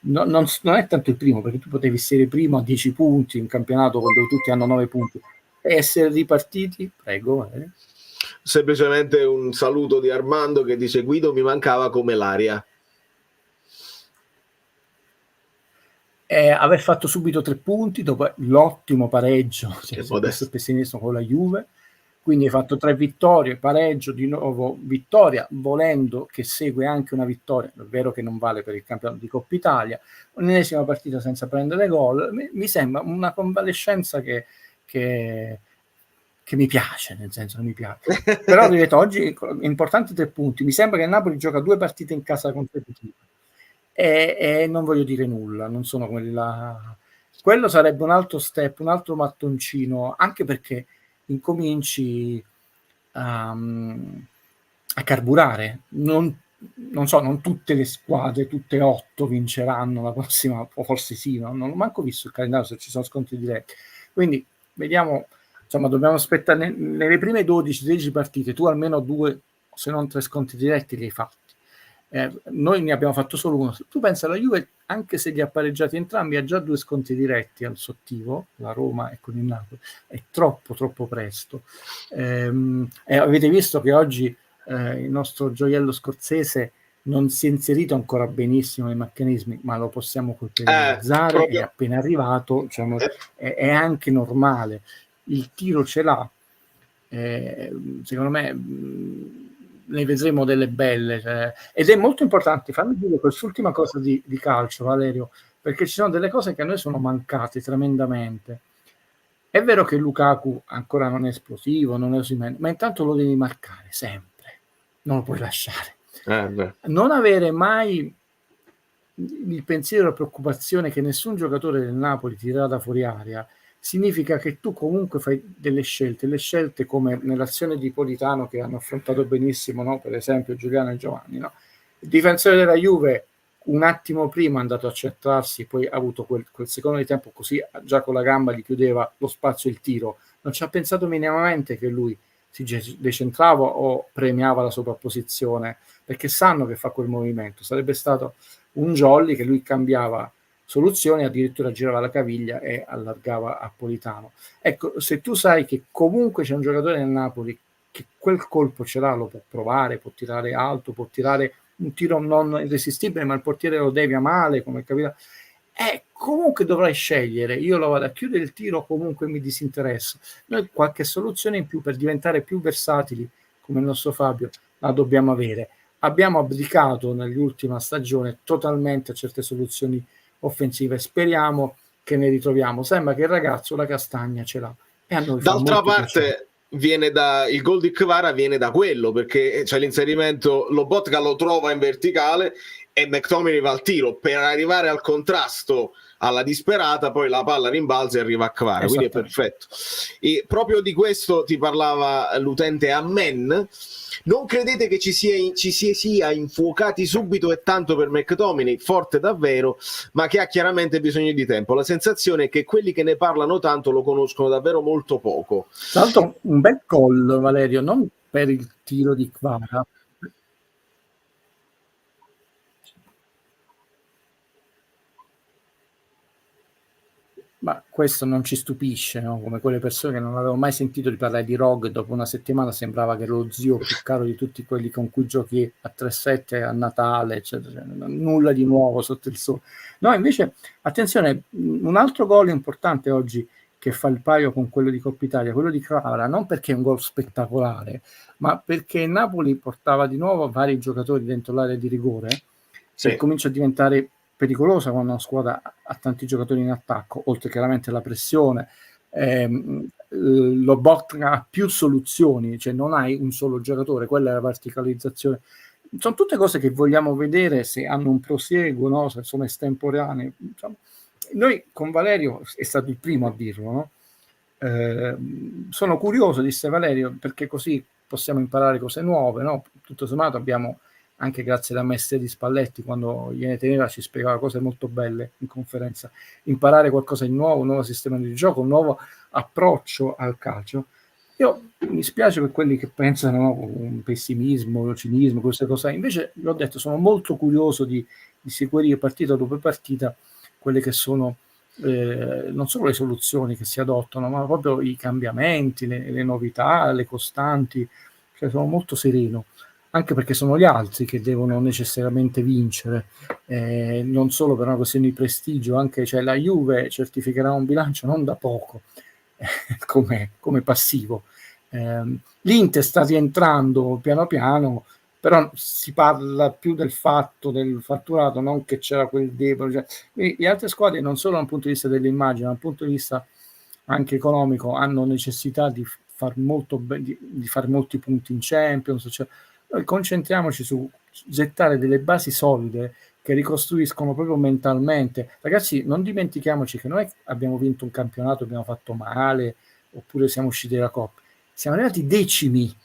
Non è tanto il primo, perché tu potevi essere primo a 10 punti in campionato dove tutti hanno 9 punti e essere ripartiti, prego. Semplicemente un saluto di Armando che dice: Guido mi mancava come l'aria. aver fatto subito 3 punti dopo l'ottimo pareggio, questo pessimismo con la Juve, quindi hai fatto 3 vittorie, pareggio, di nuovo vittoria, volendo che segue anche una vittoria, è vero che non vale per il campionato di Coppa Italia, un'ennesima partita senza prendere gol, mi sembra una convalescenza che mi piace, nel senso che mi piace. Però ripeto, oggi è importante 3 punti, mi sembra che il Napoli gioca 2 partite in casa consecutive e non voglio dire nulla, non sono quella... Quello sarebbe un altro step, un altro mattoncino, anche perché incominci a carburare. Non so, non tutte le squadre, tutte 8 vinceranno la prossima, o forse sì, non ho manco visto il calendario se ci sono scontri diretti. Quindi vediamo, insomma, dobbiamo aspettare nelle prime 12-13 partite, tu almeno 2, se non 3 scontri diretti li hai fatti. Noi ne abbiamo fatto solo uno. Tu pensa, la Juve, anche se li ha pareggiati entrambi, ha già 2 scontri diretti al Sottivo, la Roma e con il Napoli. È troppo presto. Avete visto che oggi il nostro gioiello scozzese non si è inserito ancora benissimo nei meccanismi, ma lo possiamo colpevolizzare, è appena arrivato, diciamo, è anche normale. Il tiro ce l'ha, secondo me ne vedremo delle belle, ed è molto importante. Fammi dire quest'ultima cosa di calcio, Valerio, perché ci sono delle cose che a noi sono mancate tremendamente. È vero che Lukaku ancora non è esplosivo, non è Osimhen, ma intanto lo devi marcare sempre, non lo puoi lasciare. Non avere mai il pensiero e la preoccupazione che nessun giocatore del Napoli tirerà da fuori area significa che tu comunque fai delle scelte, le scelte come nell'azione di Politano che hanno affrontato benissimo, no? Per esempio Giuliano e Giovanni, no? Il difensore della Juve un attimo prima è andato a centrarsi, poi ha avuto quel secondo di tempo, così già con la gamba gli chiudeva lo spazio il tiro, non ci ha pensato minimamente che lui si decentrava o premiava la sovrapposizione, perché sanno che fa quel movimento. Sarebbe stato un jolly che lui cambiava soluzioni, addirittura girava la caviglia e allargava a Politano. Ecco, se tu sai che comunque c'è un giocatore nel Napoli che quel colpo ce l'ha, lo può provare, può tirare alto, può tirare un tiro non irresistibile, ma il portiere lo devia male, come capita, comunque dovrai scegliere. Io lo vado a chiudere il tiro, comunque mi disinteresso. Noi qualche soluzione in più per diventare più versatili, come il nostro Fabio, la dobbiamo avere. Abbiamo abdicato nell'ultima stagione totalmente a certe soluzioni offensive, speriamo che ne ritroviamo. Sembra che il ragazzo la castagna ce l'ha, e a noi d'altra parte piacere. Il gol di Kvara viene da quello, perché c'è l'inserimento, Lobotka lo trova in verticale e McTominay va al tiro per arrivare al contrasto alla disperata, poi la palla rimbalza e arriva a Kvara, quindi è perfetto. E proprio di questo ti parlava l'utente Amen. Non credete che ci sia infuocati subito e tanto per McTominay, forte davvero, ma che ha chiaramente bisogno di tempo. La sensazione è che quelli che ne parlano tanto lo conoscono davvero molto poco. Tra l'altro un bel gol, Valerio, non per il tiro di Kvara. Ma questo non ci stupisce, no? Come quelle persone che non avevano mai sentito di parlare di Rogue, dopo una settimana sembrava che era lo zio più caro di tutti quelli con cui giochi a 3-7 a Natale, eccetera. Nulla di nuovo sotto il sole. No, invece, attenzione, un altro gol importante oggi che fa il paio con quello di Coppa Italia, quello di Kvara, non perché è un gol spettacolare, ma perché Napoli portava di nuovo vari giocatori dentro l'area di rigore, e comincia a diventare pericolosa quando una squadra ha tanti giocatori in attacco, oltre chiaramente alla pressione. Lobotka ha più soluzioni, cioè non hai un solo giocatore, quella è la verticalizzazione. Sono tutte cose che vogliamo vedere se hanno un prosieguo, no? Se sono estemporanee. Insomma, noi con Valerio è stato il primo a dirlo, no? Sono curioso, disse Valerio, perché così possiamo imparare cose nuove, no? Tutto sommato abbiamo, anche grazie alla maestria di Spalletti, quando gliene teneva ci spiegava cose molto belle in conferenza, imparare qualcosa di nuovo, un nuovo sistema di gioco, un nuovo approccio al calcio. Io mi spiace per quelli che pensano, no, un pessimismo, cinismo, queste cose. Invece, l'ho detto, sono molto curioso di seguire partita dopo partita quelle che sono non solo le soluzioni che si adottano, ma proprio i cambiamenti, le novità, le costanti. Cioè, sono molto sereno. anche perché sono gli altri che devono necessariamente vincere, non solo per una questione di prestigio, anche cioè, la Juve certificherà un bilancio non da poco come passivo. L'Inter sta rientrando piano piano, però si parla più del fatto del fatturato, non che c'era quel debole. Cioè, quindi le altre squadre, non solo dal punto di vista dell'immagine, ma dal punto di vista anche economico, hanno necessità di far di fare molti punti in Champions. Cioè, noi concentriamoci su gettare delle basi solide che ricostruiscono proprio mentalmente. Ragazzi, non dimentichiamoci che noi abbiamo vinto un campionato, abbiamo fatto male, oppure siamo usciti dalla Coppa. Siamo arrivati decimi,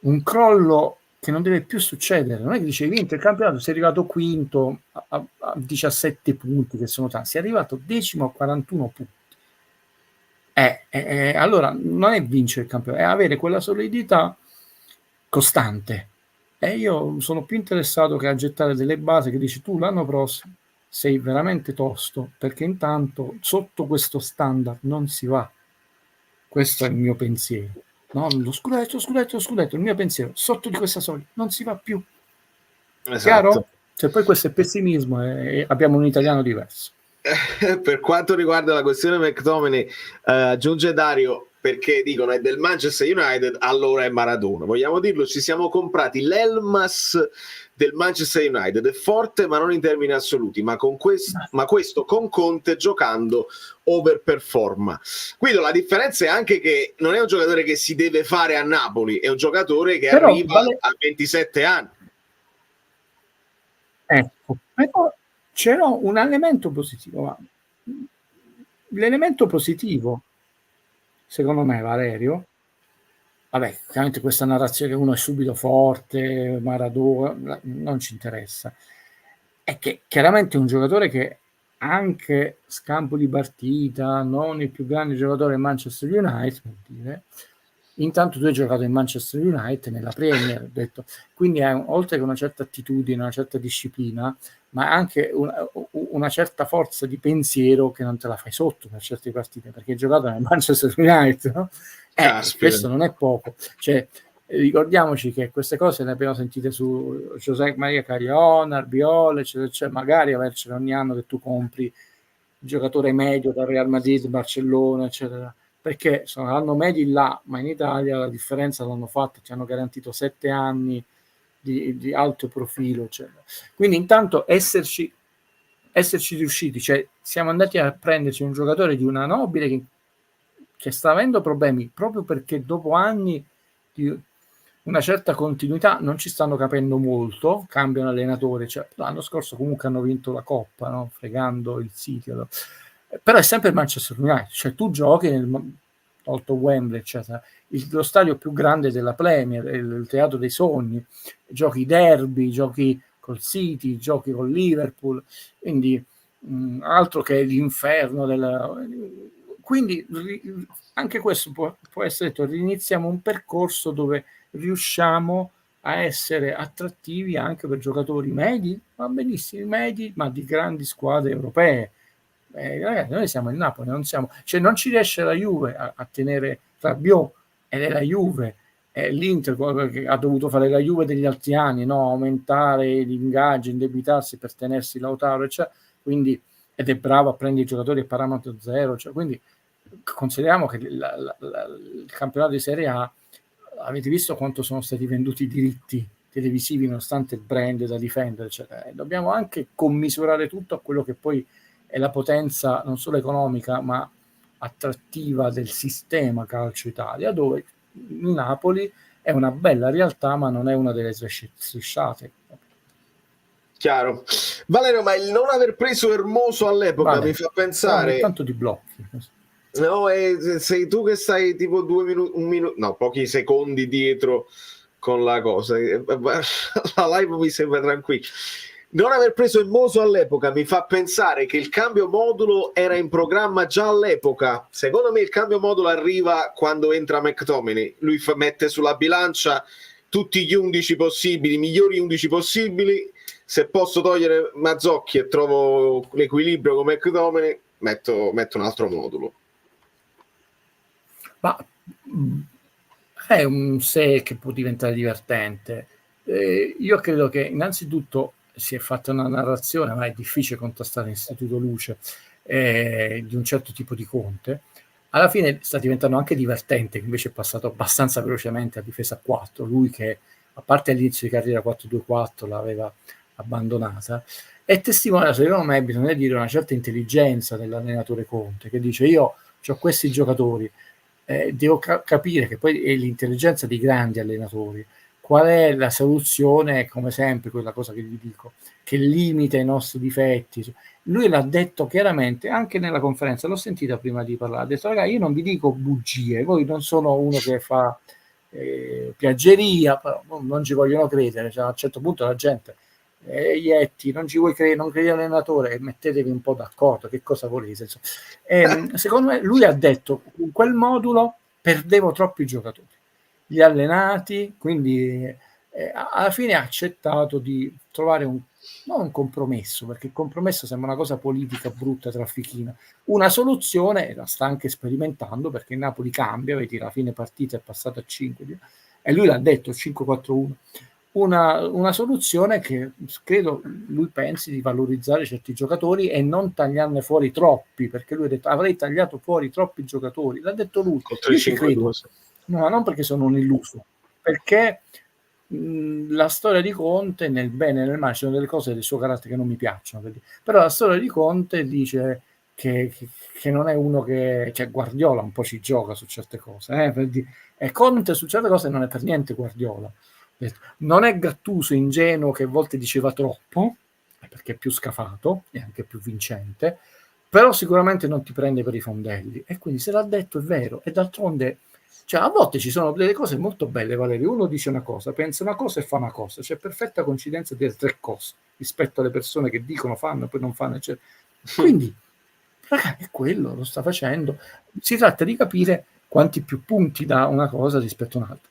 un crollo che non deve più succedere. Non è che dice hai vinto il campionato, sei arrivato quinto a 17 punti, che sono tanti, sei arrivato decimo a 41 punti. Allora non è vincere il campionato, è avere quella solidità costante. E io sono più interessato che a gettare delle basi che dici tu l'anno prossimo sei veramente tosto, perché intanto sotto questo standard non si va. Questo è il mio pensiero. No, lo scudetto, il mio pensiero, sotto di questa soglia non si va più. Esatto. Chiaro? Cioè, poi questo è pessimismo e abbiamo un italiano diverso. Per quanto riguarda la questione McTominay, aggiunge Dario, perché dicono è del Manchester United, allora è Maradona. Vogliamo dirlo, ci siamo comprati l'Elmas del Manchester United, è forte ma non in termini assoluti, ma questo con Conte giocando overperforma. Quindi la differenza è anche che non è un giocatore che si deve fare a Napoli, è un giocatore che arriva a 27 anni. Ecco, però c'era un elemento positivo, ma l'elemento positivo secondo me, Valerio, vabbè, chiaramente questa narrazione che uno è subito forte, Maradona, non ci interessa, è che chiaramente un giocatore che anche scampo di partita, non il più grande giocatore in Manchester United, per dire, intanto tu hai giocato in Manchester United nella Premier, ho detto, quindi oltre che una certa attitudine, una certa disciplina, ma anche una certa forza di pensiero che non te la fai sotto per certe partite, perché hai giocato nel Manchester United, no? Questo non è poco. Cioè, ricordiamoci che queste cose le abbiamo sentite su José Maria Cariona, Albiol, eccetera, cioè magari avercene ogni anno che tu compri il giocatore medio da Real Madrid, Barcellona, eccetera, perché saranno medi là, ma in Italia la differenza l'hanno fatta, ci hanno garantito 7 anni di alto profilo, eccetera. Quindi intanto esserci riusciti, cioè siamo andati a prenderci un giocatore di una nobile che sta avendo problemi proprio perché dopo anni di una certa continuità non ci stanno capendo molto, cambiano allenatore, cioè, l'anno scorso comunque hanno vinto la Coppa, no? Fregando il City, però è sempre il Manchester United, cioè tu giochi tolto Wembley, eccetera, lo stadio più grande della Premier, il teatro dei sogni, giochi derby, giochi col City, giochi con Liverpool, quindi altro che l'inferno quindi anche questo può essere detto, riniziamo un percorso dove riusciamo a essere attrattivi anche per giocatori medi, va benissimo, medi, ma di grandi squadre europee. Ragazzi, noi siamo il Napoli, non ci riesce la Juve a tenere Rabiot, ed è la Juve, l'Inter che ha dovuto fare la Juve degli altri anni, no? Aumentare gli ingaggi, indebitarsi per tenersi Lautaro, eccetera, quindi, ed è bravo a prendere i giocatori a parametro zero, cioè, quindi consideriamo che il campionato di Serie A, avete visto quanto sono stati venduti i diritti televisivi nonostante il brand da difendere, eccetera. Dobbiamo anche commisurare tutto a quello che poi è la potenza non solo economica ma attrattiva del sistema calcio Italia, dove il Napoli è una bella realtà ma non è una delle strisciate. Chiaro. Valerio, ma il non aver preso Hermoso all'epoca mi fa pensare... Tanto di blocchi. No, sei tu che stai tipo 2 minuti, 1 minuto, no, pochi secondi dietro con la cosa. La live mi sembra tranquilla. Non aver preso Hermoso all'epoca mi fa pensare che il cambio modulo era in programma già all'epoca. Secondo me il cambio modulo arriva quando entra McTominay. Lui mette sulla bilancia tutti gli 11 possibili, i migliori 11 possibili. Se posso togliere Mazzocchi e trovo l'equilibrio con McTominay, metto un altro modulo. Ma è un se che può diventare divertente. Io credo che innanzitutto si è fatta una narrazione, ma è difficile contrastare l'Istituto Luce, di un certo tipo di Conte. Alla fine sta diventando anche divertente, che invece è passato abbastanza velocemente a difesa a 4, lui che a parte all'inizio di carriera 4-2-4 l'aveva abbandonata, e testimonia, secondo me, bisogna dire, una certa intelligenza dell'allenatore Conte, che dice: io ho questi giocatori, devo capire, che poi è l'intelligenza dei grandi allenatori, qual è la soluzione, come sempre, quella cosa che gli dico, che limita i nostri difetti. Lui l'ha detto chiaramente anche nella conferenza, l'ho sentita prima di parlare, ha detto: ragazzi, io non vi dico bugie, voi non sono uno che fa piaggeria, però non ci vogliono credere, cioè, a un certo punto la gente Ietti, non ci vuoi credere, non credi all'allenatore, mettetevi un po' d'accordo, che cosa volete, secondo me lui ha detto: con quel modulo perdevo troppi giocatori, gli allenati, quindi alla fine ha accettato di trovare non un compromesso, perché il compromesso sembra una cosa politica brutta, traffichina, una soluzione, la sta anche sperimentando, perché il Napoli cambia, vedi, la fine partita è passata a 5 e lui l'ha detto, 5-4-1, una soluzione che credo lui pensi di valorizzare certi giocatori e non tagliarne fuori troppi, perché lui ha detto: avrei tagliato fuori troppi giocatori, l'ha detto lui. Io ci credo, no, non perché sono un illuso, perché la storia di Conte, nel bene e nel male, ci sono delle cose del suo carattere che non mi piacciono, però la storia di Conte dice che non è uno che, cioè, Guardiola un po' ci gioca su certe cose, e Conte su certe cose non è per niente Guardiola. Non è Gattuso ingenuo che a volte diceva troppo, perché è più scafato e anche più vincente, però sicuramente non ti prende per i fondelli, e quindi se l'ha detto è vero. E d'altronde, cioè, a volte ci sono delle cose molto belle, Valerio, uno dice una cosa, pensa una cosa e fa una cosa, c'è perfetta coincidenza delle tre cose rispetto alle persone che dicono, fanno, poi non fanno, eccetera. Quindi ragazzi, è quello, lo sta facendo. Si tratta di capire quanti più punti dà una cosa rispetto a un'altra.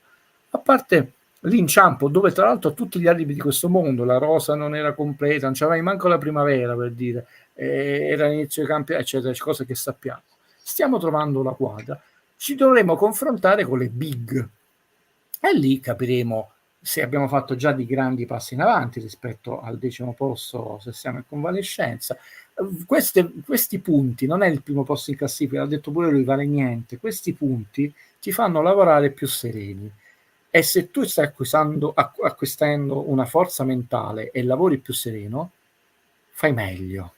A parte l'inciampo, dove tra l'altro tutti gli alibi di questo mondo, la rosa non era completa, non c'aveva manco la primavera, per dire, era l'inizio dei campi, eccetera, cose che sappiamo. Stiamo trovando la quadra, ci dovremo confrontare con le big, e lì capiremo se abbiamo fatto già di grandi passi in avanti rispetto al 10° posto, se siamo in convalescenza. Questi punti, non è il primo posto in classifica, l'ha detto pure lui, vale niente, questi punti ti fanno lavorare più sereni, e se tu stai acquistando una forza mentale e lavori più sereno, fai meglio.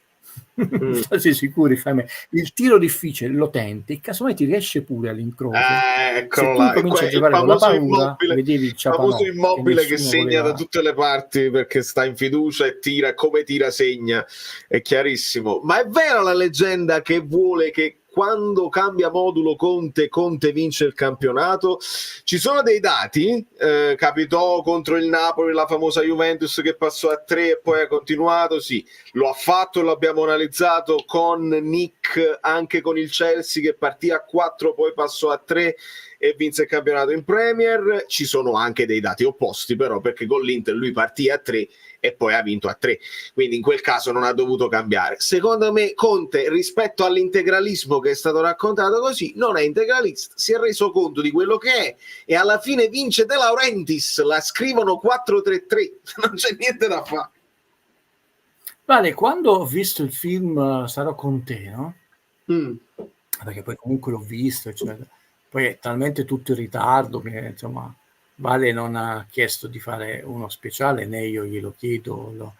Stai sicuri, fai meglio. Il tiro difficile lo tenti, casomai ti riesce pure all'incrocio. Se tu cominci a giocare con la paura, vedevi il famoso Immobile che segna da tutte le parti perché sta in fiducia e tira, come tira segna, è chiarissimo. Ma è vera la leggenda che vuole che quando cambia modulo Conte vince il campionato? Ci sono dei dati, capitò contro il Napoli la famosa Juventus che passò a 3 e poi ha continuato, sì, lo ha fatto, l'abbiamo analizzato con Nick anche con il Chelsea che partì a 4 poi passò a 3 e vinse il campionato in Premier. Ci sono anche dei dati opposti però, perché con l'Inter lui partì a 3 e poi ha vinto a 3, quindi in quel caso non ha dovuto cambiare. Secondo me Conte, rispetto all'integralismo che è stato raccontato così, non è integralista, si è reso conto di quello che è e alla fine vince De Laurentiis, la scrivono 4-3-3, non c'è niente da fare. Vale, quando ho visto il film Sarò con te, no? Perché poi comunque l'ho visto, eccetera. Poi è talmente tutto in ritardo che, insomma, Vale non ha chiesto di fare uno speciale, né io glielo chiedo.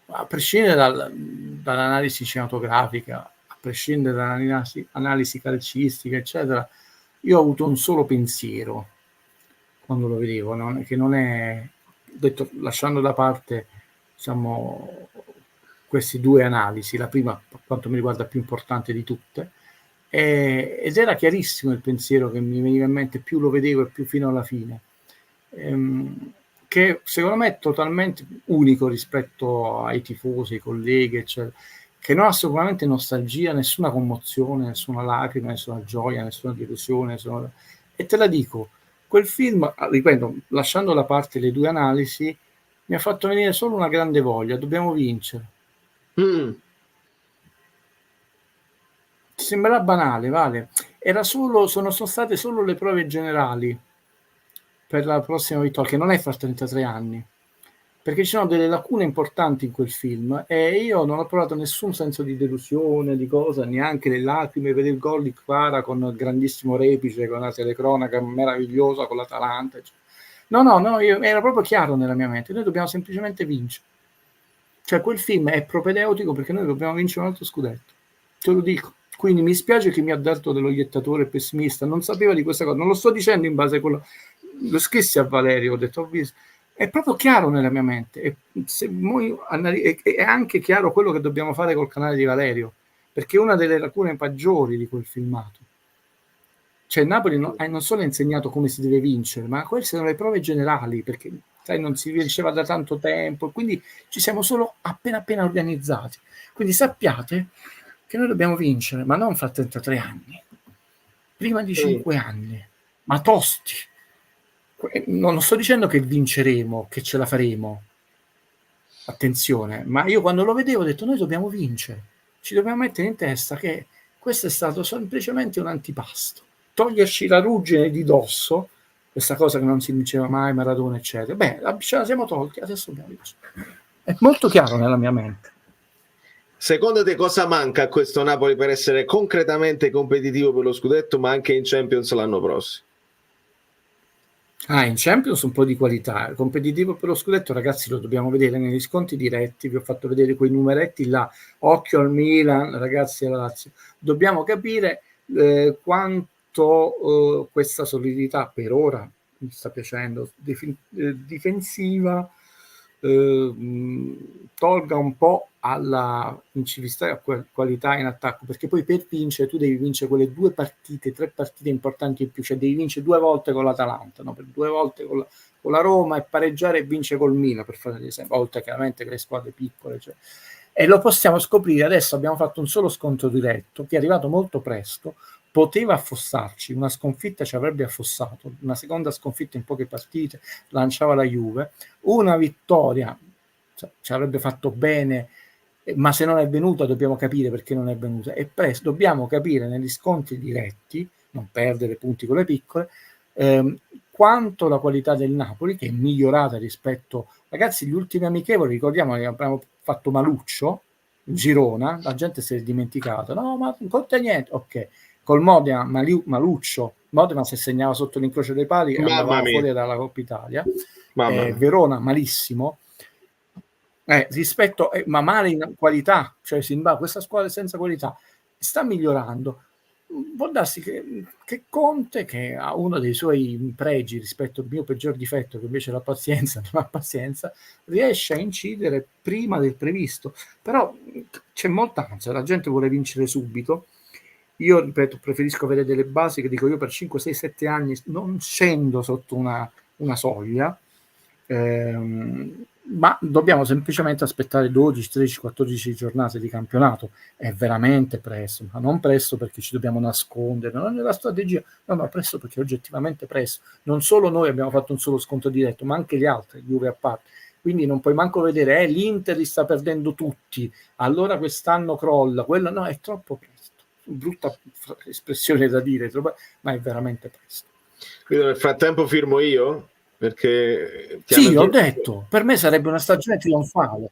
A prescindere dall'analisi cinematografica, a prescindere dall'analisi calcistica, eccetera, io ho avuto un solo pensiero quando lo vedevo, no? Che non è, detto, lasciando da parte, diciamo, queste due analisi, la prima per quanto mi riguarda più importante di tutte, ed era chiarissimo il pensiero che mi veniva in mente più lo vedevo e più fino alla fine, che secondo me è totalmente unico rispetto ai tifosi, ai colleghi, eccetera, che non ha sicuramente nostalgia, nessuna commozione, nessuna lacrima, nessuna gioia, nessuna delusione, e te la dico, quel film, ripeto, lasciando da parte le due analisi, mi ha fatto venire solo una grande voglia: dobbiamo vincere. Sembra banale, Vale. Sono state solo le prove generali. per la prossima vittoria, che non è fra 33 anni, perché ci sono delle lacune importanti in quel film e io non ho provato nessun senso di delusione, di cosa, neanche le lacrime, vedere il gol di Kvara con il grandissimo repice, con la telecronaca meravigliosa, con l'Atalanta. No, era proprio chiaro nella mia mente, noi dobbiamo semplicemente vincere. Cioè quel film è propedeutico perché noi dobbiamo vincere un altro scudetto, te lo dico. Quindi mi spiace che mi ha detto dello iettatore pessimista, non sapeva di questa cosa, non lo sto dicendo in base a quello, lo scrissi a Valerio, ho detto, ho visto. È proprio chiaro nella mia mente è anche chiaro quello che dobbiamo fare col canale di Valerio, perché è una delle lacune peggiori di quel filmato. Cioè Napoli non solo ha insegnato come si deve vincere, ma queste sono le prove generali, perché sai, non si vinceva da tanto tempo, quindi ci siamo solo appena organizzati. Quindi sappiate che noi dobbiamo vincere, ma non fra 33 anni, prima di 5 anni, ma tosti. Non sto dicendo che vinceremo, che ce la faremo, attenzione, ma io quando lo vedevo ho detto noi dobbiamo vincere, ci dobbiamo mettere in testa che questo è stato semplicemente un antipasto, toglierci la ruggine di dosso, questa cosa che non si diceva mai, Maradona eccetera, beh ce la siamo tolti, adesso dobbiamo vincere. È molto chiaro nella mia mente. Secondo te cosa manca a questo Napoli per essere concretamente competitivo per lo scudetto, ma anche in Champions l'anno prossimo? In Champions un po' di qualità, competitivo per lo scudetto, ragazzi, lo dobbiamo vedere negli sconti diretti, vi ho fatto vedere quei numeretti là, occhio al Milan, ragazzi alla Lazio, dobbiamo capire quanto questa solidità per ora mi sta piacendo, difensiva, tolga un po' alla incisività e qualità in attacco, perché poi per vincere tu devi vincere quelle 3 partite importanti in più, cioè devi vincere 2 volte con l'Atalanta, no? Per 2 volte con la Roma, e pareggiare e vincere col Milan, per fare l'esempio, oltre chiaramente che le squadre piccole, cioè. E lo possiamo scoprire adesso. Abbiamo fatto un solo scontro diretto che è arrivato molto presto, poteva affossarci, una sconfitta ci avrebbe affossato, una seconda sconfitta in poche partite lanciava la Juve, una vittoria ci avrebbe fatto bene, ma se non è venuta dobbiamo capire perché non è venuta, e presto dobbiamo capire negli scontri diretti, non perdere punti con le piccole, quanto la qualità del Napoli, che è migliorata rispetto, ragazzi, gli ultimi amichevoli, ricordiamo che abbiamo fatto Maluccio, Girona, la gente si è dimenticata, no ma non conta niente, ok, col Modena Maluccio, Modena si segnava sotto l'incrocio dei pali e andava fuori dalla Coppa Italia, Verona malissimo, rispetto, ma male in qualità, cioè questa squadra senza qualità sta migliorando. Può darsi che Conte, che ha uno dei suoi pregi rispetto al mio peggior difetto, che invece la pazienza, non ha pazienza, riesce a incidere prima del previsto, però c'è molta ansia, la gente vuole vincere subito. Io ripeto, preferisco avere delle basi, che dico io per 5, 6, 7 anni non scendo sotto una soglia, ma dobbiamo semplicemente aspettare 12, 13, 14 giornate di campionato. È veramente presto, ma non presto perché ci dobbiamo nascondere, non è la strategia, no, presto perché oggettivamente presto. Non solo noi abbiamo fatto un solo scontro diretto, ma anche gli altri, Juve a parte. Quindi non puoi manco vedere, l'Inter li sta perdendo tutti, allora quest'anno crolla, quello no, è troppo presto. Brutta espressione da dire, ma è veramente presto. Quindi nel frattempo firmo io? Perché sì, ho detto, per me sarebbe una stagione trionfale.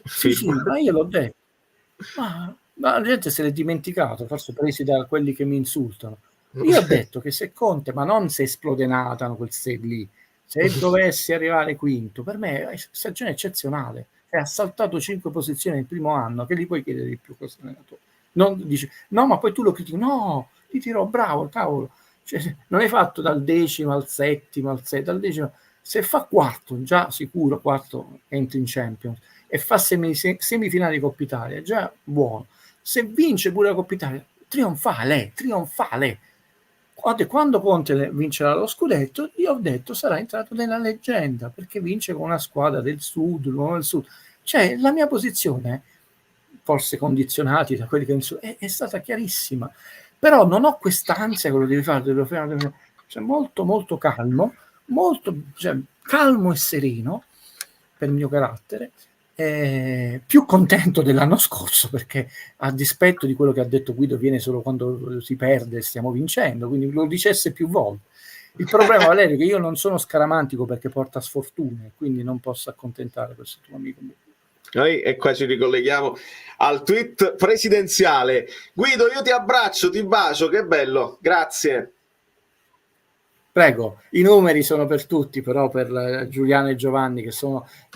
Sì, ma io l'ho detto. Ma la gente se l'è dimenticato, forse presi da quelli che mi insultano. Io ho detto che se Conte, ma non se esplode Nathan quel set lì, se dovessi arrivare quinto, per me è stagione eccezionale. Ha saltato 5 posizioni nel primo anno, che gli puoi chiedere di più questo allenatore? Non dici, no, ma poi tu lo critichi, no, ti dirò, bravo, cavolo. Cioè, non hai fatto dal 10° al 7° al 6, dal 10°, se fa quarto, già sicuro quarto entri in Champions, e fa semifinale di Coppa Italia, è già buono. Se vince pure la Coppa Italia, trionfale. Quando Conte vincerà lo scudetto, io ho detto sarà entrato nella leggenda, perché vince con una squadra del sud, l'uomo del sud. Cioè, la mia posizione, forse condizionati da quelli che è stata chiarissima. Però non ho quest'ansia che lo devi fare, cioè molto molto calmo, calmo e sereno per il mio carattere, più contento dell'anno scorso, perché a dispetto di quello che ha detto Guido viene solo quando si perde e stiamo vincendo, quindi lo dicesse più volte, Il problema, Valerio, è che io non sono scaramantico perché porta sfortune, quindi non posso accontentare questo tuo amico. E qua ci ricolleghiamo al tweet presidenziale. Guido, io ti abbraccio, ti bacio, che bello, grazie. Prego, i numeri sono per tutti, però per Giuliano e Giovanni, che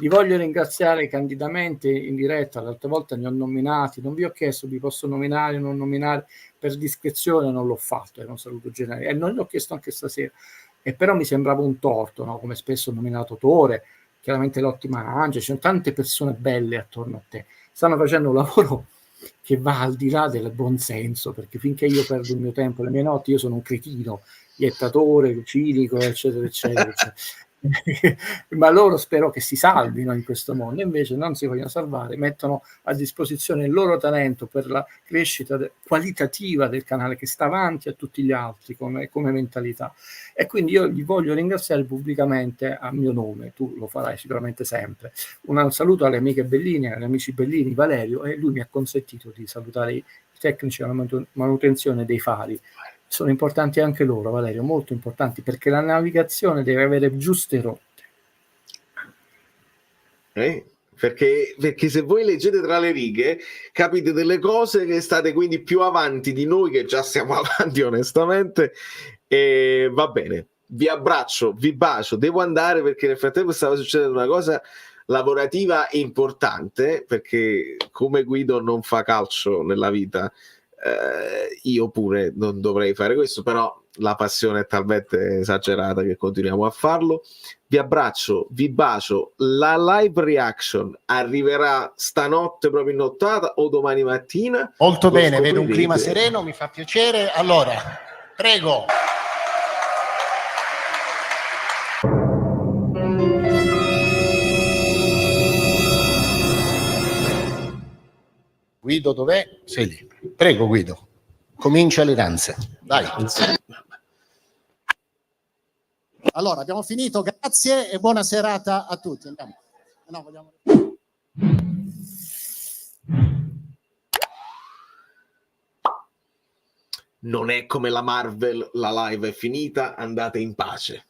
vi voglio ringraziare candidamente in diretta. L'altra volta ne ho nominati, non vi ho chiesto vi posso nominare o non nominare, per discrezione non l'ho fatto, era un saluto generale, e non l'ho chiesto anche stasera, e però mi sembrava un torto, no? Come spesso ho nominato Tore, chiaramente l'ottima Angia, ci sono tante persone belle attorno a te, stanno facendo un lavoro che va al di là del buonsenso, perché finché io perdo il mio tempo, le mie notti, io sono un cretino, iettatore, cinico, eccetera, eccetera, eccetera. Ma loro spero che si salvino in questo mondo, invece non si vogliono salvare, mettono a disposizione il loro talento per la crescita qualitativa del canale, che sta avanti a tutti gli altri come mentalità, e quindi io li voglio ringraziare pubblicamente a mio nome, tu lo farai sicuramente sempre. Un saluto alle amiche Bellini, agli amici Bellini, Valerio, e lui mi ha consentito di salutare i tecnici alla manutenzione dei fari. Sono importanti anche loro, Valerio, molto importanti, perché la navigazione deve avere giuste rotte. Perché se voi leggete tra le righe capite delle cose che state quindi più avanti di noi, che già siamo avanti onestamente, e va bene, vi abbraccio, vi bacio, devo andare perché nel frattempo stava succedendo una cosa lavorativa importante, perché come Guido non fa calcio nella vita, io pure non dovrei fare questo, però la passione è talmente esagerata che continuiamo a farlo. Vi abbraccio, vi bacio. La live reaction arriverà stanotte proprio in nottata o domani mattina? Molto bene, vedo un clima sereno, mi fa piacere. Allora, prego. Guido, dov'è? Sei lì. Prego, Guido. Comincia le danze. Dai. Allora, abbiamo finito. Grazie e buona serata a tutti. Andiamo. No, vogliamo... Non è come la Marvel, la live è finita, andate in pace.